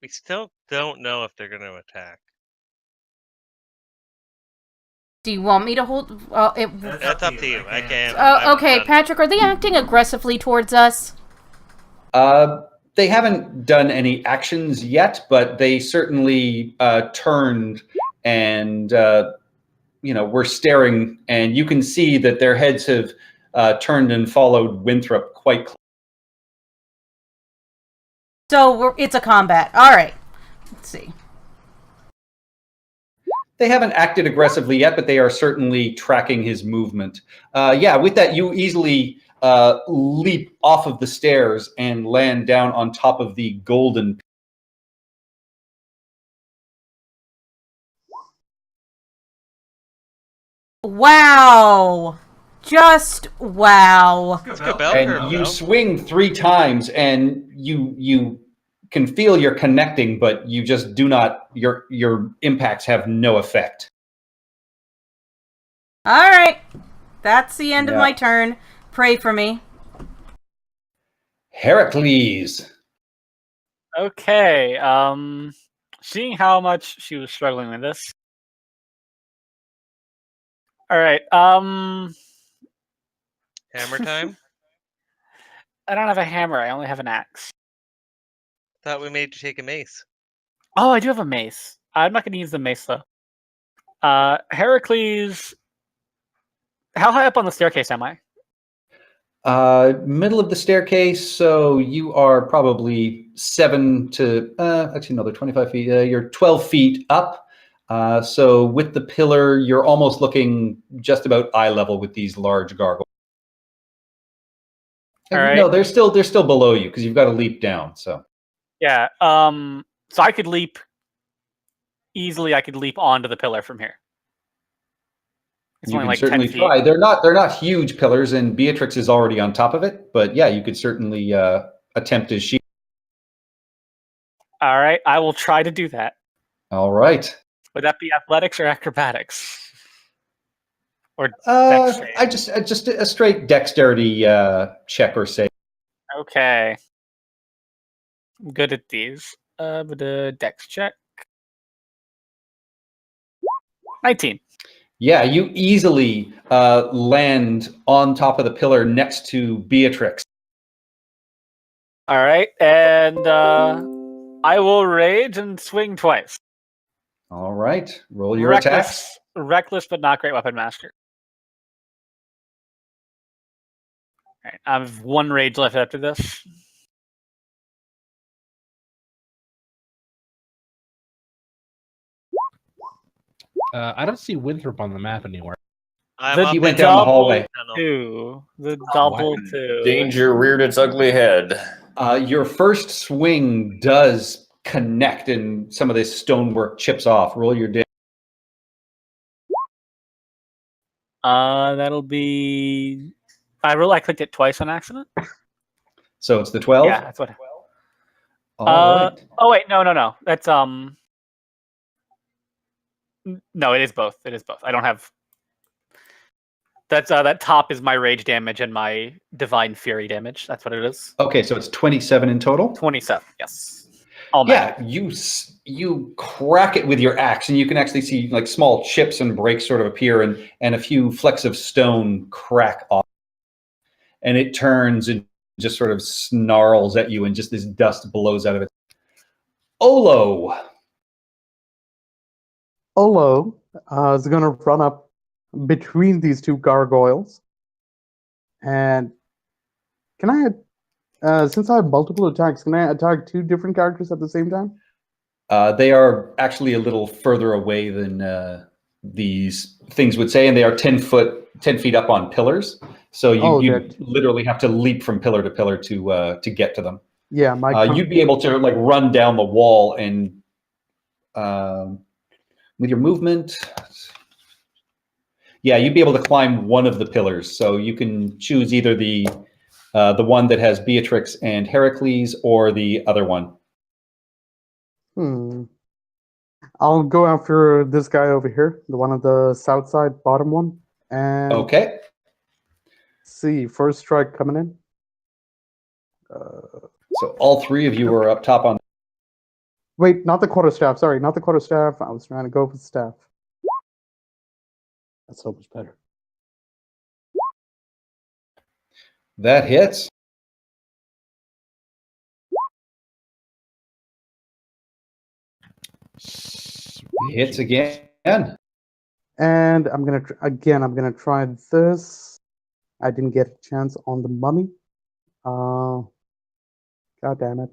Speaker 4: We still don't know if they're going to attack.
Speaker 1: Do you want me to hold?
Speaker 4: That's up to you. I can't.
Speaker 1: Okay, Patrick, are they acting aggressively towards us?
Speaker 2: They haven't done any actions yet, but they certainly turned and were staring, and you can see that their heads have turned and followed Winthrop quite close.
Speaker 1: So it's a combat. All right. Let's see.
Speaker 2: They haven't acted aggressively yet, but they are certainly tracking his movement. With that, you easily leap off of the stairs and land down on top of the golden.
Speaker 1: Wow. Just wow.
Speaker 4: It's a good bell curve,
Speaker 2: And you
Speaker 4: though.
Speaker 2: swing 3 times, and you can feel you're connecting, but you just do not. Your impacts have no effect.
Speaker 1: All right. That's the end of
Speaker 2: Yeah.
Speaker 1: my turn. Pray for me.
Speaker 2: Heracles.
Speaker 8: Okay. Seeing how much she was struggling with this. All right.
Speaker 4: Hammer time?
Speaker 8: I don't have a hammer. I only have an axe.
Speaker 4: Thought we made you take a mace.
Speaker 8: Oh, I do have a mace. I'm not going to use the mace though. Heracles. How high up on the staircase am I?
Speaker 2: Middle of the staircase, so you are probably 7 to actually no, they're 25 feet. You're 12 feet up. So with the pillar, you're almost looking just about eye level with these large gargoyles.
Speaker 8: All right.
Speaker 2: No, they're still below you because you've got to leap down. So
Speaker 8: Yeah. So I could leap easily. I could leap onto the pillar from here. It's
Speaker 2: you
Speaker 8: only
Speaker 2: can
Speaker 8: like
Speaker 2: certainly
Speaker 8: 10 feet.
Speaker 2: try. They're not huge pillars, and Beatrix is already on top of it. But yeah, you could certainly attempt as she.
Speaker 8: All right. I will try to do that.
Speaker 2: All right.
Speaker 8: Would that be athletics or acrobatics? Or dex save?
Speaker 2: I just a straight dexterity check or save.
Speaker 8: Okay. I'm good at these. But a dex check. 19.
Speaker 2: Yeah, you easily land on top of the pillar next to Beatrix.
Speaker 8: All right, and I will rage and swing twice.
Speaker 2: All right, roll your attacks.
Speaker 8: Reckless, but not great weapon master. All right, I have 1 rage left after this.
Speaker 6: I don't see Winthrop on the map anywhere.
Speaker 4: I'm
Speaker 8: The
Speaker 4: up
Speaker 2: He went
Speaker 4: in
Speaker 2: down the
Speaker 8: double
Speaker 2: hallway.
Speaker 4: tunnel.
Speaker 8: Two. The double two.
Speaker 5: Danger reared its ugly head.
Speaker 2: Your first swing does connect, and some of this stonework chips off. Roll your damage.
Speaker 8: That'll be. I clicked it twice on accident.
Speaker 2: So it's the 12?
Speaker 8: Yeah, that's what.
Speaker 2: All right.
Speaker 8: Oh wait, no. That's No, it is both. It is both. I don't have. That's that top is my rage damage and my divine fury damage. That's what it is.
Speaker 2: Okay, so it's 27 in total?
Speaker 8: 27. Yes. All
Speaker 2: Yeah,
Speaker 8: magic.
Speaker 2: you crack it with your axe, and you can actually see like small chips and breaks sort of appear, and a few flecks of stone crack off, and it turns and just sort of snarls at you, and just this dust blows out of it. Olo.
Speaker 7: Olo is going to run up between these two gargoyles. And can I, since I have multiple attacks, can I attack two different characters at the same time?
Speaker 2: They are actually a little further away than these things would say, and they are 10 feet up on pillars. So you literally have to leap from pillar to pillar to get to them.
Speaker 7: Yeah,
Speaker 2: you'd be able to like run down the wall and with your movement. Yeah, you'd be able to climb one of the pillars. So you can choose either the one that has Beatrix and Heracles, or the other one.
Speaker 7: I'll go after this guy over here, the one on the south side, bottom one. And
Speaker 2: okay.
Speaker 7: See, first strike coming in.
Speaker 2: So all three of you are up top on.
Speaker 7: Wait, not the quarterstaff. Sorry, not the quarterstaff. I was trying to go for the staff. That's so much better.
Speaker 2: That hits. Hits again.
Speaker 7: And I'm gonna try this. I didn't get a chance on the mummy. God damn it.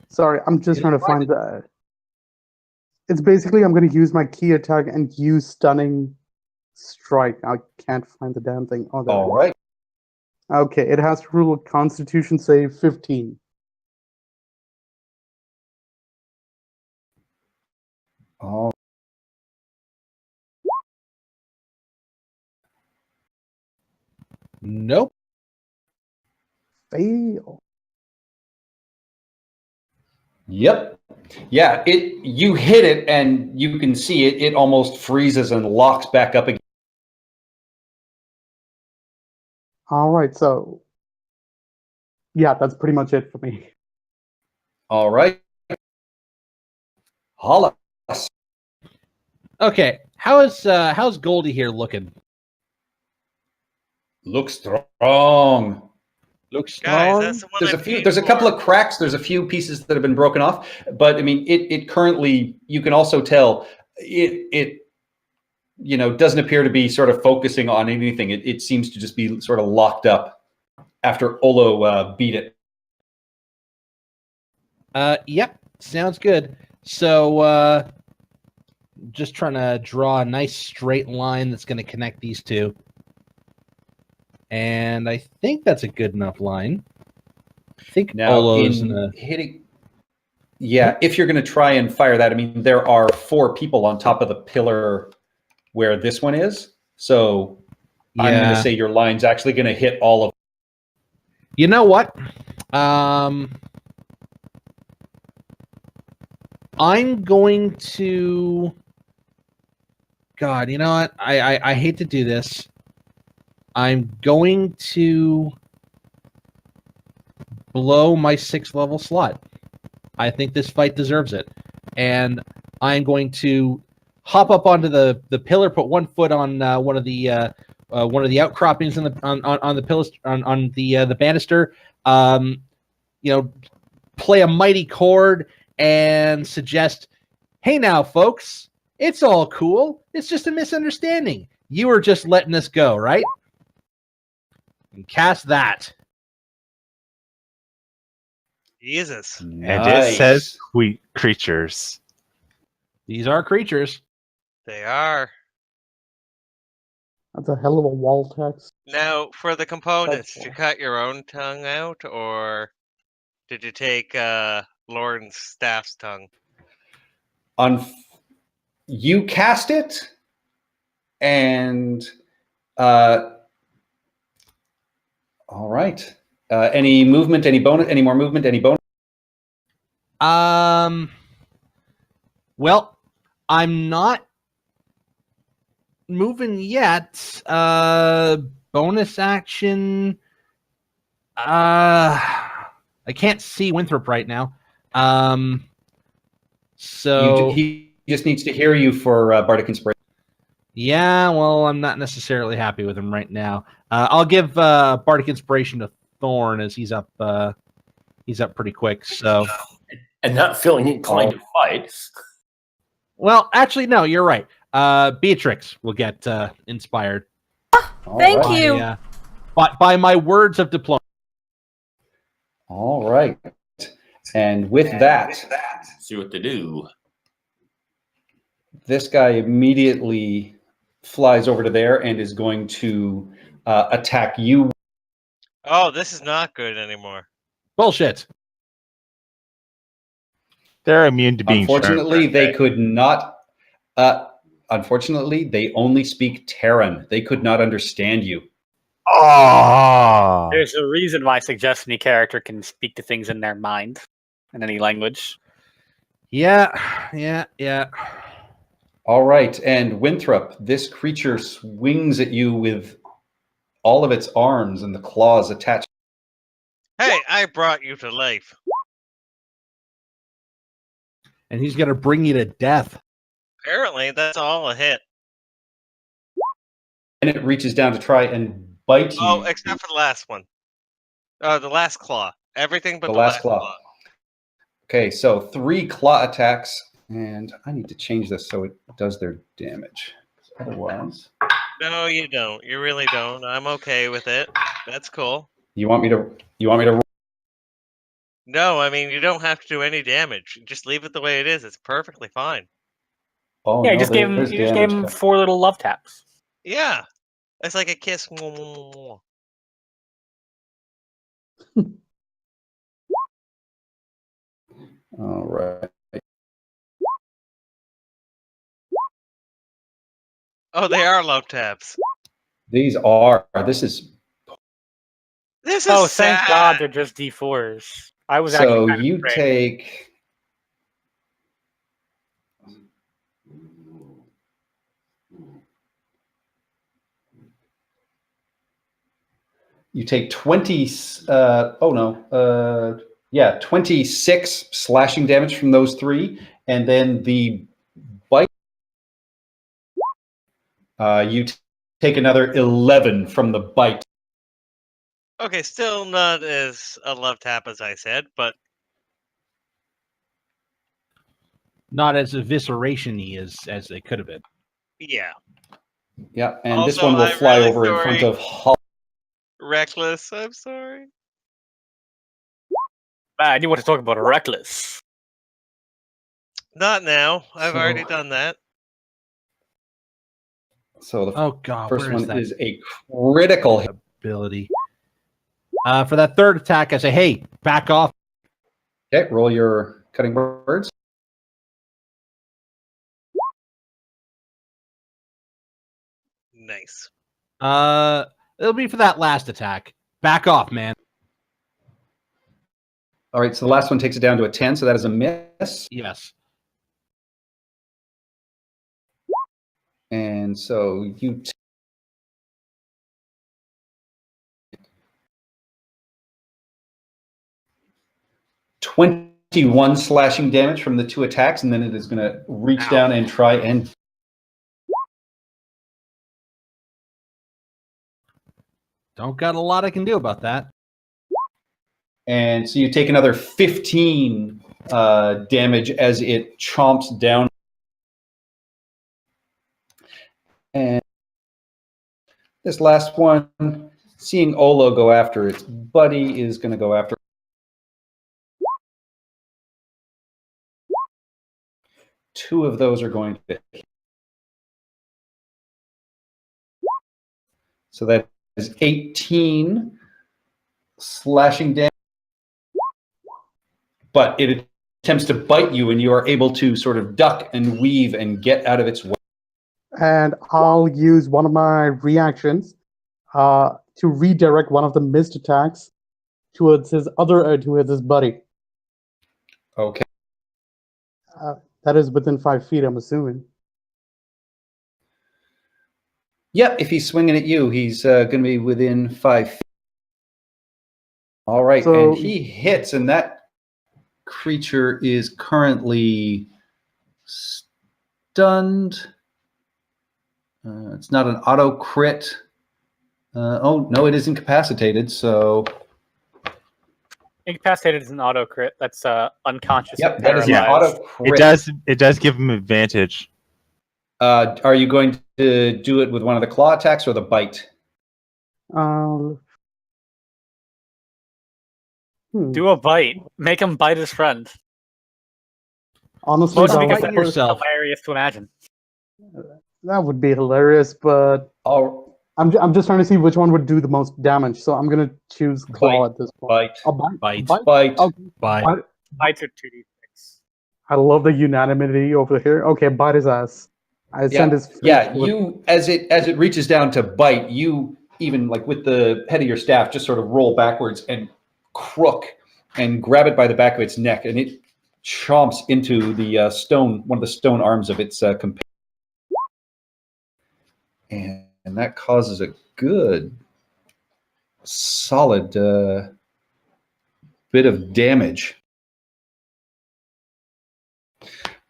Speaker 7: Sorry, I'm just trying to find the. It's basically I'm going to use my key attack and use stunning strike. I can't find the damn thing. Oh,
Speaker 2: all right.
Speaker 7: Okay, it has to rule a Constitution save 15.
Speaker 2: Oh.
Speaker 6: Nope.
Speaker 7: Fail.
Speaker 2: Yep. Yeah, you hit it and you can see it. It almost freezes and locks back up again.
Speaker 7: All right, so yeah, that's pretty much it for me.
Speaker 2: All right. Holla.
Speaker 6: Okay, how's Goldie here looking?
Speaker 2: Looks strong.
Speaker 6: Looks
Speaker 4: Guys,
Speaker 6: strong.
Speaker 4: that's the one
Speaker 2: There's a couple of cracks. There's a few pieces that have been broken off, but I mean, it currently, you can also tell it doesn't appear to be sort of focusing on anything. It seems to just be sort of locked up after Olo beat it.
Speaker 6: Yep, sounds good. So just trying to draw a nice straight line that's going to connect these two. And I think that's a good enough line. I think
Speaker 2: Now,
Speaker 6: Olo's
Speaker 2: hitting. Yeah, if you're going to try and fire that, I mean, there are 4 people on top of the pillar where this one is. So I'm going to say your line's actually going to hit all of.
Speaker 6: You know what? I'm going to. God, you know what? I hate to do this. I'm going to blow my 6th level slot. I think this fight deserves it. And I'm going to hop up onto the pillar, put one foot on one of the outcroppings on the pillars on the banister. Play a mighty chord and suggest, "Hey now, folks, it's all cool. It's just a misunderstanding. You were just letting us go, right?" And cast that.
Speaker 4: Jesus.
Speaker 3: And it says creatures.
Speaker 6: These are creatures.
Speaker 4: They are.
Speaker 7: That's a hell of a wall text.
Speaker 4: Now, for the components, did you
Speaker 7: That's-
Speaker 4: cut your own tongue out, or did you take Lauren's staff's tongue?
Speaker 2: You cast it, and all right. Any movement? Any bonus? Any more movement? Any bonus?
Speaker 6: Well, I'm not moving yet. Bonus action. I can't see Winthrop right now. So
Speaker 2: He just needs to hear you for bardic inspiration.
Speaker 6: yeah, well, I'm not necessarily happy with him right now. I'll give bardic inspiration to Thorn as he's up. He's up pretty quick. So,
Speaker 5: And not feeling inclined to fight.
Speaker 6: well, actually, no, you're right. Beatrix will get inspired.
Speaker 1: Thank
Speaker 2: right.
Speaker 1: you.
Speaker 6: By my words of diplomacy.
Speaker 2: All right. And with that,
Speaker 5: See what they do.
Speaker 2: this guy immediately flies over to there and is going to attack you.
Speaker 4: Oh, this is not good anymore.
Speaker 6: Bullshit.
Speaker 3: They're immune to being
Speaker 2: Unfortunately,
Speaker 3: sharp.
Speaker 2: they could not. Unfortunately, they only speak Terran. They could not understand you.
Speaker 3: Oh,
Speaker 8: There's a reason why I suggest any character can speak to things in their mind in any language.
Speaker 6: Yeah.
Speaker 2: All right, and Winthrop, this creature swings at you with all of its arms and the claws attached.
Speaker 4: Hey, I brought you to life.
Speaker 6: And he's gonna bring you to death.
Speaker 4: Apparently, that's all a hit.
Speaker 2: And it reaches down to try and bite you.
Speaker 4: Oh, except for the last one. The last claw. Everything but
Speaker 2: the
Speaker 4: the
Speaker 2: last claw. Okay, so 3 claw attacks, and I need to change this so it does their damage. Otherwise,
Speaker 4: No, you don't. You really don't. I'm okay with it. That's cool.
Speaker 2: you want me to?
Speaker 4: No, I mean, you don't have to do any damage. Just leave it the way it is. It's perfectly fine.
Speaker 2: Oh,
Speaker 8: Yeah,
Speaker 2: no,
Speaker 8: you just gave
Speaker 2: there's
Speaker 8: him
Speaker 2: damage.
Speaker 8: 4 little love taps.
Speaker 4: Yeah. It's like a kiss.
Speaker 2: All right.
Speaker 4: Oh, they are love taps.
Speaker 2: These are. This is.
Speaker 4: This is
Speaker 8: Oh,
Speaker 4: sad.
Speaker 8: thank God they're just D4s. I was
Speaker 2: So
Speaker 8: actually kind of
Speaker 2: you
Speaker 8: afraid.
Speaker 2: take. You take 20. Oh no. Yeah, 26 slashing damage from those 3, and then the bite. You take another 11 from the bite.
Speaker 4: Okay, still not as a love tap as I said, but
Speaker 6: Not as evisceration-y as they could have been.
Speaker 4: yeah.
Speaker 2: Yeah, and this
Speaker 4: Also,
Speaker 2: one will
Speaker 4: I'm
Speaker 2: fly
Speaker 4: really
Speaker 2: over in front
Speaker 4: sorry.
Speaker 2: of Hull.
Speaker 4: Reckless, I'm sorry.
Speaker 8: I do want to talk about Reckless.
Speaker 4: Not now. I've
Speaker 2: So-
Speaker 4: already done that.
Speaker 2: So the
Speaker 6: Oh God,
Speaker 2: first
Speaker 6: where is
Speaker 2: one
Speaker 6: that
Speaker 2: is a critical hit.
Speaker 6: ability? For that third attack, I say, "Hey, back off."
Speaker 2: Okay, roll your cutting words.
Speaker 4: Nice.
Speaker 6: It'll be for that last attack. Back off, man.
Speaker 2: All right, so the last one takes it down to a 10, so that is a miss.
Speaker 6: Yes.
Speaker 2: And so you 21 slashing damage from the 2 attacks, and then it is going to reach
Speaker 4: Ow.
Speaker 2: down and try and
Speaker 6: Don't got a lot I can do about that.
Speaker 2: and so you take another 15 damage as it chomps down. And this last one, seeing Olo go after its buddy, is going to go after. Two of those are going to hit. So that is 18 slashing damage. But it attempts to bite you, and you are able to sort of duck and weave and get out of its way.
Speaker 7: And I'll use one of my reactions to redirect one of the missed attacks towards his buddy.
Speaker 2: Okay.
Speaker 7: That is within 5 feet, I'm assuming.
Speaker 2: Yep, if he's swinging at you, he's going to be within 5 feet. All right,
Speaker 7: So-
Speaker 2: and he hits, and that creature is currently stunned. It's not an auto crit. Oh, no, it is incapacitated, so...
Speaker 8: Incapacitated is an auto crit. That's unconscious.
Speaker 2: Yep,
Speaker 8: and
Speaker 2: that is an
Speaker 8: paralyzed.
Speaker 2: auto crit.
Speaker 3: It does give him advantage.
Speaker 2: Are you going to do it with one of the claw attacks or the bite?
Speaker 8: Do a bite. Make him bite his friend.
Speaker 7: Honestly,
Speaker 8: Mostly
Speaker 7: that
Speaker 8: because
Speaker 7: would-
Speaker 8: it's
Speaker 6: yourself.
Speaker 8: hilarious to imagine.
Speaker 7: that would be hilarious, but
Speaker 2: Oh,
Speaker 7: I'm just trying to see which one would do the most damage. So I'm gonna choose claw
Speaker 2: Bite.
Speaker 7: at this point.
Speaker 2: bite.
Speaker 7: Oh, bite.
Speaker 6: Bite.
Speaker 2: Bite.
Speaker 7: Okay.
Speaker 6: Bye.
Speaker 7: Bite.
Speaker 8: Bites are 2d6.
Speaker 7: I love the unanimity over here. Okay, bite his ass. I send his fist
Speaker 2: Yeah,
Speaker 7: with-
Speaker 2: you as it reaches down to bite, you even like with the head of your staff just sort of roll backwards and crook and grab it by the back of its neck, and it chomps into the stone, one of the stone arms of its companion, and that causes a good, solid bit of damage.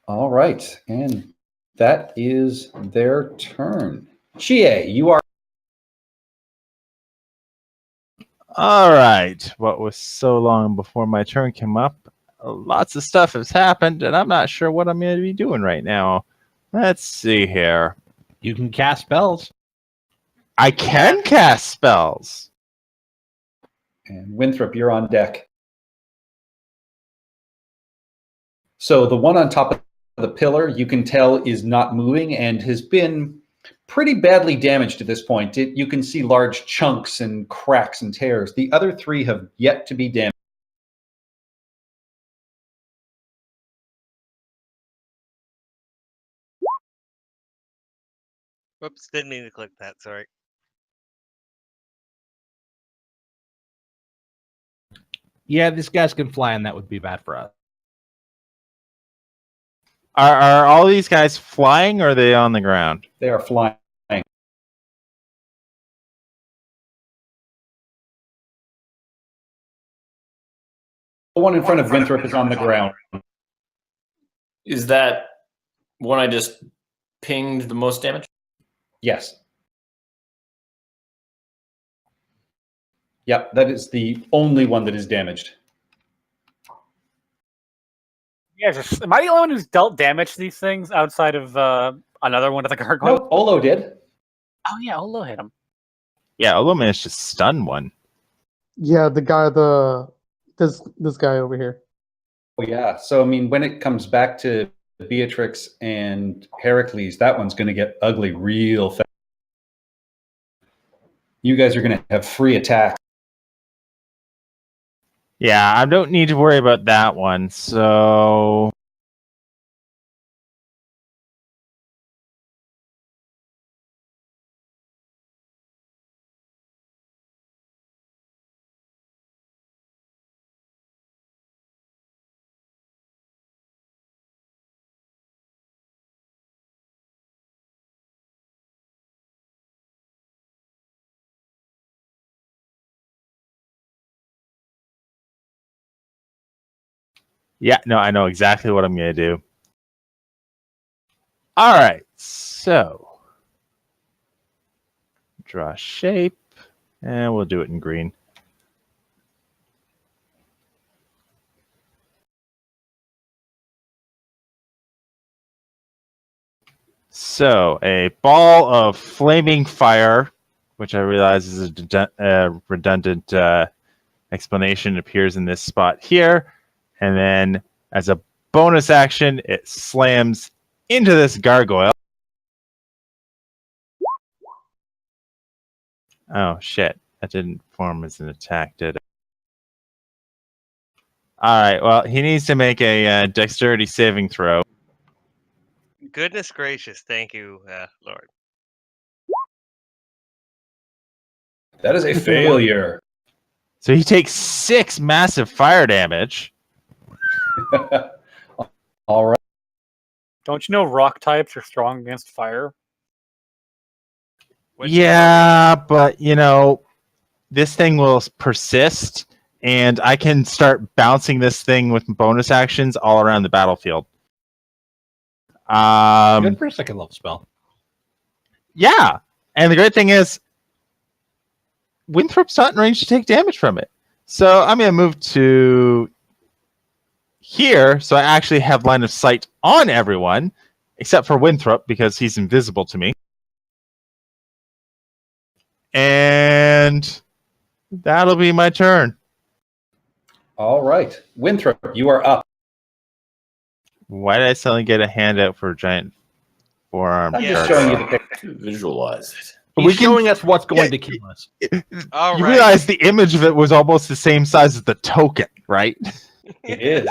Speaker 2: All right, and that is their turn. Chie, you are.
Speaker 3: All right. What was so long before my turn came up? Lots of stuff has happened, and I'm not sure what I'm going to be doing right now. Let's see here.
Speaker 6: You can cast spells.
Speaker 3: I can cast spells.
Speaker 2: And Winthrop, you're on deck. So the one on top of the pillar, you can tell, is not moving and has been pretty badly damaged at this point. You can see large chunks and cracks and tears. The other three have yet to be damaged.
Speaker 4: Whoops, didn't mean to click that. Sorry.
Speaker 6: Yeah, these guys can fly, and that would be bad for us.
Speaker 3: Are all these guys flying, or are they on the ground?
Speaker 2: They are flying. The one in front of Winthrop is on the ground.
Speaker 5: Is that one I just pinged the most damage?
Speaker 2: Yes. Yep, that is the only one that is damaged.
Speaker 8: Yeah, am I the only one who's dealt damage to these things outside of another one of the gargoyle?
Speaker 2: No, Olo did.
Speaker 8: Oh yeah, Olo hit him.
Speaker 3: Yeah, Olo managed to stun one.
Speaker 7: Yeah, the guy, this guy over here.
Speaker 2: Oh, yeah. So, I mean, when it comes back to Beatrix and Heracles, that one's going to get ugly real fast. You guys are going to have free attacks.
Speaker 3: Yeah, I don't need to worry about that one. So yeah, no, I know exactly what I'm going to do. All right, so draw shape, and we'll do it in green. So a ball of flaming fire, which I realize is a redundant explanation, appears in this spot here. And then as a bonus action, it slams into this gargoyle. Oh, shit. That didn't form as an attack, did it? All right, well, he needs to make a dexterity saving throw.
Speaker 4: Goodness gracious, thank you, Lord.
Speaker 2: That is a failure.
Speaker 3: So he takes 6 massive fire damage.
Speaker 2: All right.
Speaker 8: Don't you know rock types are strong against fire?
Speaker 4: Which
Speaker 3: Yeah, but, this thing will persist, and I can start bouncing this thing with bonus actions all around the battlefield.
Speaker 6: Good for a second level spell.
Speaker 3: Yeah, and the great thing is, Winthrop's not in range to take damage from it. So I'm going to move to here, so I actually have line of sight on everyone, except for Winthrop, because he's invisible to me. And that'll be my turn.
Speaker 2: All right. Winthrop, you are up.
Speaker 3: Why did I suddenly get a handout for a giant forearm?
Speaker 2: I'm
Speaker 4: Yeah.
Speaker 2: just showing you the picture.
Speaker 5: To visualize it.
Speaker 6: He's
Speaker 3: We can-
Speaker 6: showing us what's going to kill us.
Speaker 4: All
Speaker 3: You
Speaker 4: right.
Speaker 3: realize the image of it was almost the same size as the token, right?
Speaker 2: It is.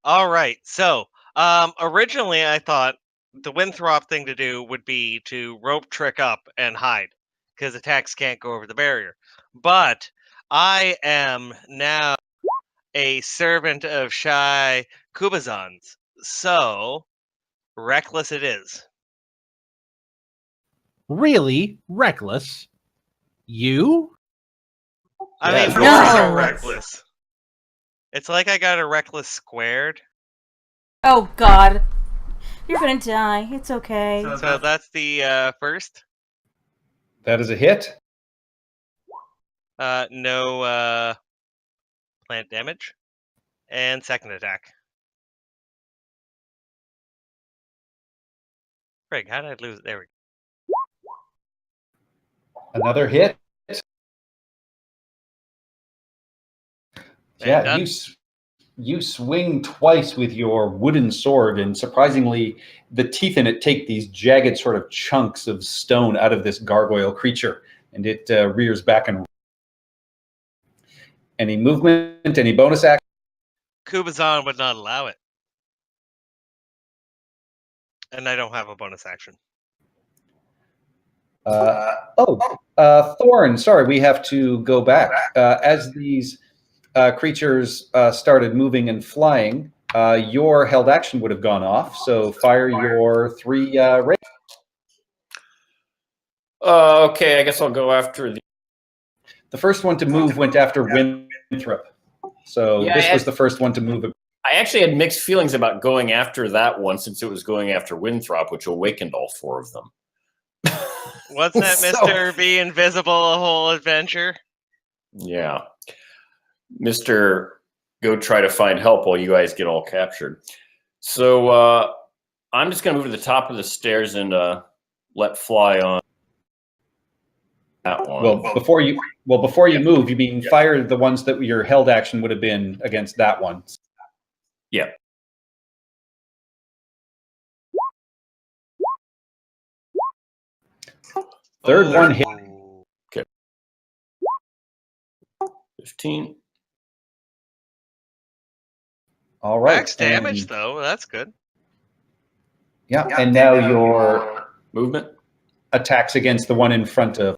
Speaker 4: All right. So, originally I thought the Winthrop thing to do would be to rope trick up and hide, because attacks can't go over the barrier. But I am now a servant of Shy Kubazans, so reckless it is.
Speaker 6: Really reckless. You?
Speaker 4: I
Speaker 5: Yeah,
Speaker 4: mean,
Speaker 5: it's
Speaker 4: boys are
Speaker 1: No.
Speaker 4: reckless. It's like I got a reckless squared.
Speaker 1: Oh God, you're gonna die. It's okay.
Speaker 4: So that's the first.
Speaker 2: That is a hit.
Speaker 4: No plant damage. And second attack. Frig, how did I lose it? There we go.
Speaker 2: Another hit. Yeah,
Speaker 4: done.
Speaker 2: you swing twice with your wooden sword, and surprisingly, the teeth in it take these jagged sort of chunks of stone out of this gargoyle creature, and it rears back and. Any movement? Any bonus action?
Speaker 4: Kubazan would not allow it. And I don't have a bonus action.
Speaker 2: Thorn. Sorry, we have to go back. As these creatures started moving and flying, your held action would have gone off. So fire your 3 rays.
Speaker 5: Okay, I guess I'll go after the.
Speaker 2: The first one to move went after Winthrop. So
Speaker 5: Yeah,
Speaker 2: this was the first one to move.
Speaker 5: I actually had mixed feelings about going after that one since it was going after Winthrop, which awakened all 4 of them.
Speaker 4: What's that,
Speaker 5: So-
Speaker 4: Mr. Be Invisible, a whole adventure?
Speaker 5: Yeah. Mr. Go try to find help while you guys get all captured. So I'm just going to move to the top of the stairs and let fly on that one.
Speaker 2: Well, before you move, you mean fire the ones that your held action would have been against that one.
Speaker 5: Yeah.
Speaker 2: Third one hit.
Speaker 5: Okay. 15.
Speaker 2: All right.
Speaker 4: Max damage,
Speaker 2: and-
Speaker 4: though. That's good.
Speaker 2: Yeah, and now your
Speaker 5: Movement.
Speaker 2: attacks against the one in front of.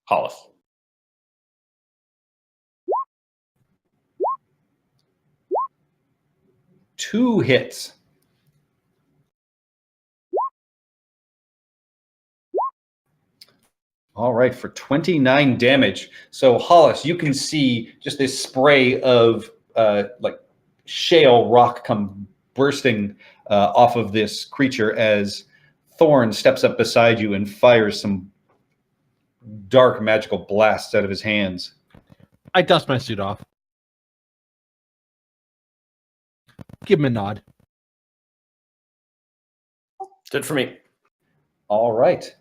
Speaker 5: Hollis.
Speaker 2: Two hits. All right, for 29 damage. So Hollis, you can see just this spray of like shale rock come bursting off of this creature as Thorn steps up beside you and fires some dark magical blasts out of his hands.
Speaker 6: I dust my suit off. Give him a nod.
Speaker 5: Good for me.
Speaker 2: All right.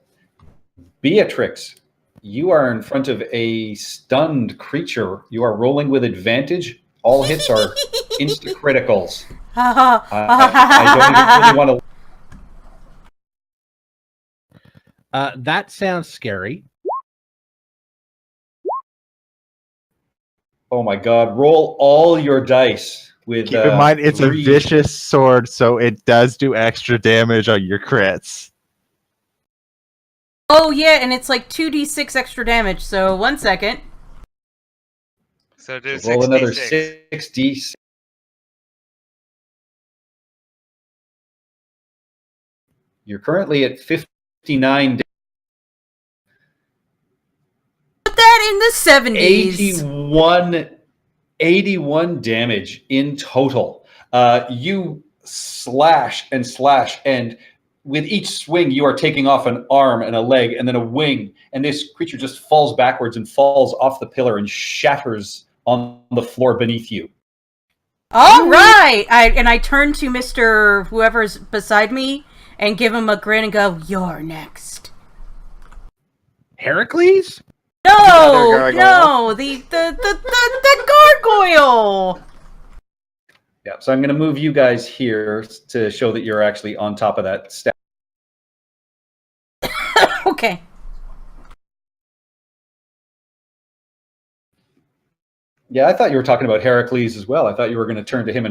Speaker 2: Beatrix, you are in front of a stunned creature. You are rolling with advantage. All hits are insta-criticals. I don't even really want to...
Speaker 6: That sounds scary.
Speaker 2: Oh my god, roll all your dice with
Speaker 3: Keep in mind, it's a
Speaker 2: 3.
Speaker 3: vicious sword, so it does do extra damage on your crits.
Speaker 1: Oh yeah, and it's like 2d6 extra damage. So 1 second.
Speaker 4: So do
Speaker 2: So roll another
Speaker 4: 66.
Speaker 2: 6d6. You're currently at 59
Speaker 1: Put that in the 70s.
Speaker 2: 81 damage in total. You slash, and with each swing, you are taking off an arm and a leg and then a wing, and this creature just falls backwards and falls off the pillar and shatters on the floor beneath you.
Speaker 1: All right. I turn to Mr. whoever's beside me and give him a grin and go, "You're next."
Speaker 6: Heracles?
Speaker 1: No,
Speaker 8: gargoyle.
Speaker 1: no, the gargoyle.
Speaker 2: Yeah, so I'm going to move you guys here to show that you're actually on top of that stack.
Speaker 1: Okay.
Speaker 2: Yeah, I thought you were talking about Heracles as well. I thought you were going to turn to him.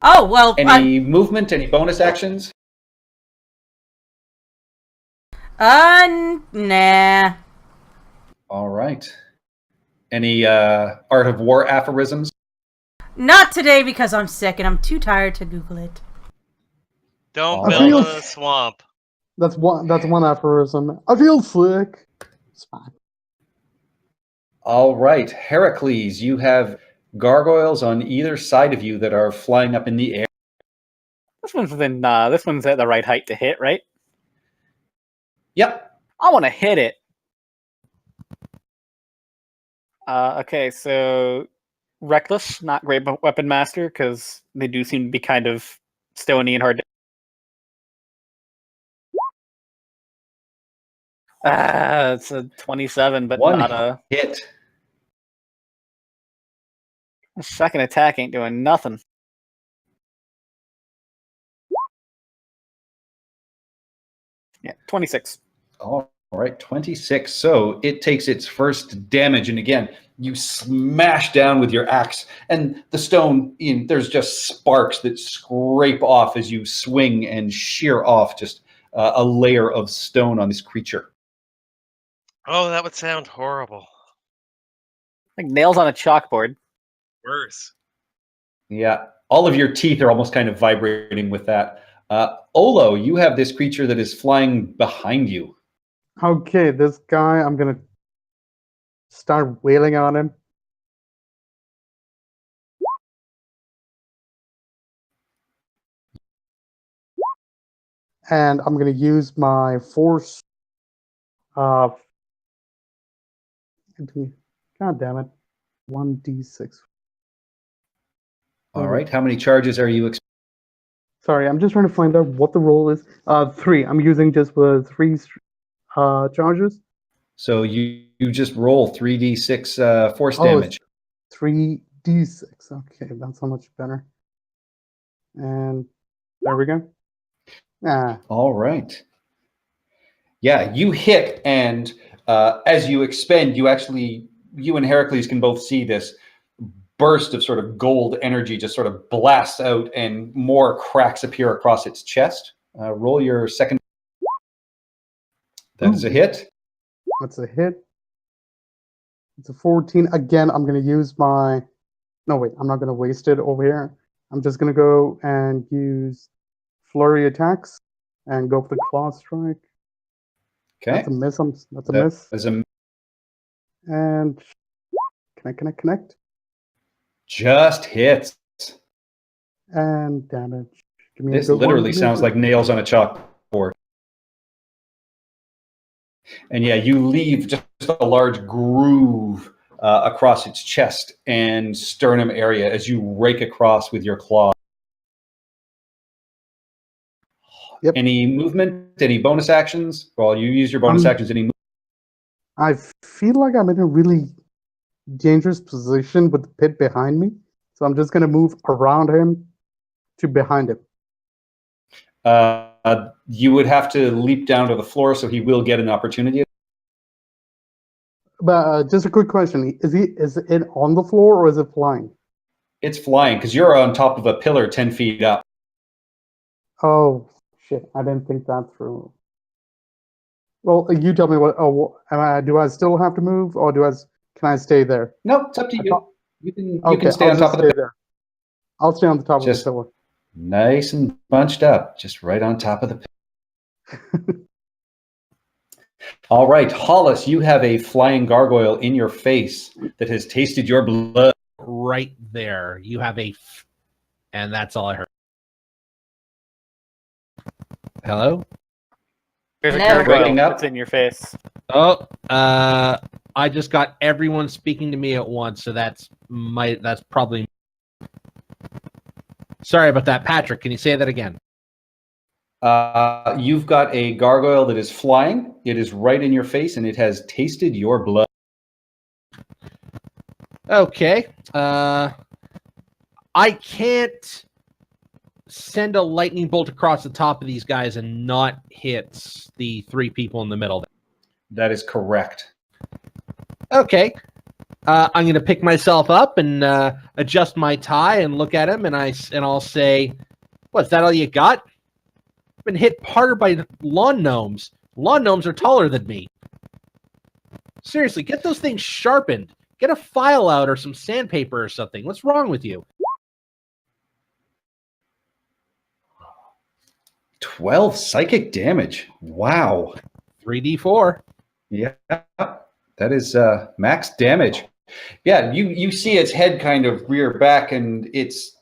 Speaker 1: Oh well.
Speaker 2: Any movement, any bonus actions?
Speaker 1: Nah.
Speaker 2: All right. Any Art of War aphorisms?
Speaker 1: Not today because I'm sick and I'm too tired to Google it.
Speaker 4: Don't
Speaker 2: All
Speaker 4: build
Speaker 7: right.
Speaker 4: in a swamp.
Speaker 7: That's one aphorism. I feel sick. It's fine.
Speaker 2: All right, Heracles, you have gargoyles on either side of you that are flying up in the air.
Speaker 8: This one's at the right height to hit, right?
Speaker 2: Yep.
Speaker 8: I want to hit it. Okay, so reckless, not great weapon master, because they do seem to be kind of stony and hard to. It's a 27, but
Speaker 2: One
Speaker 8: not a
Speaker 2: hit.
Speaker 8: second attack. Ain't doing nothing. Yeah, 26.
Speaker 2: All right, 26. So it takes its first damage, and again, you smash down with your axe, and the stone, there's just sparks that scrape off as you swing and shear off just a layer of stone on this creature.
Speaker 4: Oh, that would sound horrible.
Speaker 8: Like nails on a chalkboard.
Speaker 4: Worse.
Speaker 2: Yeah, all of your teeth are almost kind of vibrating with that. Olo, you have this creature that is flying behind you.
Speaker 7: Okay, this guy, I'm gonna start wailing on him. And I'm gonna use my force. God damn it! 1d6.
Speaker 2: All right, how many charges are you
Speaker 7: Sorry, I'm just trying to find out what the roll is. 3. I'm using just 3 charges.
Speaker 2: So you just roll 3d6 force damage.
Speaker 7: 3d6. Okay, that's how much better. And there we go.
Speaker 2: All right. Yeah, you hit, and as you expend, you and Heracles can both see this burst of sort of gold energy just sort of blasts out, and more cracks appear across its chest. Roll your second. That is a hit.
Speaker 7: That's a hit. It's a 14. Again, I'm going to use my... No, wait, I'm not going to waste it over here. I'm just going to go and use flurry attacks and go for the claw strike.
Speaker 2: Okay.
Speaker 7: That's a miss. That's a miss.
Speaker 2: Is a
Speaker 7: And connect.
Speaker 2: just hits.
Speaker 7: And damage. Give me
Speaker 2: This
Speaker 7: a good
Speaker 2: literally
Speaker 7: one.
Speaker 2: sounds like nails on a chalkboard. And yeah, you leave just a large groove across its chest and sternum area as you rake across with your claw.
Speaker 7: Yep.
Speaker 2: Any movement? Any bonus actions? Well, you use your bonus actions. Any?
Speaker 7: I feel like I'm in a really dangerous position with the pit behind me. So I'm just going to move around him to behind him.
Speaker 2: You would have to leap down to the floor, so he will get an opportunity.
Speaker 7: But just a quick question: is it on the floor or is it flying?
Speaker 2: It's flying because you're on top of a pillar 10 feet up.
Speaker 7: Oh shit! I didn't think that through. Well, you tell me what. Oh, do I still have to move, or can I stay there?
Speaker 2: No, it's up to you. You can stay
Speaker 7: I'll
Speaker 2: on
Speaker 7: just
Speaker 2: top of the
Speaker 7: stay
Speaker 2: pillar.
Speaker 7: there. I'll stay on the top
Speaker 2: Just
Speaker 7: of the pillar.
Speaker 2: nice and bunched up, just right on top of the pillar. All right, Hollis, you have a flying gargoyle in your face that has tasted your blood.
Speaker 6: Right there. You have and that's all I heard. Hello?
Speaker 8: There's a
Speaker 1: Hello?
Speaker 8: gargoyle
Speaker 2: Waking up?
Speaker 8: that's in your face.
Speaker 6: Oh, I just got everyone speaking to me at once, so that's probably. Sorry about that, Patrick. Can you say that again?
Speaker 2: You've got a gargoyle that is flying. It is right in your face, and it has tasted your blood.
Speaker 6: Okay. I can't send a lightning bolt across the top of these guys and not hit the 3 people in the middle.
Speaker 2: That is correct.
Speaker 6: Okay. I'm going to pick myself up and adjust my tie and look at him, and I'll say, "What's that? All you got? I've been hit harder by lawn gnomes. Lawn gnomes are taller than me. Seriously, get those things sharpened. Get a file out or some sandpaper or something. What's wrong with you?"
Speaker 2: 12 psychic damage. Wow.
Speaker 6: 3d4.
Speaker 2: Yeah, that is max damage. Yeah, you see its head kind of rear back, and its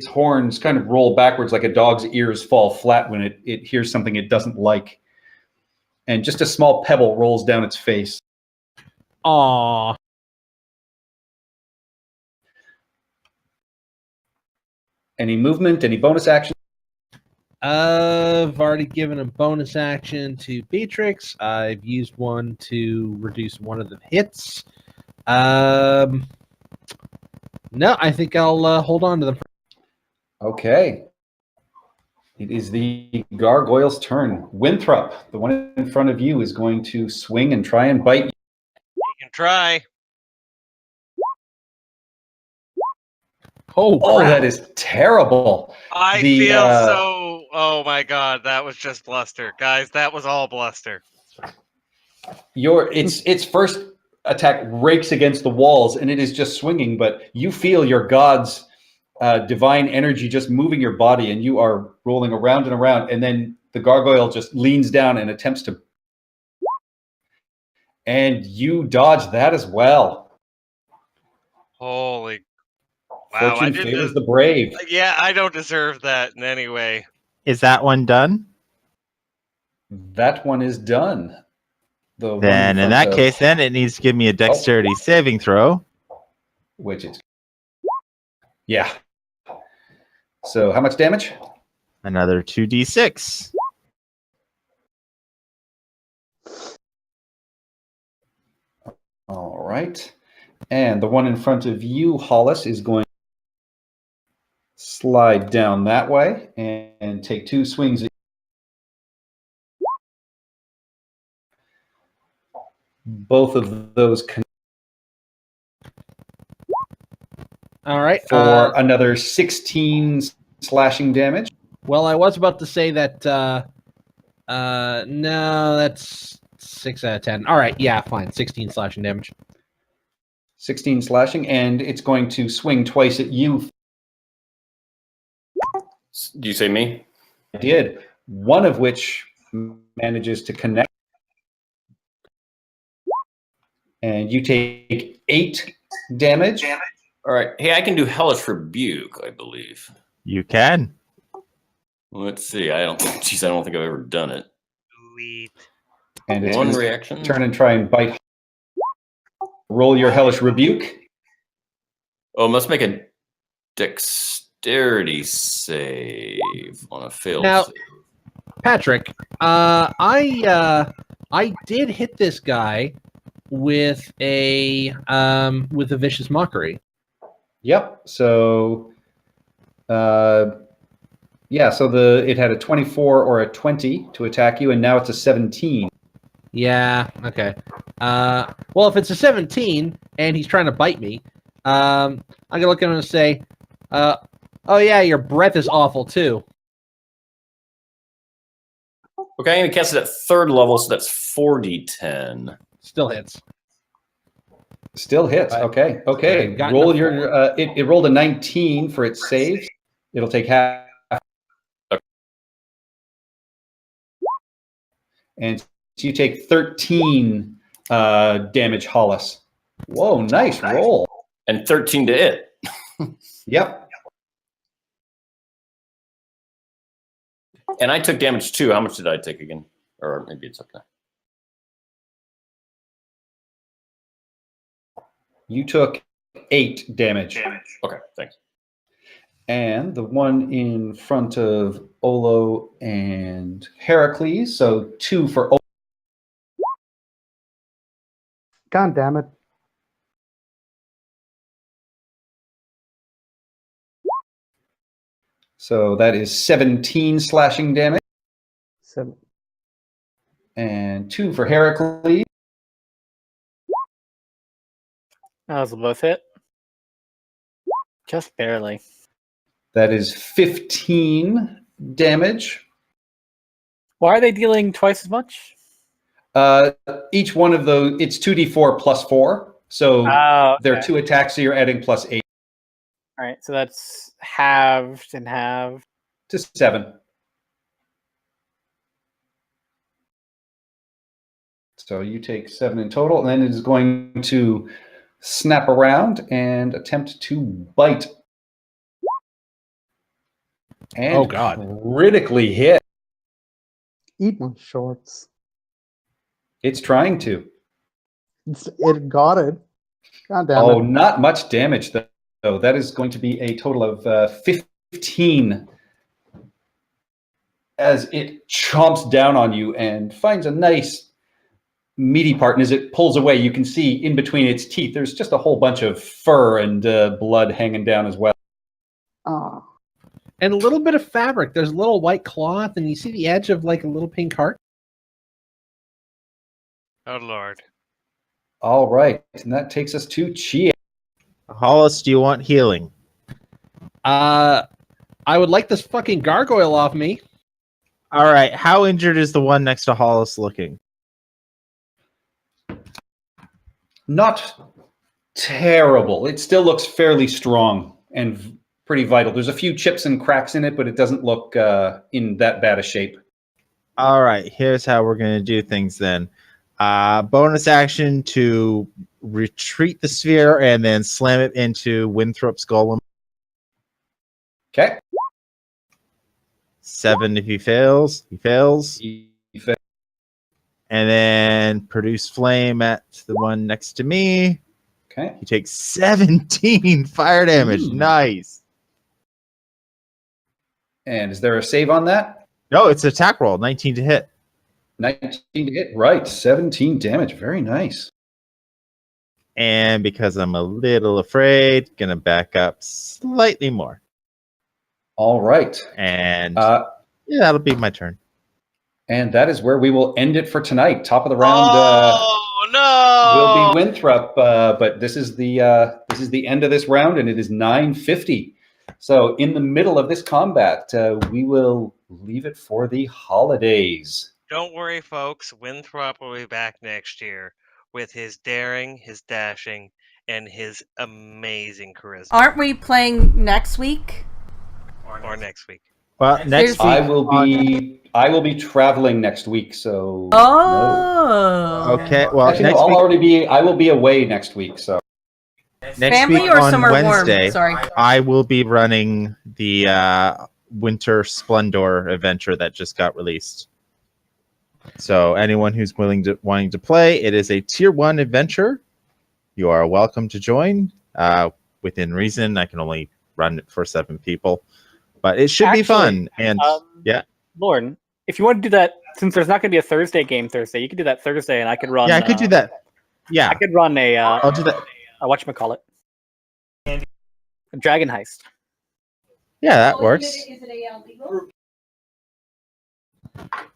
Speaker 2: horns kind of roll backwards like a dog's ears fall flat when it hears something it doesn't like. And just a small pebble rolls down its face.
Speaker 6: Aww.
Speaker 2: Any movement, any bonus action?
Speaker 6: I've already given a bonus action to Beatrix. I've used one to reduce one of the hits. No, I think I'll hold on to them.
Speaker 2: Okay. It is the gargoyle's turn. Winthrop, the one in front of you, is going to swing and try and bite you.
Speaker 4: You can try.
Speaker 6: Oh,
Speaker 2: Oh,
Speaker 6: crap.
Speaker 2: that is terrible.
Speaker 4: I feel so. Oh my god, that was just bluster, guys. That was all bluster.
Speaker 2: Its first attack rakes against the walls, and it is just swinging. But you feel your god's divine energy just moving your body, and you are rolling around and around. And then the gargoyle just leans down and attempts to, and you dodge that as well.
Speaker 4: Holy wow!
Speaker 2: Fortune favors the brave.
Speaker 4: Yeah, I don't deserve that in any way.
Speaker 3: Is that one done?
Speaker 2: That one is done.
Speaker 3: Then in that case, then it needs to give me a dexterity saving throw.
Speaker 2: Which is, yeah. So how much damage?
Speaker 3: Another 2d6.
Speaker 2: All right. And the one in front of you, Hollis, is going to slide down that way and take 2 swings. Both of those
Speaker 6: All right.
Speaker 2: for another 16 slashing damage.
Speaker 6: Well, I was about to say that. No, that's 6 out of 10. All right. Yeah, fine. 16 slashing damage.
Speaker 2: 16 slashing, and it's going to swing twice at you.
Speaker 5: Do you say me?
Speaker 2: I did. One of which manages to connect. And you take 8 damage.
Speaker 5: All right. Hey, I can do Hellish Rebuke, I believe.
Speaker 3: You can.
Speaker 5: Let's see. I don't think I've ever done it.
Speaker 4: Sweet.
Speaker 2: And it's
Speaker 5: One
Speaker 2: gonna
Speaker 5: reaction.
Speaker 2: turn and try and bite. Roll your Hellish Rebuke.
Speaker 5: Oh, must make a dexterity save on a failed
Speaker 6: Now-
Speaker 5: save.
Speaker 6: Patrick, I did hit this guy with a vicious mockery.
Speaker 2: Yep. So Yeah, so it had a 24 or a 20 to attack you, and now it's a 17.
Speaker 6: Yeah. Okay. Well, if it's a 17 and he's trying to bite me, I'm gonna look at him and say, "Oh yeah, your breath is awful too."
Speaker 5: Okay, I'm going to cast it at 3rd level, so that's 4d10.
Speaker 6: Still hits.
Speaker 2: Still hits.
Speaker 6: Right.
Speaker 2: Okay. Okay.
Speaker 6: I've gotten
Speaker 2: Roll
Speaker 6: a
Speaker 2: your. It rolled a 19 for its saves. It'll take half. And you take 13 damage, Hollis. Whoa, nice roll.
Speaker 5: And 13 to it.
Speaker 2: Yep.
Speaker 5: And I took damage too. How much did I take again? Or maybe it's okay.
Speaker 2: You took 8 damage.
Speaker 5: Okay, thanks.
Speaker 2: And the one in front of Olo and Heracles, so 2 for Olo.
Speaker 7: God damn it.
Speaker 2: So that is 17 slashing damage.
Speaker 7: 7.
Speaker 2: And 2 for Heracles.
Speaker 8: That was a both hit. Just barely.
Speaker 2: That is 15 damage.
Speaker 8: Why are they dealing twice as much?
Speaker 2: Each one of those, it's 2d4 plus 4. So there are 2 attacks, so you're adding plus 8
Speaker 8: All right, so that's halved and halved.
Speaker 2: to 7. So you take 7 in total, and then it is going to snap around and attempt to bite. And
Speaker 6: Oh, God.
Speaker 2: critically hit.
Speaker 7: Eat my shorts.
Speaker 2: It's trying to.
Speaker 7: It got it. God damn
Speaker 2: Oh,
Speaker 7: it.
Speaker 2: not much damage, though. That is going to be a total of 15 as it chomps down on you and finds a nice meaty part. And as it pulls away, you can see in between its teeth, there's just a whole bunch of fur and blood hanging down as well.
Speaker 7: Ah.
Speaker 6: And a little bit of fabric. There's a little white cloth, and you see the edge of like a little pink heart.
Speaker 4: Oh Lord.
Speaker 2: All right. And that takes us to Chia.
Speaker 3: Hollis, do you want healing?
Speaker 6: I would like this fucking gargoyle off me.
Speaker 3: All right. How injured is the one next to Hollis looking?
Speaker 2: Not terrible. It still looks fairly strong and pretty vital. There's a few chips and cracks in it, but it doesn't look in that bad a shape.
Speaker 3: All right. Here's how we're going to do things then. Bonus action to retreat the sphere and then slam it into Winthrop's golem.
Speaker 2: Okay.
Speaker 3: 7 if he fails. He fails. And then produce flame at the one next to me.
Speaker 2: Okay.
Speaker 3: He takes 17 fire damage.
Speaker 2: Ooh.
Speaker 3: Nice.
Speaker 2: And is there a save on that?
Speaker 3: No, it's an attack roll. 19 to hit.
Speaker 2: 19 to hit. Right. 17 damage. Very nice.
Speaker 3: And because I'm a little afraid, gonna back up slightly more.
Speaker 2: All right.
Speaker 3: And yeah, that'll be my turn.
Speaker 2: And that is where we will end it for tonight. Top of the round
Speaker 4: Oh no!
Speaker 2: will be Winthrop, but this is the end of this round, and it is 9:50. So in the middle of this combat, we will leave it for the holidays.
Speaker 4: Don't worry, folks. Winthrop will be back next year with his daring, his dashing, and his amazing charisma.
Speaker 1: Aren't we playing next week?
Speaker 4: Or next week.
Speaker 3: Well, next week
Speaker 2: I will be traveling next week, so
Speaker 1: Oh.
Speaker 3: Okay, well,
Speaker 2: Actually, no,
Speaker 3: next week,
Speaker 2: I will be away next week, so
Speaker 3: next
Speaker 1: Family
Speaker 3: week
Speaker 1: or
Speaker 3: on
Speaker 1: summer
Speaker 3: Wednesday,
Speaker 1: warm? Sorry.
Speaker 3: I will be running the Winter Splendor adventure that just got released. So anyone who's wanting to play, it is a tier 1 adventure. You are welcome to join. Within reason, I can only run it for 7 people, but it should be fun. And yeah,
Speaker 8: Lauren, if you want to do that, since there's not going to be a Thursday game Thursday, you could do that Thursday, and I could run.
Speaker 3: yeah, I could do that. Yeah,
Speaker 8: I could run a.
Speaker 3: I'll do that.
Speaker 8: Whatchamacallit? A Dragon Heist.
Speaker 3: Yeah, that works.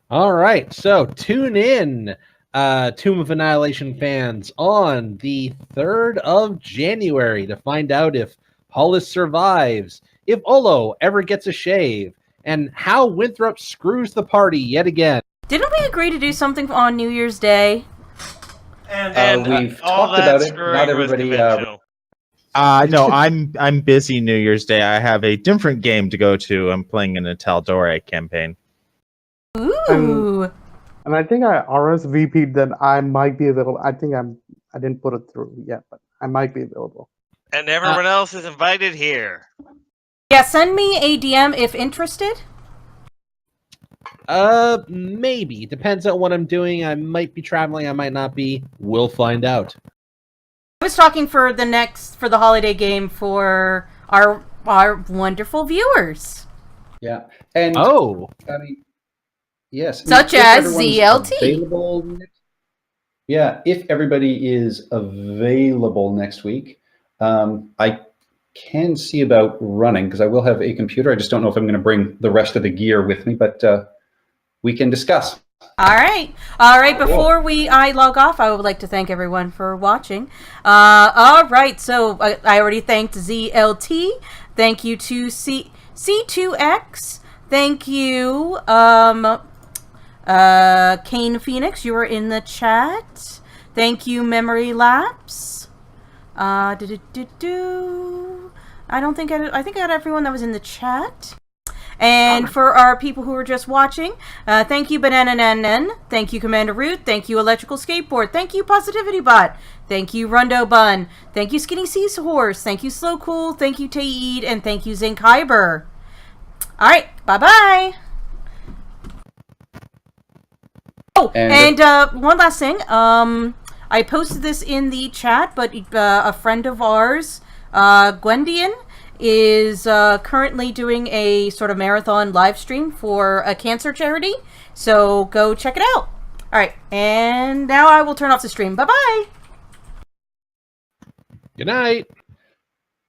Speaker 6: All right, so tune in, Tomb of Annihilation fans, on the 3rd of January to find out if Hollis survives, if Olo ever gets a shave, and how Winthrop screws the party yet again.
Speaker 1: Didn't we agree to do something on New Year's Day?
Speaker 4: And
Speaker 2: we've
Speaker 4: all
Speaker 2: talked
Speaker 4: that
Speaker 2: about it.
Speaker 4: screwing
Speaker 2: Not
Speaker 4: was
Speaker 2: everybody.
Speaker 4: conventional.
Speaker 3: No, I'm busy New Year's Day. I have a different game to go to. I'm playing an Italdore campaign.
Speaker 1: Ooh.
Speaker 7: And I think I RSVP'd that I might be available. I didn't put it through yet, but I might be available.
Speaker 4: And everyone else is invited here.
Speaker 1: Yeah, send me a DM if interested.
Speaker 6: Maybe. Depends on what I'm doing. I might be traveling, I might not be. We'll find out.
Speaker 1: I was talking for the holiday game for our wonderful viewers.
Speaker 2: Yeah, and
Speaker 6: Oh.
Speaker 2: I mean, yes,
Speaker 1: Such
Speaker 2: if
Speaker 1: as
Speaker 2: everyone's
Speaker 1: ZLT.
Speaker 2: available yeah, if everybody is available next week, I can see about running because I will have a computer. I just don't know if I'm going to bring the rest of the gear with me, but we can discuss.
Speaker 1: All right. Before I log off, I would like to thank everyone for watching. All right. So I already thanked ZLT. Thank you to C2X. Thank you, Kane Phoenix. You were in the chat. Thank you, Memory Lapse. I think I got everyone that was in the chat. And for our people who are just watching, thank you, Banana Nan. Thank you, Commander Root. Thank you, Electrical Skateboard. Thank you, Positivity Bot. Thank you, Rundo Bun. Thank you, Skinny Seahorse. Thank you, Slow Cool. Thank you, Taeed. And thank you, Zinc Hyber. All right, bye-bye. Oh, and one last thing. I posted this in the chat, but a friend of ours, Gwendian, is currently doing a sort of marathon live stream for a cancer charity. So go check it out. All right, and now I will turn off the stream. Bye-bye.
Speaker 6: Good night.